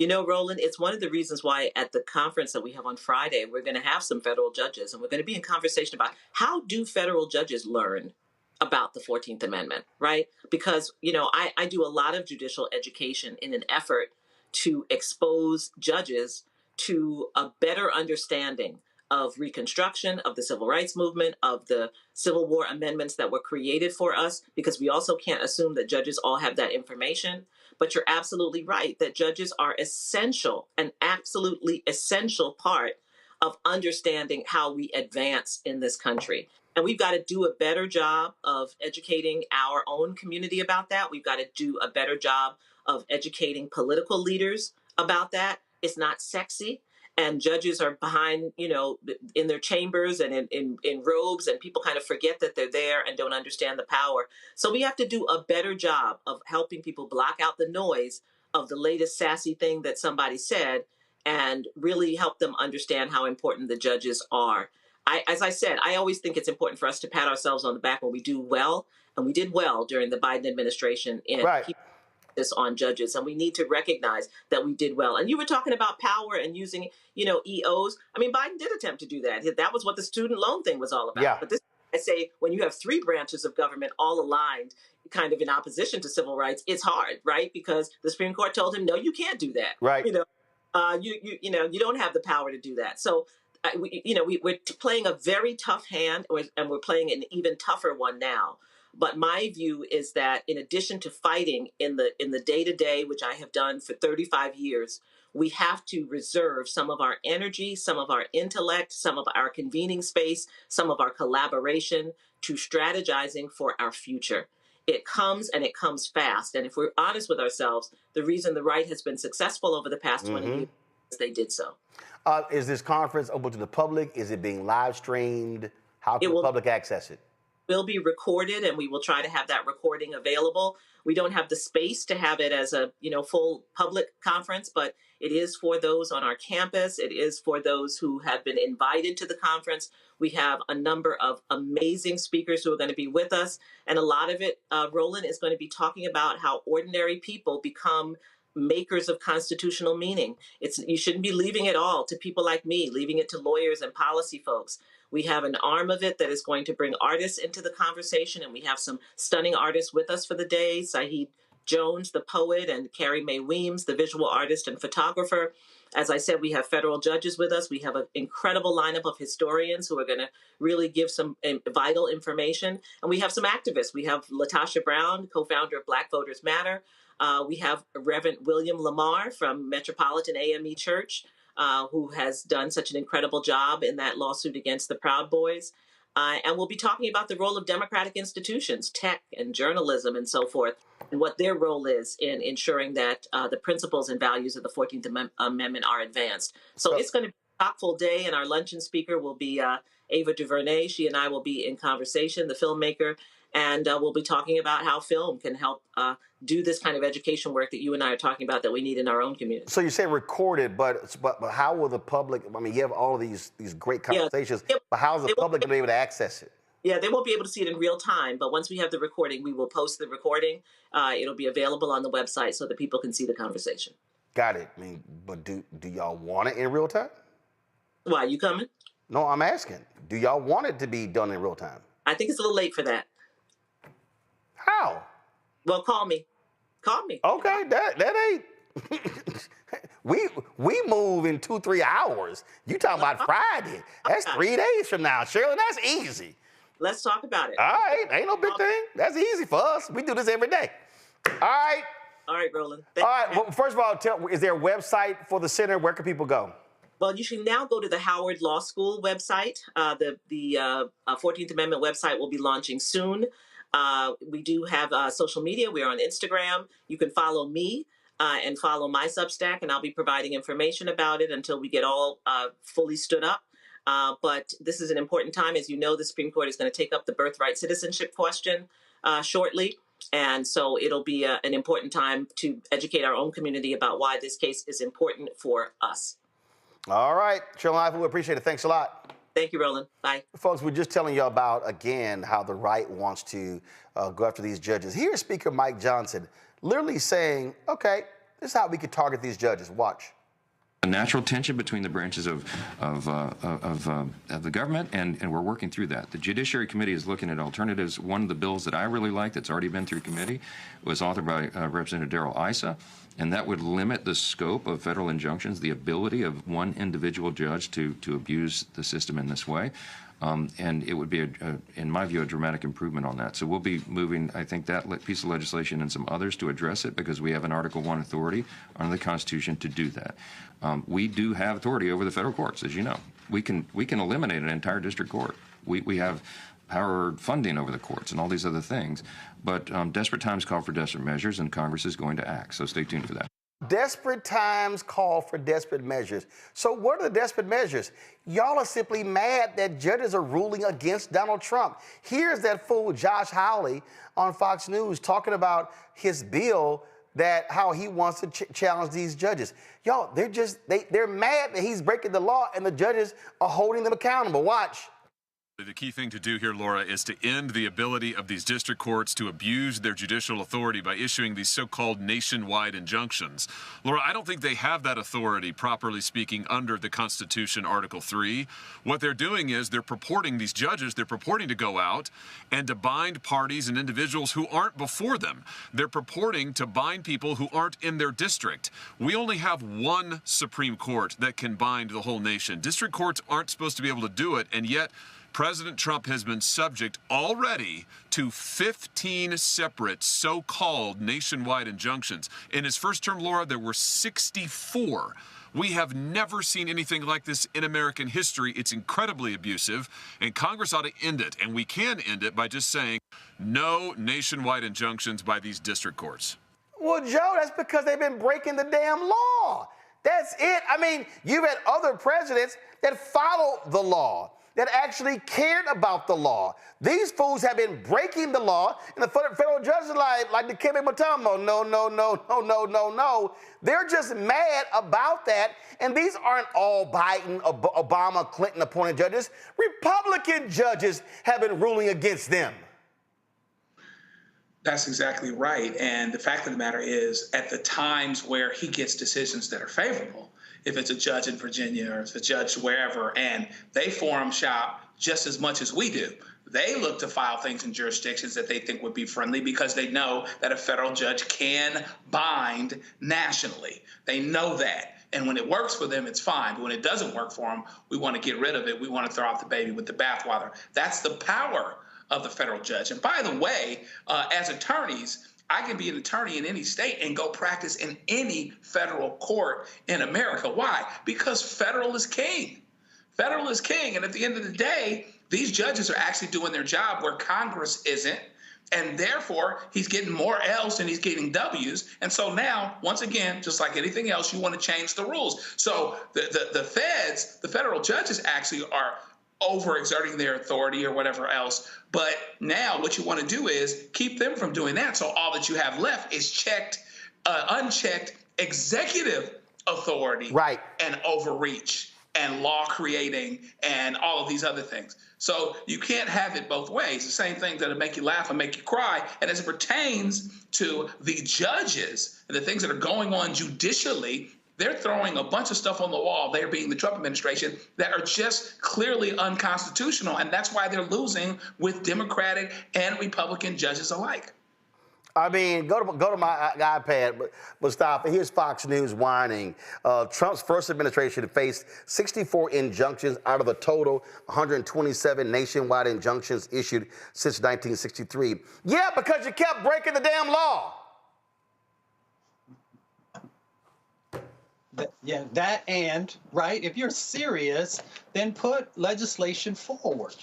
Roland, it's one of the reasons why at the conference that we have on Friday, we're going to have some federal judges, and we're going to be in conversation about how do federal judges learn about the 14th Amendment, right? Because, I do a lot of judicial education in an effort to expose judges to a better understanding of Reconstruction, of the Civil Rights Movement, of the Civil War amendments that were created for us, because we also can't assume that judges all have that information. But you're absolutely right that judges are essential, an absolutely essential part of understanding how we advance in this country. And we've got to do a better job of educating our own community about that. We've got to do a better job of educating political leaders about that. It's not sexy. And judges are behind, in their chambers and in robes, and people kind of forget that they're there and don't understand the power. So we have to do a better job of helping people block out the noise of the latest sassy thing that somebody said and really help them understand how important the judges are. As I said, I always think it's important for us to pat ourselves on the back when we do well, and we did well during the Biden administration in keeping this on judges, and we need to recognize that we did well. And you were talking about power and using, EOs. I mean, Biden did attempt to do that. That was what the student loan thing was all about. Yeah. But this, I say, when you have three branches of government all aligned, kind of in opposition to civil rights, it's hard, right? Because the Supreme Court told him, no, you can't do that. Right. You don't have the power to do that. So, we're playing a very tough hand, and we're playing an even tougher one now. But my view is that in addition to fighting in the day-to-day, which I have done for 35 years, we have to reserve some of our energy, some of our intellect, some of our convening space, some of our collaboration to strategizing for our future. It comes, and it comes fast. And if we're honest with ourselves, the reason the right has been successful over the past 20 years is they did so. Is this conference open to the public? Is it being live streamed? How can the public access it? Will be recorded, and we will try to have that recording available. We don't have the space to have it as a full public conference, but it is for those on our campus. It is for those who have been invited to the conference. We have a number of amazing speakers who are going to be with us, and a lot of it, Roland, is going to be talking about how ordinary people become makers of constitutional meaning. You shouldn't be leaving it all to people like me, leaving it to lawyers and policy folks. We have an arm of it that is going to bring artists into the conversation, and we have some stunning artists with us for the day. Saheed Jones, the poet, and Carrie Mae Weems, the visual artist and photographer. As I said, we have federal judges with us. We have an incredible lineup of historians who are going to really give some vital information. And we have some activists. We have Latasha Brown, co-founder of Black Voters Matter. We have Reverend William Lamar from Metropolitan AME Church, who has done such an incredible job in that lawsuit against the Proud Boys. And we'll be talking about the role of democratic institutions, tech and journalism and so forth, and what their role is in ensuring that the principles and values of the 14th Amendment are advanced. So it's going to be a chock-full day, and our luncheon speaker will be Ava DuVernay. She and I will be in conversation, the filmmaker, and we'll be talking about how film can help do this kind of education work that you and I are talking about that we need in our own community. So you say recorded, but how will the public, I mean, you have all of these great conversations, but how is the public going to be able to access it? Yeah, they won't be able to see it in real time, but once we have the recording, we will post the recording. It'll be available on the website so that people can see the conversation. Got it. I mean, but do y'all want it in real time? Why, you coming? No, I'm asking. Do y'all want it to be done in real time? I think it's a little late for that. How? Well, call me. Call me. Okay, that ain't. we move in 2-3 hours. You talking about Friday? That's 3 days from now, Shirley. That's easy. Let's talk about it. All right, ain't no big thing. That's easy for us. We do this every day. All right. All right, Roland. All right. Well, first of all, is there a website for the center? Where can people go? Well, you should now go to the Howard Law School website. The 14th Amendment website will be launching soon. We do have social media. We're on Instagram. You can follow me and follow my Substack, and I'll be providing information about it until we get all fully stood up. But this is an important time. As you know, the Supreme Court is going to take up the birthright citizenship question shortly. And so it'll be an important time to educate our own community about why this case is important for us. All right. Shirley, we appreciate it. Thanks a lot. Thank you, Roland. Bye. Folks, we're just telling you about, again, how the right wants to go after these judges. Here's Speaker Mike Johnson literally saying, okay, this is how we could target these judges. Watch. A natural tension between the branches of the government, and we're working through that. The Judiciary Committee is looking at alternatives. One of the bills that I really like that's already been through committee was authored by Representative Darrell Issa, and that would limit the scope of federal injunctions, the ability of one individual judge to abuse the system in this way. And it would be, in my view, a dramatic improvement on that. So we'll be moving, I think, that piece of legislation and some others to address it because we have an Article I authority under the Constitution to do that. We do have authority over the federal courts, as you know. We can eliminate an entire district court. We have power funding over the courts and all these other things. But desperate times call for desperate measures, and Congress is going to act. So stay tuned for that. Desperate times call for desperate measures. So what are the desperate measures? Y'all are simply mad that judges are ruling against Donald Trump. Here's that fool Josh Hawley on Fox News talking about his bill, that how he wants to challenge these judges. Y'all, they're mad that he's breaking the law and the judges are holding them accountable. Watch. The key thing to do here, Laura, is to end the ability of these district courts to abuse their judicial authority by issuing these so-called nationwide injunctions. Laura, I don't think they have that authority, properly speaking, under the Constitution, Article 3. What they're doing is they're purporting, these judges, they're purporting to go out and to bind parties and individuals who aren't before them. They're purporting to bind people who aren't in their district. We only have one Supreme Court that can bind the whole nation. District courts aren't supposed to be able to do it, and yet President Trump has been subject already to 15 separate so-called nationwide injunctions. In his first term, Laura, there were 64. We have never seen anything like this in American history. It's incredibly abusive, and Congress ought to end it. And we can end it by just saying no nationwide injunctions by these district courts. Well, Joe, that's because they've been breaking the damn law. That's it. I mean, you've had other presidents that followed the law, that actually cared about the law. These fools have been breaking the law, and the federal judges like the Kemi Mutombo, no. They're just mad about that, and these aren't all Biden, Obama, Clinton appointed judges. Republican judges have been ruling against them. That's exactly right. And the fact of the matter is, at the times where he gets decisions that are favorable, if it's a judge in Virginia or if it's a judge wherever, and they forum shop just as much as we do. They look to file things in jurisdictions that they think would be friendly because they know that a federal judge can bind nationally. They know that. And when it works for them, it's fine. But when it doesn't work for them, we want to get rid of it. We want to throw out the baby with the bathwater. That's the power of the federal judge. And by the way, as attorneys, I can be an attorney in any state and go practice in any federal court in America. Why? Because federal is king. Federal is king. And at the end of the day, these judges are actually doing their job where Congress isn't. And therefore, he's getting more L's than he's getting W's. And so now, once again, just like anything else, you want to change the rules. So the feds, the federal judges actually are overexerting their authority or whatever else. But now what you want to do is keep them from doing that. So all that you have left is unchecked executive authority, right, and overreach and law creating and all of these other things. So you can't have it both ways. The same thing that'll make you laugh and make you cry. And as it pertains to the judges and the things that are going on judicially, they're throwing a bunch of stuff on the wall, they're being the Trump administration, that are just clearly unconstitutional. And that's why they're losing with Democratic and Republican judges alike. I mean, go to my iPad, Mustafa. Here's Fox News whining. Trump's first administration faced 64 injunctions out of a total 127 nationwide injunctions issued since 1963. Yeah, because you kept breaking the damn law. Yeah, that and, right, if you're serious, then put legislation forward.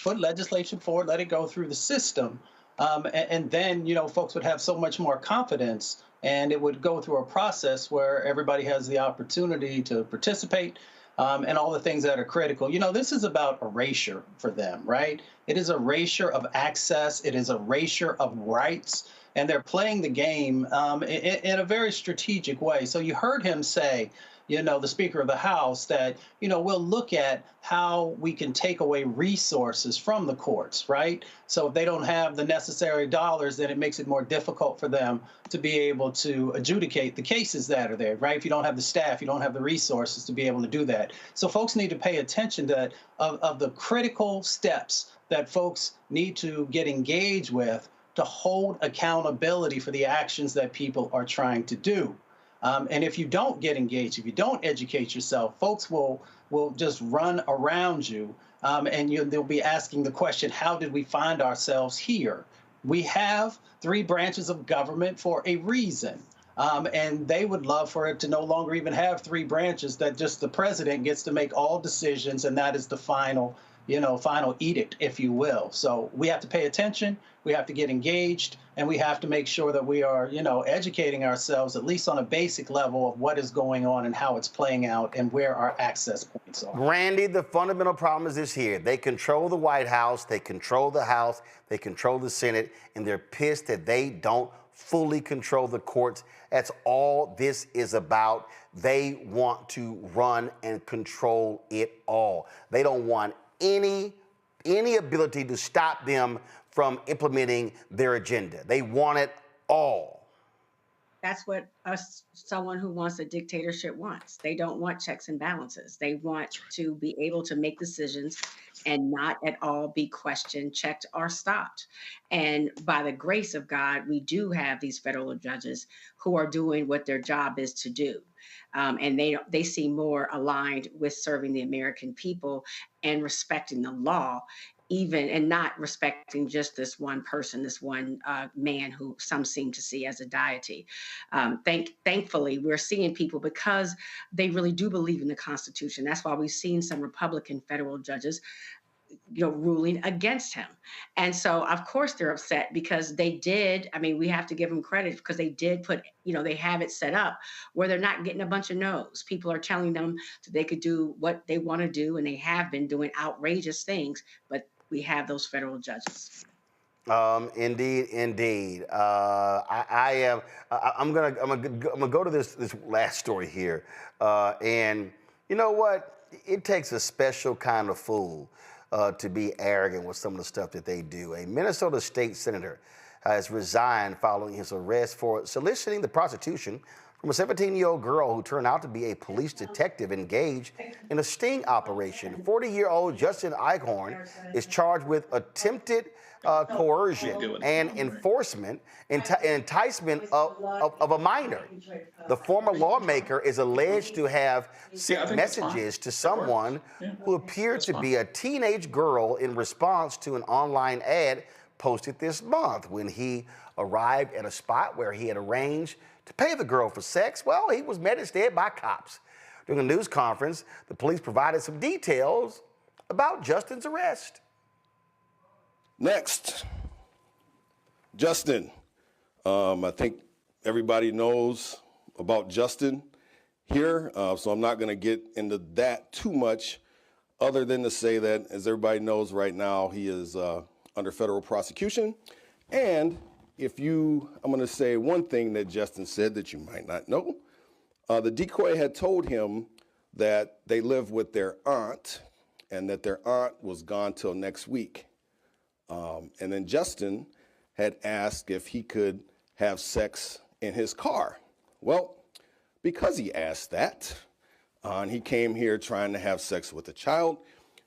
Put legislation forward, let it go through the system. And then, you know, folks would have so much more confidence, and it would go through a process where everybody has the opportunity to participate and all the things that are critical. You know, this is about erasure for them, right? It is erasure of access. It is erasure of rights. And they're playing the game in a very strategic way. So you heard him say, you know, the Speaker of the House, that, you know, we'll look at how we can take away resources from the courts, right? So if they don't have the necessary dollars, then it makes it more difficult for them to be able to adjudicate the cases that are there, right? If you don't have the staff, you don't have the resources to be able to do that. So folks need to pay attention to of the critical steps that folks need to get engaged with to hold accountability for the actions that people are trying to do. And if you don't get engaged, if you don't educate yourself, folks will just run around you, and they'll be asking the question, how did we find ourselves here? We have 3 branches of government for a reason. And they would love for it to no longer even have 3 branches, that just the president gets to make all decisions, and that is the final edict, if you will. So we have to pay attention, we have to get engaged, and we have to make sure that we are, educating ourselves, at least on a basic level, of what is going on and how it's playing out and where our access points are. Randy, the fundamental problem is this here. They control the White House, they control the House, they control the Senate, and they're pissed that they don't fully control the courts. That's all this is about. They want to run and control it all. They don't want any any ability to stop them from implementing their agenda. They want it all. That's what someone who wants a dictatorship wants. They don't want checks and balances. They want to be able to make decisions and not at all be questioned, checked, or stopped. And by the grace of God, we do have these federal judges who are doing what their job is to do. And they seem more aligned with serving the American people and respecting the law, even, and not respecting just this one person, this one man who some seem to see as a deity. Thankfully, we're seeing people, because they really do believe in the Constitution. That's why we've seen some Republican federal judges, ruling against him. And so, of course, they're upset because they did. I mean, we have to give them credit because they did put, they have it set up where they're not getting a bunch of no's. People are telling them that they could do what they want to do, and they have been doing outrageous things, but we have those federal judges. Indeed. I'm gonna go to this last story here, and you know what? It takes a special kind of fool to be arrogant with some of the stuff that they do. A Minnesota state senator has resigned following his arrest for soliciting the prostitution from a 17-year-old girl who turned out to be a police detective engaged in a sting operation. 40-year-old Justin Eichhorn is charged with attempted coercion and enforcement, enticement of a minor. The former lawmaker is alleged to have sent messages to someone who appeared to be a teenage girl in response to an online ad posted this month. When he arrived at a spot where he had arranged to pay the girl for sex, well, he was met instead by cops. During a news conference, the police provided some details about Justin's arrest. Next, Justin. I think everybody knows about Justin here, so I'm not going to get into that too much, other than to say that, as everybody knows right now, he is under federal prosecution. And I'm going to say one thing that Justin said that you might not know. The decoy had told him that they live with their aunt and that their aunt was gone till next week. And then Justin had asked if he could have sex in his car. Well, because he asked that, and he came here trying to have sex with a child,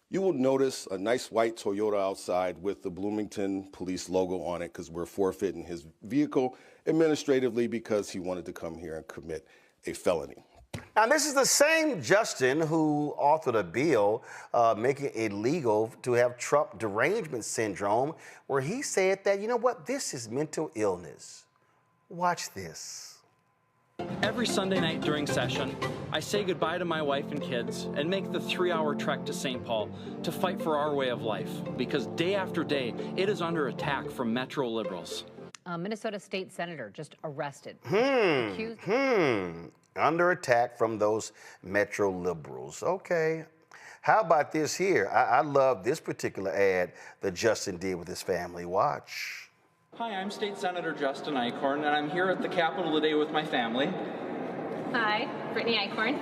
you will notice a nice white Toyota outside with the Bloomington police logo on it, because we're forfeiting his vehicle administratively because he wanted to come here and commit a felony. Now, this is the same Justin who authored a bill making it illegal to have Trump derangement syndrome, where he said that, you know what, this is mental illness. Watch this. Every Sunday night during session, I say goodbye to my wife and kids and make the 3-hour trek to St. Paul to fight for our way of life, because day after day, it is under attack from Metro liberals. Minnesota state senator just arrested. Under attack from those Metro liberals. Okay. How about this here? I love this particular ad that Justin did with his family. Watch. Hi, I'm State Senator Justin Eichhorn, and I'm here at the Capitol today with my family. Hi, Brittany Eichhorn.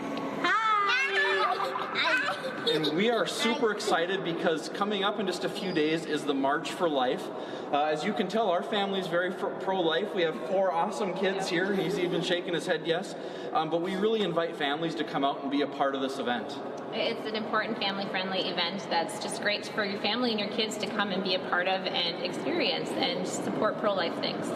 And we are super excited because coming up in just a few days is the March for Life. As you can tell, our family is very pro-life. We have 4 awesome kids here. He's even shaking his head yes. But we really invite families to come out and be a part of this event. It's an important family-friendly event that's just great for your family and your kids to come and be a part of and experience and support pro-life things.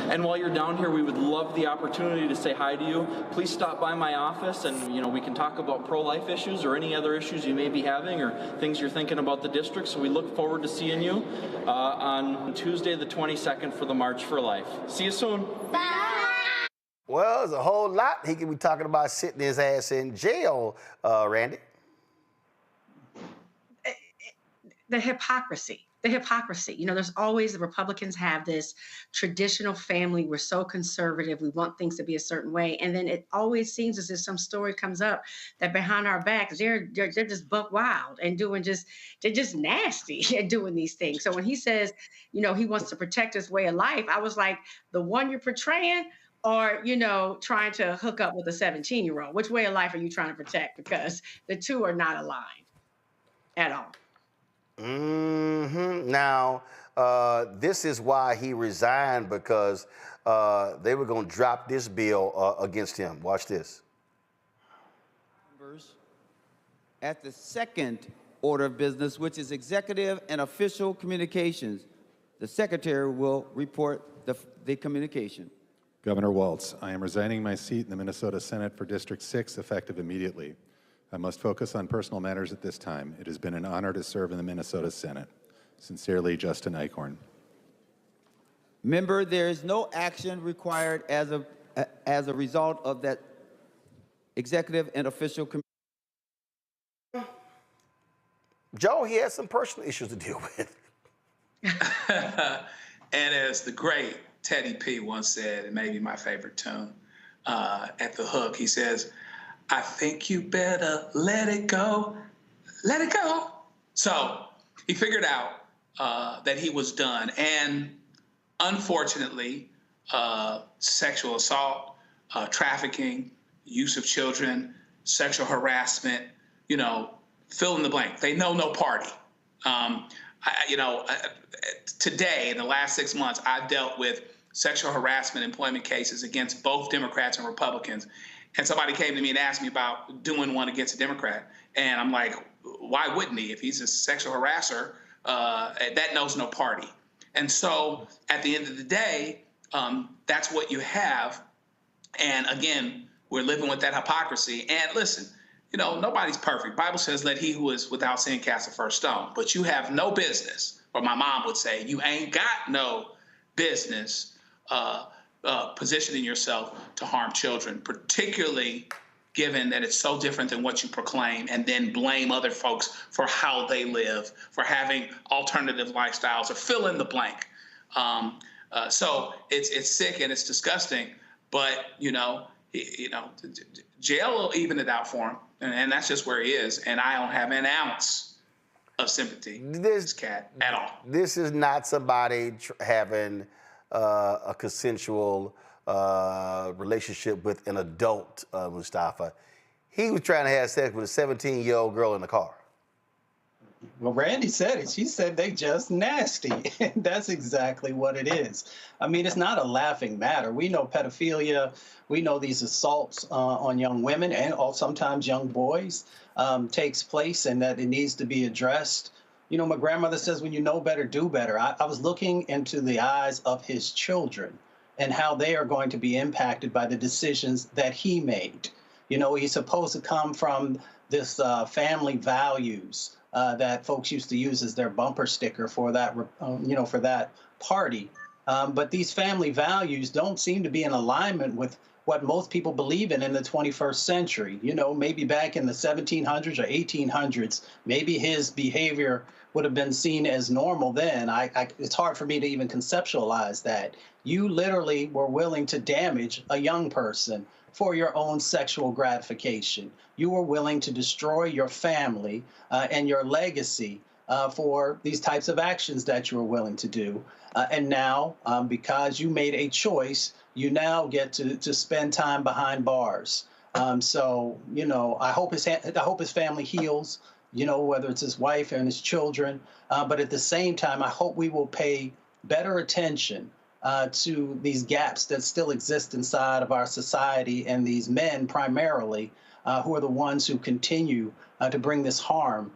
And while you're down here, we would love the opportunity to say hi to you. Please stop by my office and we can talk about pro-life issues or any other issues you may be having or things you're thinking about the district. So we look forward to seeing you on Tuesday the 22nd for the March for Life. See you soon. Bye. Well, there's a whole lot he could be talking about sitting his ass in jail, Randy. The hypocrisy. There's always, the Republicans have this traditional family. We're so conservative. We want things to be a certain way. And then it always seems as if some story comes up that behind our backs, they're just buck wild and they're just nasty at doing these things. So when he says, he wants to protect his way of life, I was like, the one you're portraying, or, trying to hook up with a 17-year-old? Which way of life are you trying to protect? Because the two are not aligned at all. Now, this is why he resigned, because they were going to drop this bill against him. Watch this. At the second order of business, which is executive and official communications, the Secretary will report the communication. Governor Walz, I am resigning my seat in the Minnesota Senate for District 6 effective immediately. I must focus on personal matters at this time. It has been an honor to serve in the Minnesota Senate. Sincerely, Justin Eichhorn. Member, there is no action required as a result of that executive and official communication. Joe, he has some personal issues to deal with. And as the great Teddy P once said, and maybe my favorite tune, at the hook, he says, I think you better let it go. Let it go. So he figured out that he was done. And unfortunately, sexual assault, trafficking, use of children, sexual harassment, fill in the blank. They know no party. Today, in the last 6 months, I've dealt with sexual harassment employment cases against both Democrats and Republicans. And somebody came to me and asked me about doing one against a Democrat. And I'm like, why wouldn't he? If he's a sexual harasser, that knows no party. And so at the end of the day, that's what you have. And again, we're living with that hypocrisy. And listen, nobody's perfect. Bible says, let he who is without sin cast the first stone. But you have no business, or my mom would say, you ain't got no business positioning yourself to harm children, particularly given that it's so different than what you proclaim, and then blame other folks for how they live, for having alternative lifestyles, or fill in the blank. So it's sick and it's disgusting, but jail will even it out for him, and that's just where he is. And I don't have an ounce of sympathy for this cat at all. This is not somebody having a consensual relationship with an adult, Mustafa. He was trying to have sex with a 17-year-old girl in the car. Well, Randy said it. She said they just nasty. And that's exactly what it is. I mean, it's not a laughing matter. We know pedophilia. We know these assaults on young women and sometimes young boys takes place, and that it needs to be addressed. My grandmother says, when you know better, do better. I was looking into the eyes of his children and how they are going to be impacted by the decisions that he made. He's supposed to come from this family values that folks used to use as their bumper sticker for that, for that party. But these family values don't seem to be in alignment with what most people believe in the 21st century. Maybe back in the 1700s or 1800s, maybe his behavior would have been seen as normal then. It's hard for me to even conceptualize that. You literally were willing to damage a young person for your own sexual gratification. You were willing to destroy your family and your legacy for these types of actions that you were willing to do. And now, because you made a choice, you now get to spend time behind bars. So, I hope his family heals, whether it's his wife and his children. But at the same time, I hope we will pay better attention to these gaps that still exist inside of our society, and these men primarily who are the ones who continue to bring this harm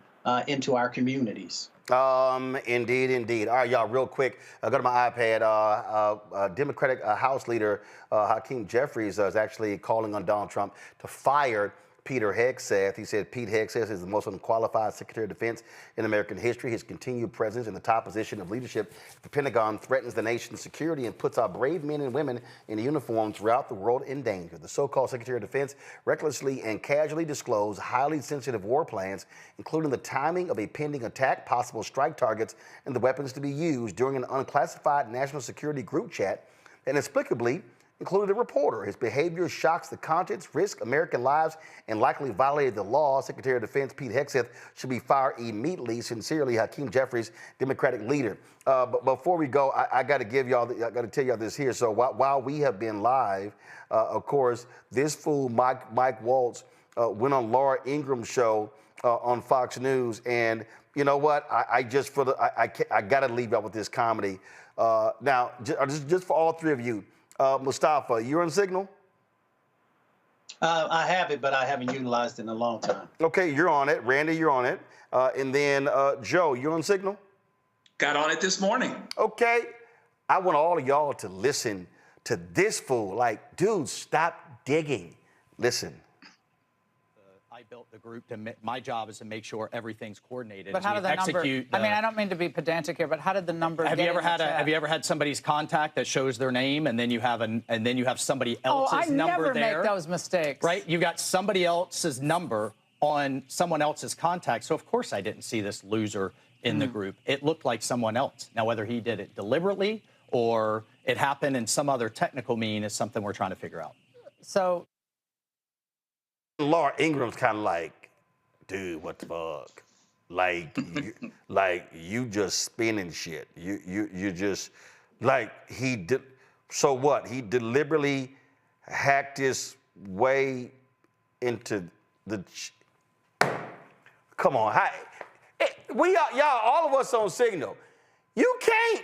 into our communities. Indeed. All right, y'all, real quick, go to my iPad. Democratic House Leader Hakeem Jeffries is actually calling on Donald Trump to fire Pete Hegseth. He said Pete Hegseth is the most unqualified Secretary of Defense in American history. His continued presence in the top position of leadership at the Pentagon threatens the nation's security and puts our brave men and women in uniform throughout the world in danger. The so-called Secretary of Defense recklessly and casually disclosed highly sensitive war plans, including the timing of a pending attack, possible strike targets, and the weapons to be used during an unclassified national security group chat that inexplicably included a reporter. His behavior shocks the conscience, risks American lives, and likely violated the law. Secretary of Defense Pete Hegseth should be fired immediately. Sincerely, Hakeem Jeffries, Democratic leader. But before we go, I got to tell y'all this here. So while we have been live, of course, this fool Mike Waltz went on Laura Ingram's show on Fox News. And you know what? I got to leave out with this comedy. Now, just for all three of you, Mustafa, you're on Signal? I have it, but I haven't utilized it in a long time. Okay, you're on it. Randy, you're on it. And then Joe, you're on Signal? Got on it this morning. Okay. I want all of y'all to listen to this fool. Like, dude, stop digging. Listen. I built the group to, my job is to make sure everything's coordinated. But how did the number, I mean, I don't mean to be pedantic here, but how did the number have you ever had somebody's contact that shows their name and then you have somebody else's number there? I never make those mistakes. Right? You got somebody else's number on someone else's contact. So of course I didn't see this loser in the group. It looked like someone else. Now, whether he did it deliberately or it happened in some other technical mean is something we're trying to figure out. So Laura Ingram's kind of like, dude, what the fuck? Like, you just spinning shit. You just, like, he did. So what? He deliberately hacked his way into the. Come on, y'all, all of us on Signal. You can't.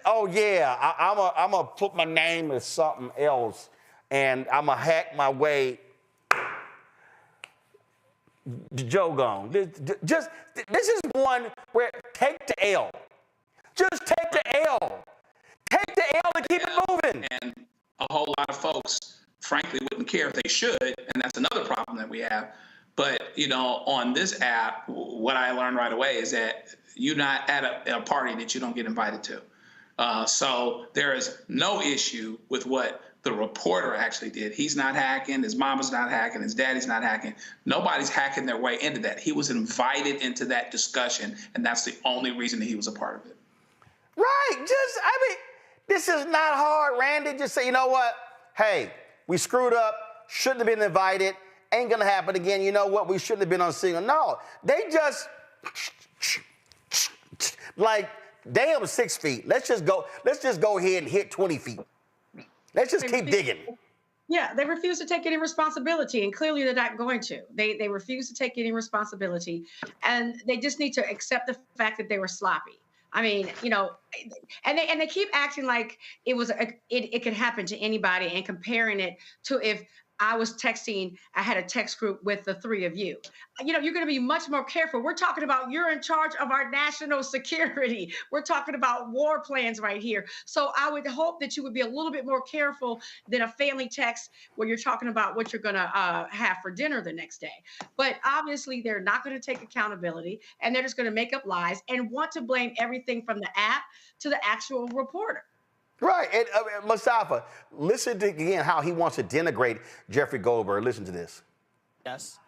Oh yeah, I'm gonna put my name as something else, and I'm gonna hack my way. Joe gone. This is one where take the L. Just take the L. Take the L and keep it moving. And a whole lot of folks, frankly, wouldn't care if they should, and that's another problem that we have. But, you know, on this app, what I learned right away is that you're not at a party that you don't get invited to. So there is no issue with what the reporter actually did. He's not hacking, his mama's not hacking, his daddy's not hacking. Nobody's hacking their way into that. He was invited into that discussion, and that's the only reason that he was a part of it. Right, this is not hard, Randy. Just say, you know what? Hey, we screwed up, shouldn't have been invited, ain't gonna happen again. You know what? We shouldn't have been on Signal. No, they just, like, damn 6 feet. Let's just go ahead and hit 20 feet. Let's just keep digging. Yeah, they refuse to take any responsibility, and clearly they're not going to. They refuse to take any responsibility, and they just need to accept the fact that they were sloppy. I mean, you know, and they keep acting like it could happen to anybody and comparing it to if I was texting, I had a text group with the three of you. You know, you're going to be much more careful. We're talking about you're in charge of our national security. We're talking about war plans right here. So I would hope that you would be a little bit more careful than a family text where you're talking about what you're going to have for dinner the next day. But obviously, they're not going to take accountability, and they're just going to make up lies and want to blame everything from the app to the actual reporter. Right, and Mustafa, listen to again how he wants to denigrate Jeffrey Goldberg. Listen to this. Yes,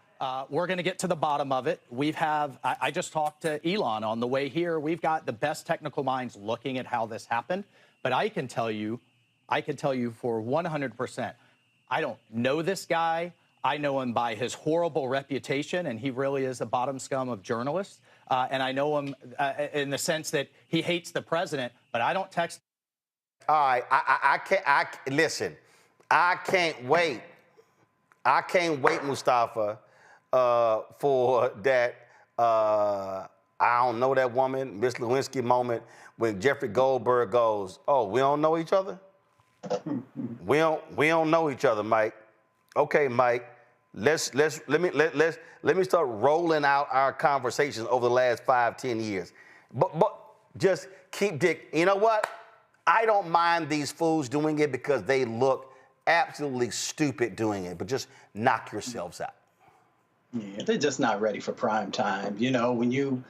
we're going to get to the bottom of it. I just talked to Elon on the way here. We've got the best technical minds looking at how this happened. But I can tell you for 100%, I don't know this guy. I know him by his horrible reputation, and he really is the bottom scum of journalists. And I know him in the sense that he hates the president, but I don't text. All right, listen, I can't wait. I can't wait, Mustafa, for that, I don't know that woman, Miss Lewinsky moment when Jeffrey Goldberg goes, oh, we don't know each other? we don't know each other, Mike. Okay, Mike, let me start rolling out our conversations over the last 5-10 years. But just keep digging. You know what? I don't mind these fools doing it because they look absolutely stupid doing it, but just knock yourselves out. Yeah, they're just not ready for prime time. You know, when you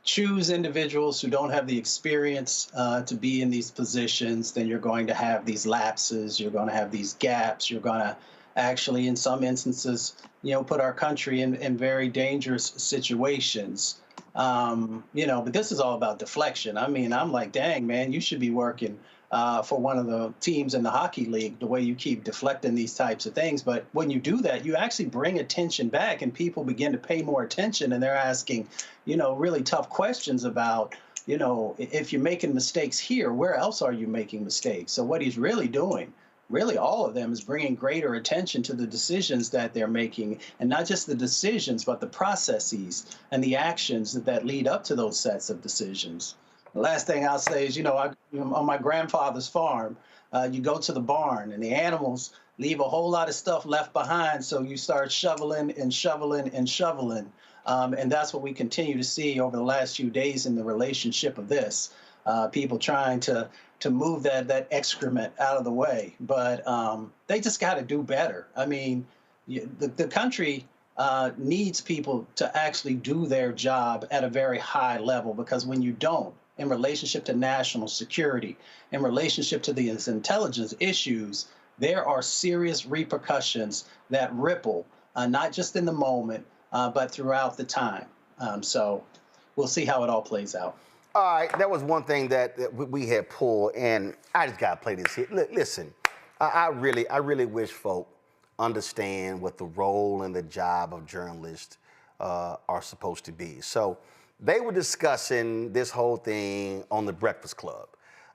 choose individuals who don't have the experience to be in these positions, then you're going to have these lapses, you're going to have these gaps, you're going to actually, in some instances, you know, put our country in very dangerous situations. You know, but this is all about deflection. I mean, I'm like, dang, man, you should be working for one of the teams in the hockey league, the way you keep deflecting these types of things. But when you do that, you actually bring attention back and people begin to pay more attention, and they're asking, you know, really tough questions about, you know, if you're making mistakes here, where else are you making mistakes? So what he's really doing, really all of them, is bringing greater attention to the decisions that they're making, and not just the decisions, but the processes and the actions that lead up to those sets of decisions. The last thing I'll say is, on my grandfather's farm, you go to the barn and the animals leave a whole lot of stuff left behind, so you start shoveling and shoveling and shoveling. And that's what we continue to see over the last few days in the relationship of this. People trying to move that excrement out of the way. But they just got to do better. I mean, the country needs people to actually do their job at a very high level, because when you don't, in relationship to national security, in relationship to these intelligence issues, there are serious repercussions that ripple, not just in the moment, but throughout the time. So we'll see how it all plays out. All right, that was one thing that we had pulled, and I just got to play this here. Listen, I really wish folk understand what the role and the job of journalists are supposed to be. So they were discussing this whole thing on the Breakfast Club,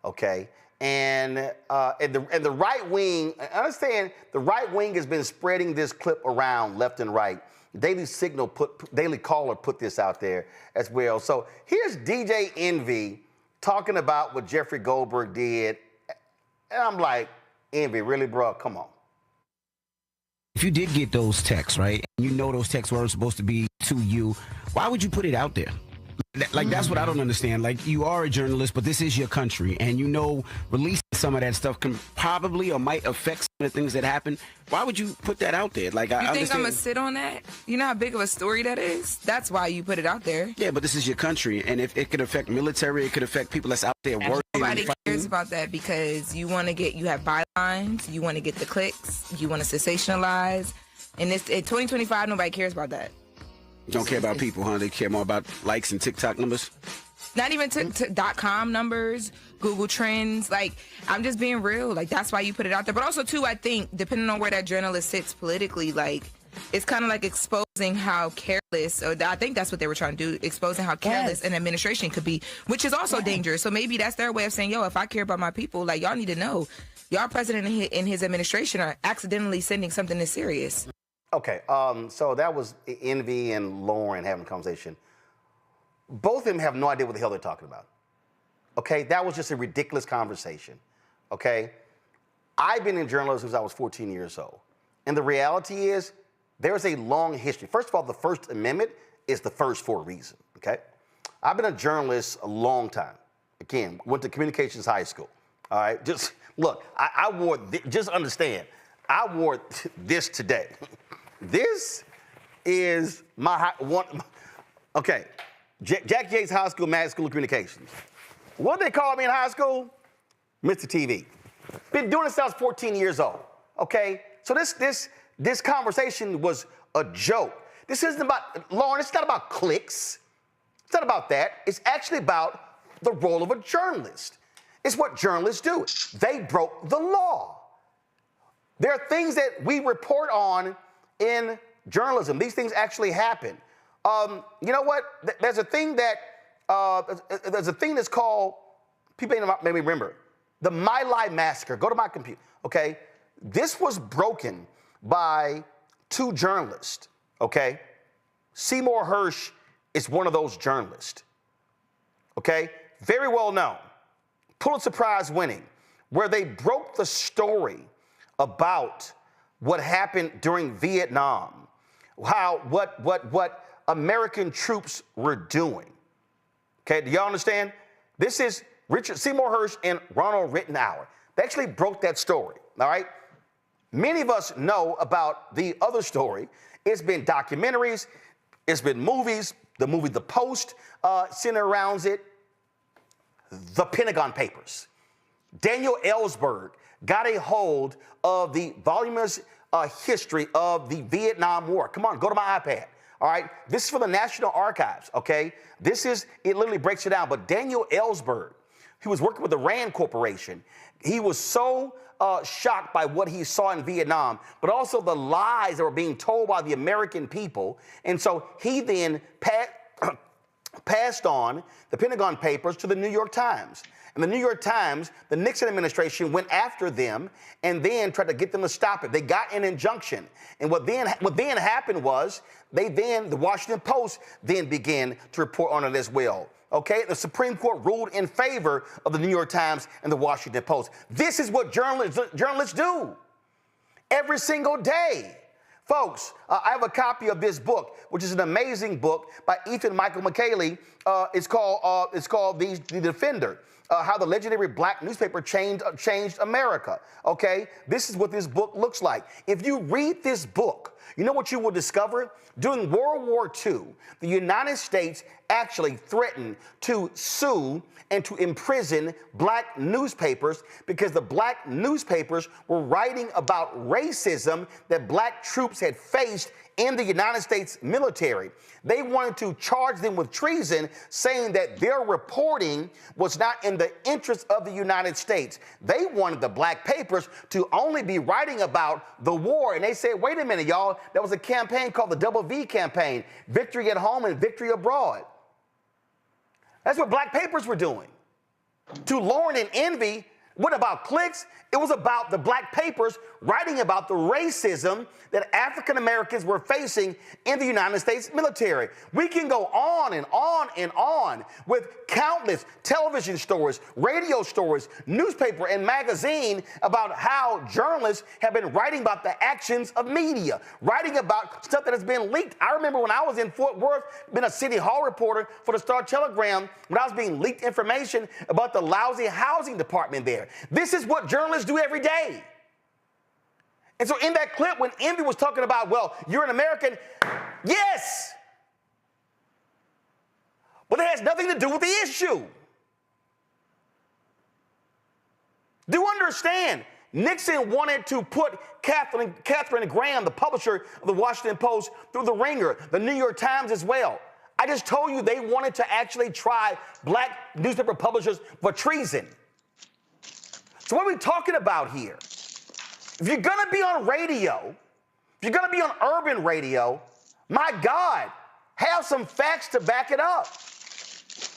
okay? And the right wing, I understand the right wing has been spreading this clip around left and right. Daily Caller put this out there as well. So here's DJ Envy talking about what Jeffrey Goldberg did. And I'm like, Envy, really, bro? Come on. If you did get those texts, right, and you know those texts were supposed to be to you, why would you put it out there? Like, that's what I don't understand. Like, you are a journalist, but this is your country, and you know releasing some of that stuff can probably or might affect some of the things that happen. Why would you put that out there? Like, you think I'm gonna sit on that? You know how big of a story that is? That's why you put it out there. Yeah, but this is your country, and if it could affect military, it could affect people that's out there working. Nobody cares about that, because you have bylines, you want to get the clicks, you want to sensationalize, and in 2025, nobody cares about that. Don't care about people, huh? They care more about likes and TikTok numbers? Not even .com numbers, Google Trends. Like, I'm just being real. Like, that's why you put it out there. But also, too, I think, depending on where that journalist sits politically, like, it's kind of like exposing how careless, or I think that's what they were trying to do, exposing how careless an administration could be, which is also dangerous. So maybe that's their way of saying, yo, if I care about my people, like, y'all need to know, y'all president and his administration are accidentally sending something this serious. Okay, so that was Envy and Lauren having a conversation. Both of them have no idea what the hell they're talking about. Okay, that was just a ridiculous conversation. Okay, I've been in journalism since I was 14 years old. And the reality is, there's a long history. First of all, the First Amendment is the first for a reason, okay? I've been a journalist a long time. Again, went to communications high school, all right? Just, look, I wore, just understand, I wore this today. This is my one. Okay, Jackie Yates High School, Mag School of Communications. What they called me in high school? Mr. TV. Been doing this since I was 14 years old. Okay, so this conversation was a joke. This isn't about, Lauren, it's not about clicks. It's not about that. It's actually about the role of a journalist. It's what journalists do. They broke the law. There are things that we report on in journalism. These things actually happen. You know what? There's a thing that's called, people maybe remember, the My Lai massacre. Go to my computer, okay? This was broken by two journalists, okay? Seymour Hersh is one of those journalists, okay? Very well known, Pulitzer Prize winning, where they broke the story about what happened during Vietnam, what American troops were doing. Okay, do y'all understand? This is Richard Seymour Hersh and Ronald Rittenhour. They actually broke that story, all right? Many of us know about the other story. It's been documentaries, it's been movies, the movie The Post centered around it, the Pentagon Papers. Daniel Ellsberg got a hold of the voluminous history of the Vietnam War. Come on, go to my iPad. All right, this is for the National Archives, okay? It literally breaks it down. But Daniel Ellsberg, he was working with the Rand Corporation. He was so shocked by what he saw in Vietnam, but also the lies that were being told by the American people. And so he then passed on the Pentagon Papers to the New York Times. and the New York Times, the Nixon administration went after them and then tried to get them to stop it. They got an injunction. And what then happened was the Washington Post then began to report on it as well. Okay, the Supreme Court ruled in favor of the New York Times and the Washington Post. This is what journalists do every single day. Folks, I have a copy of this book, which is an amazing book by Ethan Michael McKaylee. It's called The Defender. How the legendary black newspaper changed America. Okay, this is what this book looks like. If you read this book, you know what you will discover? During World War II, the United States actually threatened to sue and to imprison black newspapers because the black newspapers were writing about racism that black troops had faced in the United States military. They wanted to charge them with treason, saying that their reporting was not in the interest of the United States. They wanted the black papers to only be writing about the war. And they said, wait a minute, y'all, there was a campaign called the Double V campaign, victory at home and victory abroad. That's what black papers were doing. To Lauren and Envy, what about clicks? It was about the black papers writing about the racism that African Americans were facing in the United States military. We can go on and on and on with countless television stories, radio stories, newspaper and magazine about how journalists have been writing about the actions of media, writing about stuff that has been leaked. I remember when I was in Fort Worth, been a city hall reporter for the Star-Telegram, when I was being leaked information about the lousy housing department there. This is what journalists do every day. And so in that clip, when Envy was talking about, well, you're an American, yes, but it has nothing to do with the issue. Do understand, Nixon wanted to put Katharine Graham, the publisher of the Washington Post, through the ringer, the New York Times as well. I just told you they wanted to actually try black newspaper publishers for treason. So what are we talking about here? If you're going to be on radio, if you're going to be on urban radio, my God, have some facts to back it up.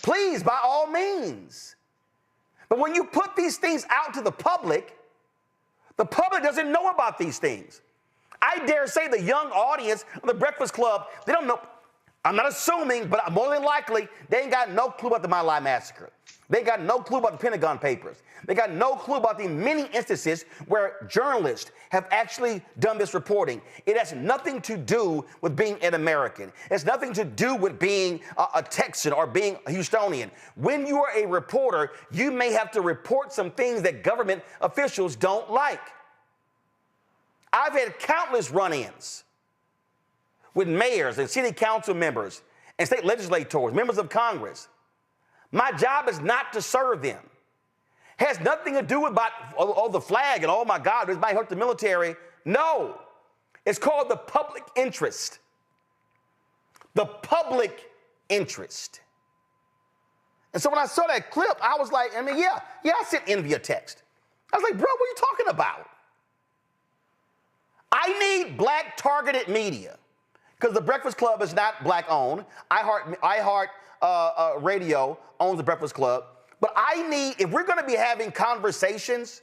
Please, by all means. But when you put these things out to the public doesn't know about these things. I dare say the young audience of the Breakfast Club, they don't know. I'm not assuming, but more than likely, they ain't got no clue about the My Lai massacre. They got no clue about the Pentagon Papers. They got no clue about the many instances where journalists have actually done this reporting. It has nothing to do with being an American. It has nothing to do with being a Texan or being a Houstonian. When you are a reporter, you may have to report some things that government officials don't like. I've had countless run-ins with mayors and city council members and state legislators, members of Congress. My job is not to serve them. Has nothing to do with the flag and, oh my God, this might hurt the military. No, it's called the public interest. The public interest. And so when I saw that clip, I was like, I sent Envy a text. I was like, bro, what are you talking about? I need black targeted media because the Breakfast Club is not black owned. iHeart Radio owns the Breakfast Club. But I need, if we're going to be having conversations,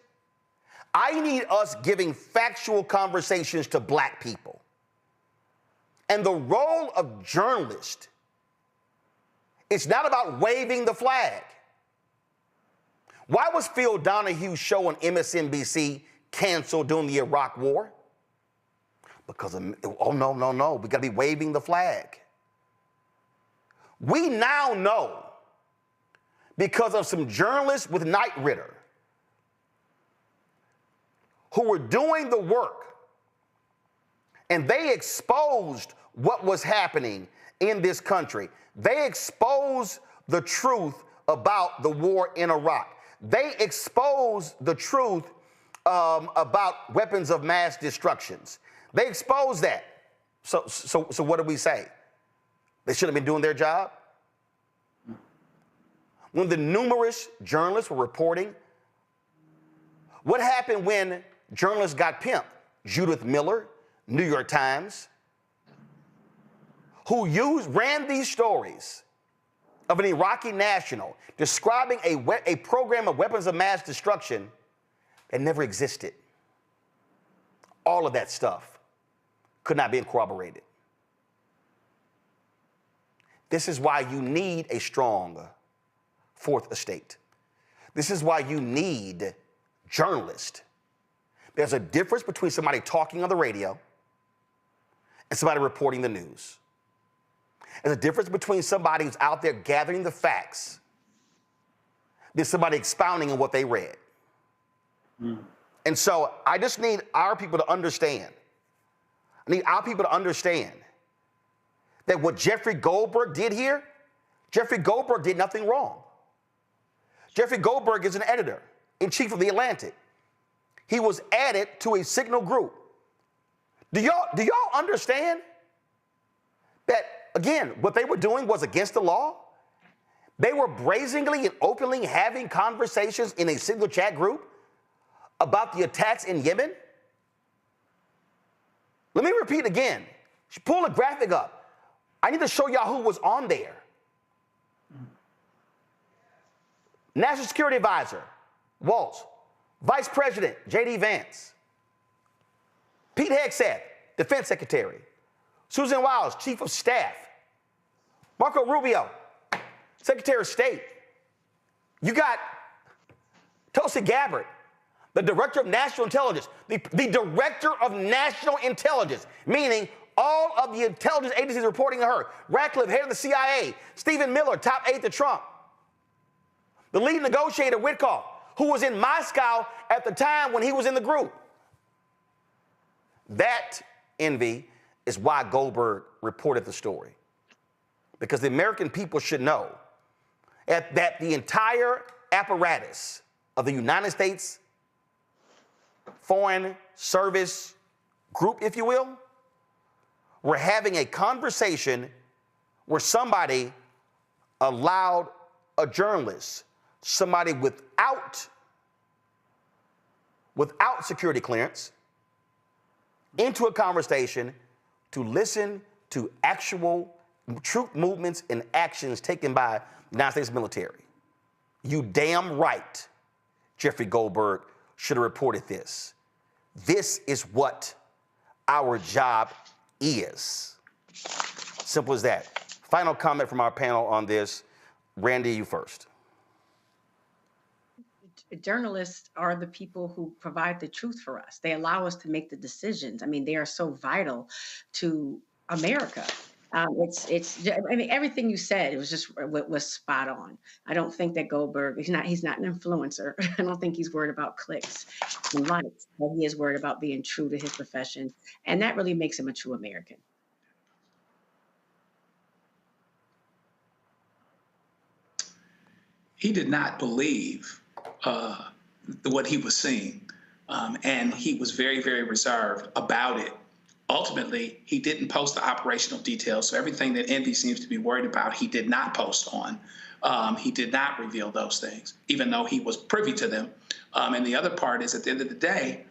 I need us giving factual conversations to black people. And the role of journalists, it's not about waving the flag. Why was Phil Donahue's show on MSNBC canceled during the Iraq War? Because of, oh, no, we got to be waving the flag. We now know, because of some journalists with Knight Ridder who were doing the work, and they exposed what was happening in this country. They exposed the truth about the war in Iraq. They exposed the truth about weapons of mass destructions. They exposed that. So what do we say? They should have been doing their job? When the numerous journalists were reporting, what happened when journalists got pimped? Judith Miller, New York Times, who ran these stories of an Iraqi national describing a program of weapons of mass destruction that never existed. All of that stuff could not be corroborated. This is why you need a strong fourth estate. This is why you need journalists. There's a difference between somebody talking on the radio and somebody reporting the news. There's a difference between somebody who's out there gathering the facts than somebody expounding on what they read. And so I just need our people to understand. I need our people to understand that what Jeffrey Goldberg did here, Jeffrey Goldberg did nothing wrong. Jeffrey Goldberg is an editor-in-chief of The Atlantic. He was added to a signal group. Do y'all understand that, again, what they were doing was against the law? They were brazenly and openly having conversations in a single chat group about the attacks in Yemen? Let me repeat again. Pull a graphic up. I need to show y'all who was on there. National Security Advisor, Waltz. Vice President, J.D. Vance. Pete Hegseth, Defense Secretary. Susan Wiles, Chief of Staff. Marco Rubio, Secretary of State. You got Tulsi Gabbard, the Director of National Intelligence. The Director of National Intelligence, meaning all of the intelligence agencies reporting to her. Ratcliffe, head of the CIA. Stephen Miller, top aide to Trump. The lead negotiator, Witkoff, who was in Moscow at the time when he was in the group. That, Envy, is why Goldberg reported the story. Because the American people should know that the entire apparatus of the United States Foreign Service Group, if you will, were having a conversation where somebody allowed a journalist, somebody without security clearance, into a conversation to listen to actual troop movements and actions taken by the United States military. You damn right, Jeffrey Goldberg should have reported this. This is what our job is. Simple as that. Final comment from our panel on this. Randy, you first. Journalists are the people who provide the truth for us. They allow us to make the decisions. I mean, they are so vital to America. I mean, everything you said, it was just was spot on. I don't think that Goldberg, he's not an influencer. I don't think he's worried about clicks and likes, but he is worried about being true to his profession. And that really makes him a true American. He did not believe what he was seeing. And he was very, very reserved about it. Ultimately, he didn't post the operational details. So everything that Envy seems to be worried about, he did not post on. He did not reveal those things, even though he was privy to them. And the other part is, at the end of the day,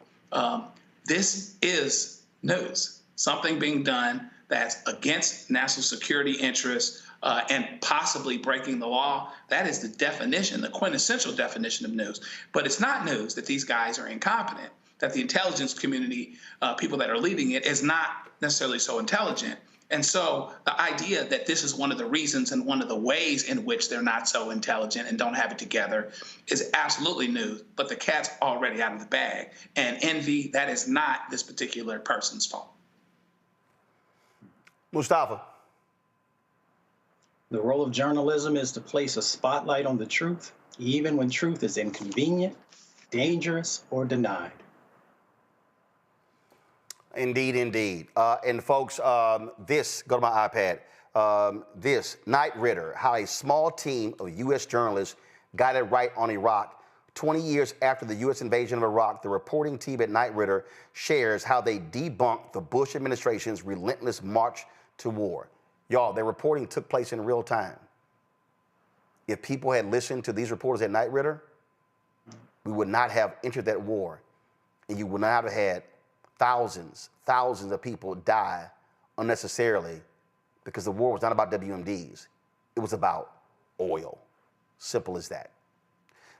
this is news. Something being done that's against national security interests and possibly breaking the law. That is the definition, the quintessential definition of news. But it's not news that these guys are incompetent, that the intelligence community, people that are leading it, is not necessarily so intelligent. And so the idea that this is one of the reasons and one of the ways in which they're not so intelligent and don't have it together is absolutely news. But the cat's already out of the bag. And Envy, that is not this particular person's fault. Mustafa. The role of journalism is to place a spotlight on the truth, even when truth is inconvenient, dangerous, or denied. Indeed, indeed. And folks, this, go to my iPad, this, Knight Ridder, how a small team of U.S. journalists got it right on Iraq. 20 years after the U.S. invasion of Iraq, the reporting team at Knight Ridder shares how they debunked the Bush administration's relentless march to war. Y'all, their reporting took place in real time. If people had listened to these reporters at Knight Ridder, we would not have entered that war. And you would not have had thousands of people die unnecessarily, because the war was not about WMDs. It was about oil. Simple as that.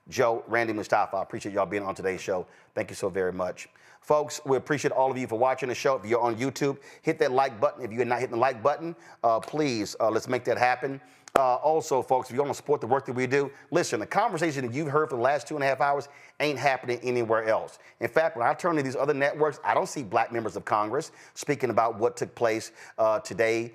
Joe, Randy, Mustafa, I appreciate y'all being on today's show. Thank you so very much. Folks, we appreciate all of you for watching the show. If you're on YouTube, hit that like button. If you're not hitting the like button, please, let's make that happen. Also, folks, if you want to support the work that we do, listen, the conversation that you've heard for the last 2.5 hours ain't happening anywhere else. In fact, when I turn to these other networks, I don't see black members of Congress speaking about what took place today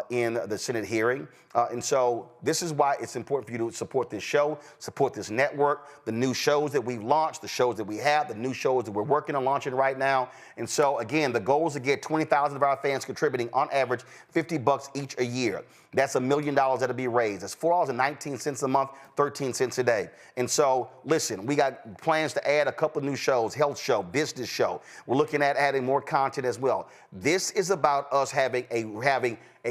in the Senate hearing. And so this is why it's important for you to support this show, support this network, the new shows that we've launched, the shows that we have, the new shows that we're working on launching right now. And so, again, the goal is to get 20,000 of our fans contributing on average $50 each a year. That's $1 million that'll be raised. That's $4.19 a month, 13 cents a day. And so, listen, we got plans to add a couple of new shows, health show, business show. We're looking at adding more content as well. This is about us having a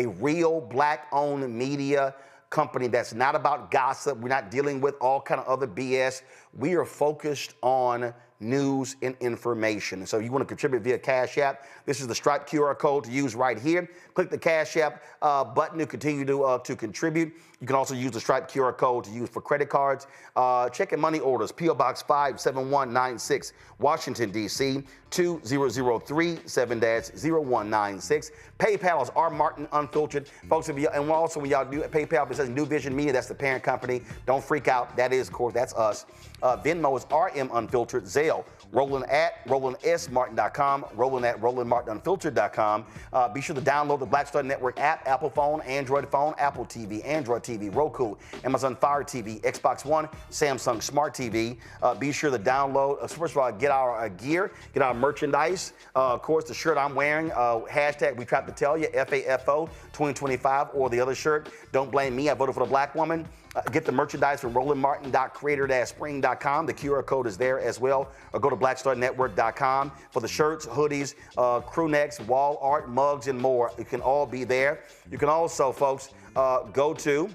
real black-owned media company that's not about gossip. We're not dealing with all kind of other BS. We are focused on news and information. And so you want to contribute via Cash App. This is the Stripe QR code to use right here. Click the Cash App button to continue to contribute. You can also use the Stripe QR code to use for credit cards. Check and money orders, P.O. Box 57196, Washington, D.C., 20037-0196. PayPal is R. Martin Unfiltered. Folks, and also when y'all do PayPal, it says New Vision Media, that's the parent company. Don't freak out. That is, of course, that's us. Venmo is RM Unfiltered. Zelle, Roland at RolandSMartin.com, Roland at RolandMartinUnfiltered.com. Be sure to download the Black Star Network app, Apple phone, Android phone, Apple TV, Android TV, Roku, Amazon Fire TV, Xbox One, Samsung Smart TV. Be sure to download, first of all, get our gear, get our merchandise. Of course, the shirt I'm wearing, hashtag We Tried to Tell You, FAFO 2025, or the other shirt, Don't Blame Me, I Voted for the Black Woman. Get the merchandise from RolandMartin.creator-spring.com. The QR code is there as well. Or go to BlackStarNetwork.com for the shirts, hoodies, crew necks, wall art, mugs, and more. It can all be there. You can also, folks, go to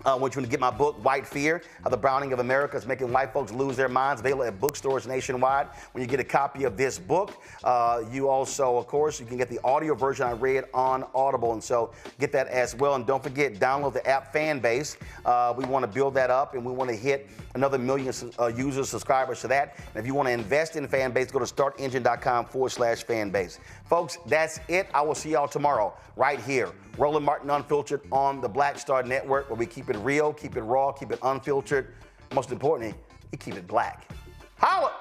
want you to get my book, White Fear, How the Browning of America is Making White Folks Lose Their Minds, available at bookstores nationwide. When you get a copy of this book, you also, of course, you can get the audio version I read on Audible, and so get that as well. And don't forget, download the app Fanbase. We want to build that up, and we want to hit another 1 million users, subscribers to that. And if you want to invest in Fanbase, go to startengine.com/Fanbase. Folks, that's it. I will see y'all tomorrow right here. Roland Martin Unfiltered on the Black Star Network, where we keep it real, keep it raw, keep it unfiltered. Most importantly, we keep it black. Holla!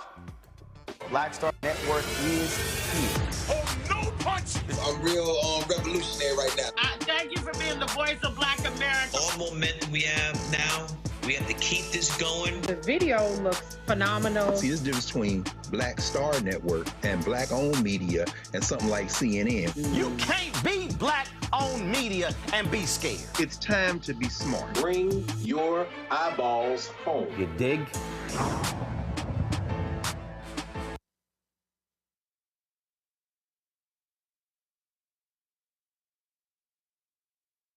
Black Star Network is here. Oh, no punch! I'm real revolutionary right now. Thank you for being the voice of Black America. All momentum we have now, we have to keep this going. The video looks phenomenal. See, there's a difference between Black Star Network and black-owned media and something like CNN. You can't be black-owned media and be scared. It's time to be smart. Bring your eyeballs home. You dig?